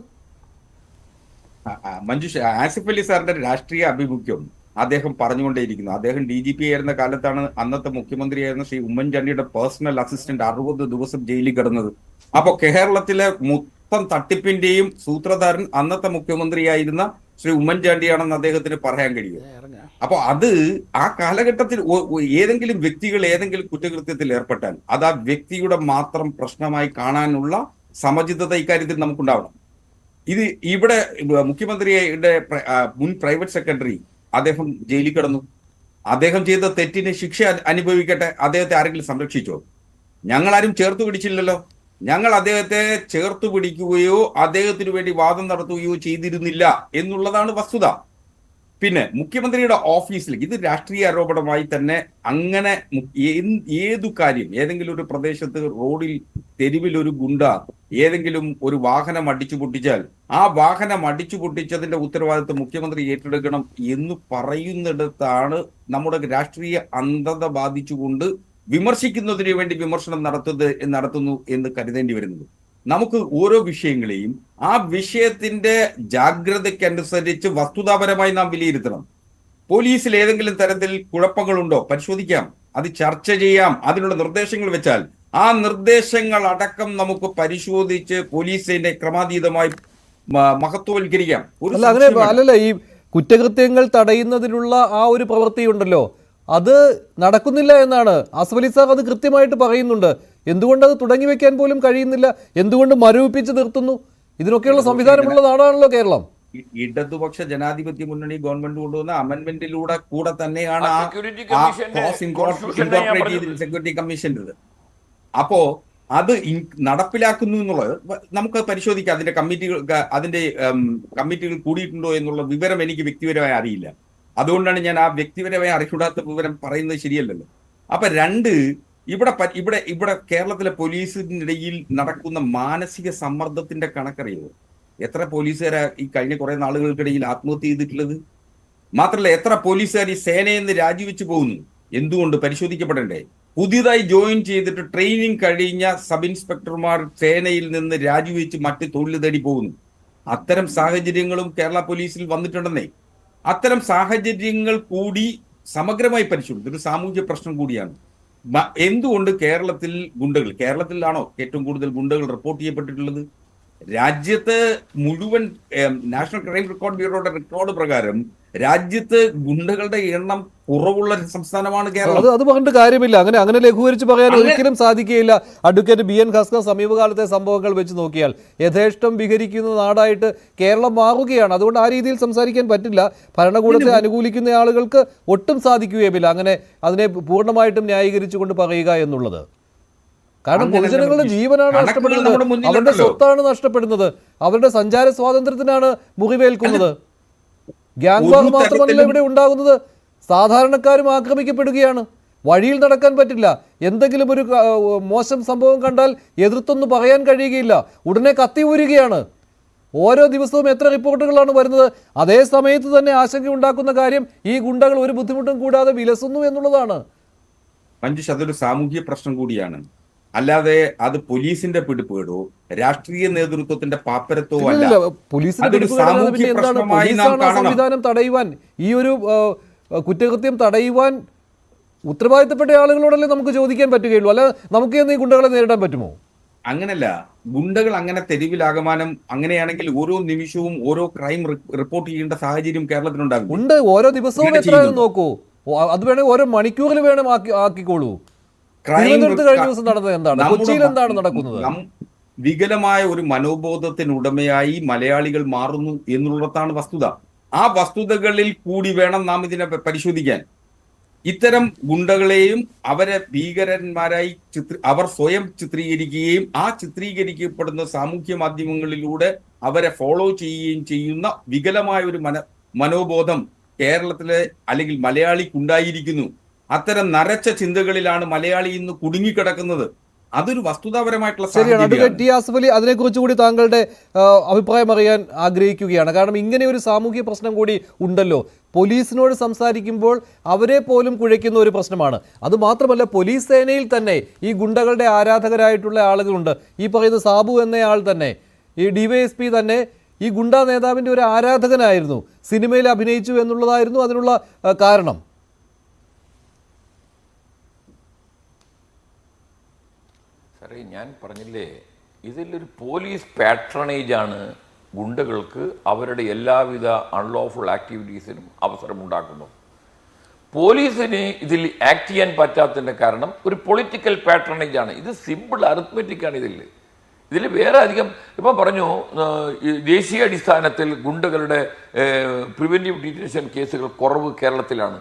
മഞ്ജുഷ, ആസിഫ് അലി സാറിന്റെ രാഷ്ട്രീയ അഭിമുഖ്യം അദ്ദേഹം പറഞ്ഞുകൊണ്ടേയിരിക്കുന്നു. അദ്ദേഹം DGP ആയിരുന്ന കാലത്താണ് അന്നത്തെ മുഖ്യമന്ത്രിയായിരുന്ന ശ്രീ ഉമ്മൻചാണ്ടിയുടെ പേഴ്സണൽ അസിസ്റ്റന്റ് 60 ദിവസം ജയിലിൽ കിടന്നത്. അപ്പൊ കേരളത്തിലെ മൊത്തം തട്ടിപ്പിന്റെയും സൂത്രധാരൻ അന്നത്തെ മുഖ്യമന്ത്രിയായിരുന്ന ശ്രീ ഉമ്മൻചാണ്ടിയാണെന്ന് അദ്ദേഹത്തിന് പറയാൻ കഴിയും. അപ്പൊ അത് ആ കാലഘട്ടത്തിൽ ഏതെങ്കിലും വ്യക്തികൾ ഏതെങ്കിലും കുറ്റകൃത്യത്തിൽ ഏർപ്പെട്ടാൽ അത് ആ വ്യക്തിയുടെ മാത്രം പ്രശ്നമായി കാണാനുള്ള സമചിത്തത ഇക്കാര്യത്തിൽ നമുക്കുണ്ടാവണം. ഇത് ഇവിടെ മുഖ്യമന്ത്രിയുടെ മുൻ പ്രൈവറ്റ് സെക്രട്ടറി അദ്ദേഹം ജയിലിൽ കിടന്നു. അദ്ദേഹം ചെയ്ത തെറ്റിന് ശിക്ഷ അനുഭവിക്കട്ടെ. അദ്ദേഹത്തെ ആരെങ്കിലും സംരക്ഷിച്ചോ? ഞങ്ങളാരും ചേർത്ത് പിടിച്ചില്ലല്ലോ. ഞങ്ങൾ അദ്ദേഹത്തെ ചേർത്ത് പിടിക്കുകയോ അദ്ദേഹത്തിന് വേണ്ടി വാദം നടത്തുകയോ ചെയ്തിരുന്നില്ല എന്നുള്ളതാണ് വസ്തുത. പിന്നെ മുഖ്യമന്ത്രിയുടെ ഓഫീസിലേക്ക് ഇത് രാഷ്ട്രീയ ആരോപണമായി തന്നെ അങ്ങനെ ഏതു കാര്യം, ഏതെങ്കിലും ഒരു പ്രദേശത്ത് റോഡിൽ തെരുവിൽ ഒരു ഗുണ്ട ഏതെങ്കിലും ഒരു വാഹനം അടിച്ചു പൊട്ടിച്ചാൽ ആ വാഹനം അടിച്ചു പൊട്ടിച്ചതിന്റെ ഉത്തരവാദിത്വം മുഖ്യമന്ത്രി ഏറ്റെടുക്കണം എന്ന് പറയുന്നിടത്താണ് രാഷ്ട്രീയ അന്ധത ബാധിച്ചുകൊണ്ട് വിമർശിക്കുന്നതിന് വേണ്ടി വിമർശനം നടത്തുന്നു എന്ന് കരുതേണ്ടി വരുന്നത്. നമുക്ക് ഓരോ വിഷയങ്ങളെയും ആ വിഷയത്തിന്റെ ജാഗ്രതയ്ക്കനുസരിച്ച് വസ്തുതാപരമായി നാം വിലയിരുത്തണം. പോലീസിൽ ഏതെങ്കിലും തരത്തിൽ കുഴപ്പങ്ങളുണ്ടോ പരിശോധിക്കാം, അത് ചർച്ച ചെയ്യാം, അതിനുള്ള നിർദ്ദേശങ്ങൾ വെച്ചാൽ ആ നിർദ്ദേശങ്ങൾ അടക്കം നമുക്ക് പരിശോധിച്ച് പോലീസിനെ ക്രമാതീതമായി മഹത്വവൽക്കരിക്കാം. അല്ലല്ല, ഈ കുറ്റകൃത്യങ്ങൾ തടയുന്നതിനുള്ള ആ ഒരു പ്രവൃത്തിയുണ്ടല്ലോ, അത് നടക്കുന്നില്ല എന്നാണ് ആസിഫ് അലി സാർ അത് കൃത്യമായിട്ട് പറയുന്നുണ്ട്. എന്തുകൊണ്ട് അത് തുടങ്ങി വെക്കാൻ പോലും കഴിയുന്നില്ല? എന്തുകൊണ്ട് മരവിപ്പിച്ച് നിർത്തുന്നു? ഇതിനൊക്കെയുള്ള സംവിധാനമുള്ള നാടാണല്ലോ കേരളം. ഇടതുപക്ഷ ജനാധിപത്യ മുന്നണി ഗവൺമെന്റ് കൊണ്ടുവന്ന അമെന്റ്മെന്റിലൂടെ കൂടെ തന്നെയാണ് സെക്യൂരിറ്റി കമ്മീഷൻ്റെ. അപ്പോ അത് നടപ്പിലാക്കുന്നു എന്നുള്ളത് നമുക്ക് പരിശോധിക്കാം. അതിന്റെ കമ്മിറ്റികൾ കൂടിയിട്ടുണ്ടോ എന്നുള്ള വിവരം എനിക്ക് വ്യക്തിപരമായി അറിയില്ല. അതുകൊണ്ടാണ് ഞാൻ ആ വ്യക്തിപരമായി അറിഞ്ഞൂടാത്ത വിവരം പറയുന്നത് ശരിയല്ലല്ലോ. അപ്പൊ ഇവിടെ കേരളത്തിലെ പോലീസിനിടയിൽ നടക്കുന്ന മാനസിക സമ്മർദ്ദത്തിന്റെ കണക്കറിയോ? എത്ര പോലീസുകാരാ ഈ കഴിഞ്ഞ കുറെ നാളുകൾക്കിടയിൽ ആത്മഹത്യ ചെയ്തിട്ടുള്ളത്? മാത്രമല്ല, എത്ര പോലീസുകാർ ഈ സേനയിൽ നിന്ന് രാജിവെച്ച് പോകുന്നു? എന്തുകൊണ്ട് പരിശോധിക്കപ്പെടണ്ടേ? പുതിയതായി ജോയിൻ ചെയ്തിട്ട് ട്രെയിനിങ് കഴിഞ്ഞ സബ് ഇൻസ്പെക്ടർമാർ സേനയിൽ നിന്ന് രാജിവെച്ച് മറ്റ് തൊഴിൽ തേടി പോകുന്നു. അത്തരം സാഹചര്യങ്ങളും കേരള പോലീസിൽ വന്നിട്ടുണ്ടെന്നേ. അത്തരം സാഹചര്യങ്ങൾ കൂടി സമഗ്രമായി പരിശോധിച്ചു. ഒരു സാമൂഹ്യ പ്രശ്നം കൂടിയാണ്. എന്തുകൊണ്ട് കേരളത്തിലാണോ ഏറ്റവും കൂടുതൽ ഗുണ്ടകൾ റിപ്പോർട്ട് ചെയ്യപ്പെട്ടിട്ടുള്ളത്? രാജ്യത്ത് മുഴുവൻ നാഷണൽ ക്രൈം റെക്കോർഡ് ബ്യൂറോയുടെ റെക്കോർഡ് പ്രകാരം രാജ്യത്ത് ഗുണ്ടകളുടെ എണ്ണം കുറവുള്ള സംസ്ഥാനമാണ് കേരളം. അത് പറഞ്ഞിട്ട് കാര്യമില്ല. അങ്ങനെ ലഘൂകരിച്ച് പറയാൻ ഒരിക്കലും സാധിക്കുകയില്ല. അഡ്വക്കേറ്റ് BN ഹസ്കർ, സമീപകാലത്തെ സംഭവങ്ങൾ വെച്ച് നോക്കിയാൽ യഥേഷ്ടം വിഹരിക്കുന്ന നാടായിട്ട് കേരളം മാറുകയാണ്. അതുകൊണ്ട് ആ രീതിയിൽ സംസാരിക്കാൻ പറ്റില്ല. ഭരണകൂടത്തെ അനുകൂലിക്കുന്ന ആളുകൾക്ക് ഒട്ടും സാധിക്കുകയുമില്ല അങ്ങനെ അതിനെ പൂർണ്ണമായിട്ടും ന്യായീകരിച്ചുകൊണ്ട് പറയുക എന്നുള്ളത്. കാരണം പൊതുജനങ്ങളുടെ ജീവനാണ് നഷ്ടപ്പെടുന്നത്, അവരുടെ സ്വത്താണ് നഷ്ടപ്പെടുന്നത്, അവരുടെ സഞ്ചാര സ്വാതന്ത്ര്യത്തിനാണ് മുറിവേൽക്കുന്നത്. ഗ്യാങ് വാർ മാത്രമല്ല ഇവിടെ ഉണ്ടാകുന്നത്, സാധാരണക്കാരും ആക്രമിക്കപ്പെടുകയാണ്. വഴിയിൽ നടക്കാൻ പറ്റില്ല. എന്തെങ്കിലും ഒരു മോശം സംഭവം കണ്ടാൽ എതിർത്തൊന്നും പറയാൻ കഴിയുകയില്ല. ഉടനെ കത്തി ഊരുകയാണ്. ഓരോ ദിവസവും എത്ര റിപ്പോർട്ടുകളാണ് വരുന്നത്. അതേ സമയത്ത് തന്നെ ആശങ്കയുണ്ടാക്കുന്ന കാര്യം ഈ ഗുണ്ടകൾ ഒരു ബുദ്ധിമുട്ടും കൂടാതെ വിലസുന്നു എന്നുള്ളതാണ്. മഞ്ജുഷ്, അതൊരു സാമൂഹ്യ പ്രശ്നം കൂടിയാണ്. അല്ലാതെ അത് പോലീസിന്റെ പിടിപ്പേടോ രാഷ്ട്രീയ നേതൃത്വത്തിന്റെ പാപ്പരത്തോ അല്ല. സംവിധാനം തടയുവാൻ, ഈ ഒരു കുറ്റകൃത്യം തടയുവാൻ ഉത്തരവാദിത്തപ്പെട്ട ആളുകളോടല്ലേ നമുക്ക് ചോദിക്കാൻ പറ്റുകയുള്ളൂ. അല്ല നമുക്ക് ഈ ഗുണ്ടകളെ നേരിടാൻ പറ്റുമോ? അങ്ങനല്ല, ഗുണ്ടകൾ അങ്ങനെ തെരുവിലാകമാനം അങ്ങനെയാണെങ്കിൽ ഓരോ നിമിഷവും ഓരോ ക്രൈം റിപ്പോർട്ട് ചെയ്യേണ്ട സാഹചര്യം കേരളത്തിലുണ്ടാകും. ഉണ്ട്, ഓരോ ദിവസവും അങ്ങനെ എത്ര ചെയ്യുന്നുണ്ട്. നോക്കൂ. അത് വേണേ ഓരോ മണിക്കൂറിൽ വേണം ആക്കിക്കോളൂ. ക്രൈം തിരുവനന്തപുരത്ത് കഴിഞ്ഞ ദിവസം നടന്നത് എന്താണ്? നമ്മുടെ കൊച്ചിയിൽ എന്താണ് നടക്കുന്നത്? വികലമായ ഒരു മനോബോധത്തിനുടമയായി മലയാളികൾ മാറുന്നു എന്നുള്ളതാണ് വസ്തുത. ആ വസ്തുതകളിൽ കൂടി വേണം നാം ഇതിനെ പരിശോധിക്കാൻ. ഇത്തരം ഗുണ്ടകളെയും അവരെ ഭീകരന്മാരായി അവർ സ്വയം ചിത്രീകരിക്കുകയും ആ ചിത്രീകരിക്കപ്പെടുന്ന സാമൂഹ്യ മാധ്യമങ്ങളിലൂടെ അവരെ ഫോളോ ചെയ്യുകയും ചെയ്യുന്ന വികലമായ ഒരു മനോബോധം കേരളത്തിലെ അല്ലെങ്കിൽ മലയാളിക്കുണ്ടായിരിക്കുന്നു. അത്തരം നരച്ച ചിന്തകളിലാണ് മലയാളി ഇന്ന് കുടുങ്ങിക്കിടക്കുന്നത്. അതൊരു വസ്തുതാപരമായിട്ടുള്ള ശരിയാണ്. അഡ്വക്കേറ്റ് സാഹചര്യമാണ്. ടി ആസിഫ് അലി, അതിനെക്കുറിച്ച് കൂടി താങ്കളുടെ അഭിപ്രായം അറിയാൻ ആഗ്രഹിക്കുകയാണ്. കാരണം ഇങ്ങനെ ഒരു സാമൂഹ്യ പ്രശ്നം കൂടി ഉണ്ടല്ലോ. പോലീസിനോട് സംസാരിക്കുമ്പോൾ അവരെ പോലും കുഴയ്ക്കുന്ന ഒരു പ്രശ്നമാണ്. അതുമാത്രമല്ല, പോലീസ് സേനയിൽ തന്നെ ഈ ഗുണ്ടകളുടെ ആരാധകരായിട്ടുള്ള ആളുകളുണ്ട്. ഈ പറയുന്ന സാബു എന്നയാൾ തന്നെ, ഈ ഡിവൈഎസ്പി തന്നെ ഈ ഗുണ്ടാ നേതാവിൻ്റെ ഒരു ആരാധകനായിരുന്നു. സിനിമയിൽ അഭിനയിച്ചു എന്നുള്ളതായിരുന്നു അതിനുള്ള കാരണം. സാറേ, ഞാൻ പറഞ്ഞില്ലേ, ഇതിലൊരു പോലീസ് പാട്രണേജാണ് ഗുണ്ടകൾക്ക് അവരുടെ എല്ലാവിധ അൺലോഫുൾ ആക്ടിവിറ്റീസിനും അവസരമുണ്ടാക്കുന്നു. പോലീസിന് ഇതിൽ ആക്ട് ചെയ്യാൻ പറ്റാത്തതിൻ്റെ കാരണം ഒരു പൊളിറ്റിക്കൽ പാട്രണേജാണ്. ഇത് സിമ്പിൾ അറിത്മെറ്റിക്കാണ്. ഇതിൽ വേറെ അധികം ഇപ്പം പറഞ്ഞു, ദേശീയ അടിസ്ഥാനത്തിൽ ഗുണ്ടകളുടെ പ്രിവെൻറ്റീവ് ഡിറ്റൻഷൻ കേസുകൾ കുറവ് കേരളത്തിലാണ്.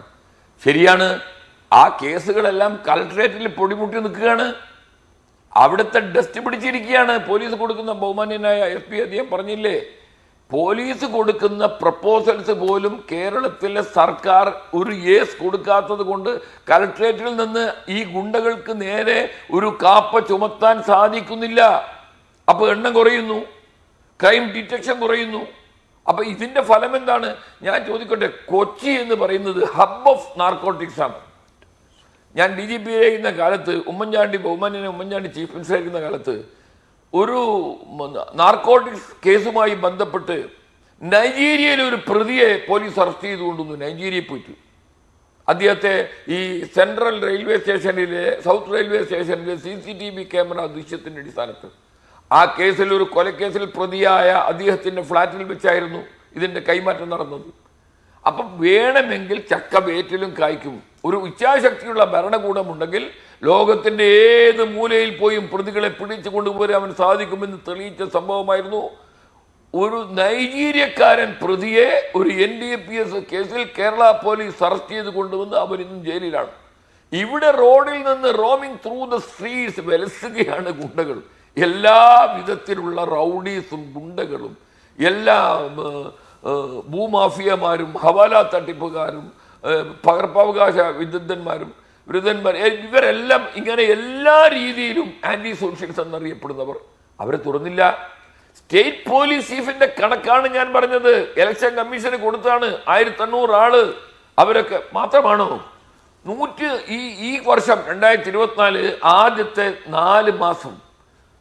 ശരിയാണ്. ആ കേസുകളെല്ലാം കളക്ടറേറ്റിൽ പൊടിമുട്ടി നിൽക്കുകയാണ്. അവിടുത്തെ ഡസ്റ്റ് പിടിച്ചിരിക്കുകയാണ്. പോലീസ് കൊടുക്കുന്ന, ബഹുമാന്യനായ SP അദ്ദേഹം പറഞ്ഞില്ലേ, പോലീസ് കൊടുക്കുന്ന പ്രപ്പോസൽസ് പോലും കേരളത്തിലെ സർക്കാർ ഒരു യേസ് കൊടുക്കാത്തത് കൊണ്ട് കളക്ടറേറ്റിൽ നിന്ന് ഈ ഗുണ്ടകൾക്ക് നേരെ ഒരു കാപ്പ ചുമത്താൻ സാധിക്കുന്നില്ല. അപ്പോൾ എണ്ണം കുറയുന്നു, ക്രൈം ഡിറ്റക്ഷൻ കുറയുന്നു. അപ്പൊ ഇതിന്റെ ഫലം എന്താണ്? ഞാൻ ചോദിക്കട്ടെ, കൊച്ചി എന്ന് പറയുന്നത് ഹബ് ഓഫ് നാർക്കോട്ടിക്സ് ആണ്. ഞാൻ DGP ആയിരുന്ന കാലത്ത്, ബഹുമാന്യനെ ഉമ്മൻചാണ്ടി ചീഫ് മിനിസ്റ്റർ ആയിരിക്കുന്ന കാലത്ത് ഒരു നാർക്കോട്ടിക്സ് കേസുമായി ബന്ധപ്പെട്ട് നൈജീരിയയിലെ ഒരു പ്രതിയെ പോലീസ് അറസ്റ്റ് ചെയ്തുകൊണ്ടുവന്നു. നൈജീരിയയിൽ പോയിട്ട് അദ്ദേഹത്തെ ഈ സെൻട്രൽ റെയിൽവേ സ്റ്റേഷനിലെ, സൗത്ത് റെയിൽവേ സ്റ്റേഷനിലെ CCTV ക്യാമറ ദൃശ്യത്തിന്റെ അടിസ്ഥാനത്തിൽ ആ കേസിൽ, ഒരു കൊലക്കേസിൽ പ്രതിയായ അദ്ദേഹത്തിന്റെ ഫ്ളാറ്റിൽ വെച്ചായിരുന്നു ഇതിന്റെ കൈമാറ്റം നടന്നത്. അപ്പം വേണമെങ്കിൽ ചക്ക വേറ്റിലും കായ്ക്കും. ഒരു ഇച്ഛാശക്തിയുള്ള ഭരണകൂടമുണ്ടെങ്കിൽ ലോകത്തിന്റെ ഏത് മൂലയിൽ പോയും പ്രതികളെ പിടിച്ചു കൊണ്ടുപോരാൻ സാധിക്കുമെന്ന് തെളിയിച്ച സംഭവമായിരുന്നു. ഒരു നൈജീരിയക്കാരൻ പ്രതിയെ ഒരു NDPS കേസിൽ കേരള പോലീസ് അറസ്റ്റ് ചെയ്ത് കൊണ്ടുവന്ന് അവർ ഇന്നും ജയിലിലാണ്. ഇവിടെ റോഡിൽ നിന്ന് റോമിംഗ് ത്രൂ ദ സ്ട്രീറ്റ്സ് വിലസുകയാണ് ഗുണ്ടകൾ. എല്ലാ വിധത്തിലുള്ള റൗഡീസും ഗുണ്ടകളും, എല്ലാ ഭൂമാഫിയമാരും, ഹവാല തട്ടിപ്പുകാരും, പകർപ്പവകാശ വിരുദ്ധന്മാരും, ഇവരെല്ലാം ഇങ്ങനെ എല്ലാ രീതിയിലും ആന്റി സോഷ്യൽസ് എന്നറിയപ്പെടുന്നവർ. അവരെ തുറന്നില്ല. സ്റ്റേറ്റ് പോലീസ് ചീഫിന്റെ കണക്കാണ് ഞാൻ പറഞ്ഞത്. ഇലക്ഷൻ കമ്മീഷന് കൊടുത്താണ് 1500 ആള്. അവരൊക്കെ മാത്രമാണോ? ഈ വർഷം 2024 ആദ്യത്തെ 4 മാസം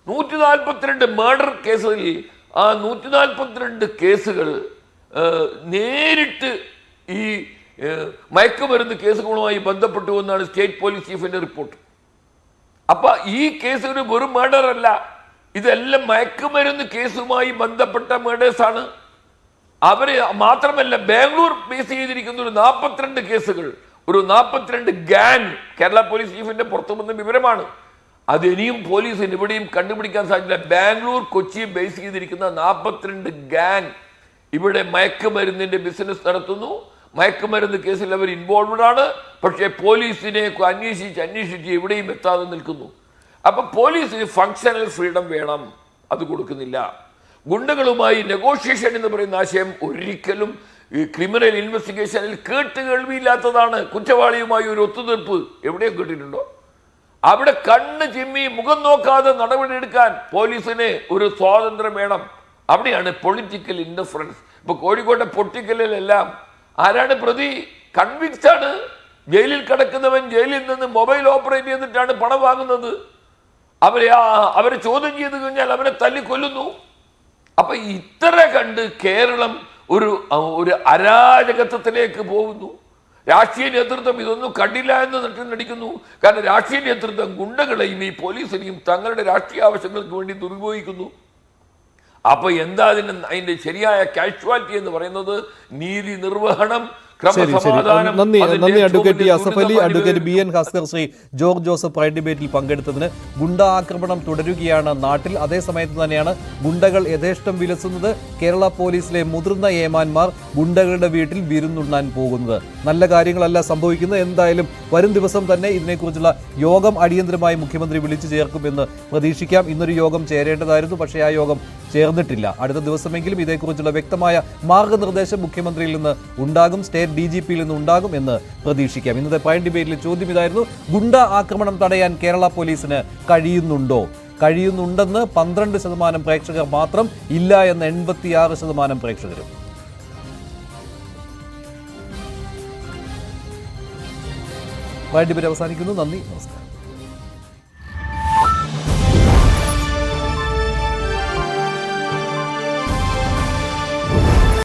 142 മർഡർ കേസുകളിൽ ആ 142 കേസുകൾ നേരിട്ട് ഈ മയക്കുമരുന്ന് കേസുകളുമായി ബന്ധപ്പെട്ടു എന്നാണ് സ്റ്റേറ്റ് പോലീസ് ചീഫിന്റെ റിപ്പോർട്ട്. അപ്പൊ ഈ കേസ് ഒരു വെറും മർഡർ അല്ല, ഇതെല്ലാം മയക്കുമരുന്ന് കേസുമായി ബന്ധപ്പെട്ട മേഡേഴ്സാണ്. അവര് മാത്രമല്ല, ബാംഗ്ലൂർ ബേസ് ചെയ്തിരിക്കുന്ന ഒരു 42 കേസുകൾ, ഒരു 42 ഗാങ് കേരള പോലീസ് ചീഫിന്റെ പുറത്തു വന്ന വിവരമാണ്. അത് ഇനിയും പോലീസിന് ഇവിടെയും കണ്ടുപിടിക്കാൻ സാധിക്കില്ല. ബാംഗ്ലൂർ, കൊച്ചി ബേസ് ചെയ്തിരിക്കുന്ന 42 ഗാങ് ഇവിടെ മയക്കുമരുന്നിന്റെ ബിസിനസ് നടത്തുന്നു. മയക്കുമരുന്ന് കേസിൽ അവർ ഇൻവോൾവഡ് ആണ്. പക്ഷേ പോലീസിനെ അന്വേഷിച്ച് എവിടെയും എത്താതെ നിൽക്കുന്നു. അപ്പൊ പോലീസിന് ഫങ്ഷണൽ ഫ്രീഡം വേണം, അത് കൊടുക്കുന്നില്ല. ഗുണ്ടകളുമായി നെഗോഷിയേഷൻ എന്ന് പറയുന്ന ആശയം ഒരിക്കലും ഈ ക്രിമിനൽ ഇൻവെസ്റ്റിഗേഷനിൽ കേൾവിയില്ലാത്തതാണ്. കുറ്റവാളിയുമായി ഒരു ഒത്തുതീർപ്പ് എവിടെയും കേട്ടിട്ടുണ്ടോ? അവിടെ കണ്ണ് ചിമ്മി മുഖം നോക്കാതെ നടപടിയെടുക്കാൻ പോലീസിന് ഒരു സ്വാതന്ത്ര്യം വേണം. അവിടെയാണ് പൊളിറ്റിക്കൽ ഇന്റർഫറൻസ്. ഇപ്പൊ കോഴിക്കോട്ടെ പൊട്ടിക്കലിലെല്ലാം ആരാണ് പ്രതി? കൺവിക്സ് ആണ്. ജയിലിൽ കിടക്കുന്നവൻ ജയിലിൽ നിന്ന് മൊബൈൽ ഓപ്പറേറ്റ് ചെയ്തിട്ടാണ് പണം വാങ്ങുന്നത്. അവരെ ചോദ്യം ചെയ്ത് കഴിഞ്ഞാൽ അവരെ തല്ലിക്കൊല്ലുന്നു. അപ്പൊ ഇത്ര കണ്ട് കേരളം ഒരു അരാജകത്വത്തിലേക്ക് പോകുന്നു. രാഷ്ട്രീയ നേതൃത്വം ഇതൊന്നും കണ്ടില്ല എന്ന് നടിക്കുന്നു. കാരണം രാഷ്ട്രീയ നേതൃത്വം ഗുണ്ടകളെയും ഈ പോലീസിനെയും തങ്ങളുടെ രാഷ്ട്രീയ ആവശ്യങ്ങൾക്ക് വേണ്ടി ദുരുപയോഗിക്കുന്നു. അപ്പൊ എന്താ അതിന്റെ ശരിയായ കാഷ്വാലിറ്റി എന്ന് പറയുന്നത്? നീതി നിർവഹണം, ക്രമസമാധാനം. നന്ദി advocate Asaf Ali, advocate BN Haskar, Shri George Joseph pride ഡിബേറ്റിൽ പങ്കെടുത്തതിന്. ഗുണ്ട ആക്രമണം തുടരുകയാണ് നാട്ടിൽ. അതേസമയത്ത് തന്നെയാണ് ഗുണ്ടകൾ യഥേഷ്ടം വിലസുന്നത്. കേരള പോലീസിലെ മുതിർന്ന ഏമാന്മാർ ഗുണ്ടകളുടെ വീട്ടിൽ വിരുന്നുണ്ണാൻ പോകുന്നത്. നല്ല കാര്യങ്ങളല്ല സംഭവിക്കുന്നത്. എന്തായാലും വരും ദിവസം തന്നെ ഇതിനെക്കുറിച്ചുള്ള യോഗം അടിയന്തരമായി മുഖ്യമന്ത്രി വിളിച്ചു ചേർക്കുമെന്ന് പ്രതീക്ഷിക്കാം. ഇന്നൊരു യോഗം ചേരേണ്ടതായിരുന്നു, പക്ഷേ ആ യോഗം ചേർന്നിട്ടില്ല. അടുത്ത ദിവസമെങ്കിലും ഇതേക്കുറിച്ചുള്ള വ്യക്തമായ മാർഗനിർദ്ദേശം മുഖ്യമന്ത്രിയിൽ നിന്ന് ഉണ്ടാകും, സ്റ്റേറ്റ് DGPയിൽ നിന്ന് ഉണ്ടാകും എന്ന് പ്രതീക്ഷിക്കാം. ഇന്നത്തെ പ്രൈം ഡിബേറ്റിലെ ചോദ്യം ഇതായിരുന്നു: ഗുണ്ട ആക്രമണം തടയാൻ കേരള പോലീസിന് കഴിയുന്നുണ്ടോ? കഴിയുന്നുണ്ടെന്ന് 12% പ്രേക്ഷകർ മാത്രം, ഇല്ല എന്ന് 86% പ്രേക്ഷകരും. പ്രൈം ഡിബേറ്റ് അവസാനിക്കുന്നു. നന്ദി, നമസ്കാരം.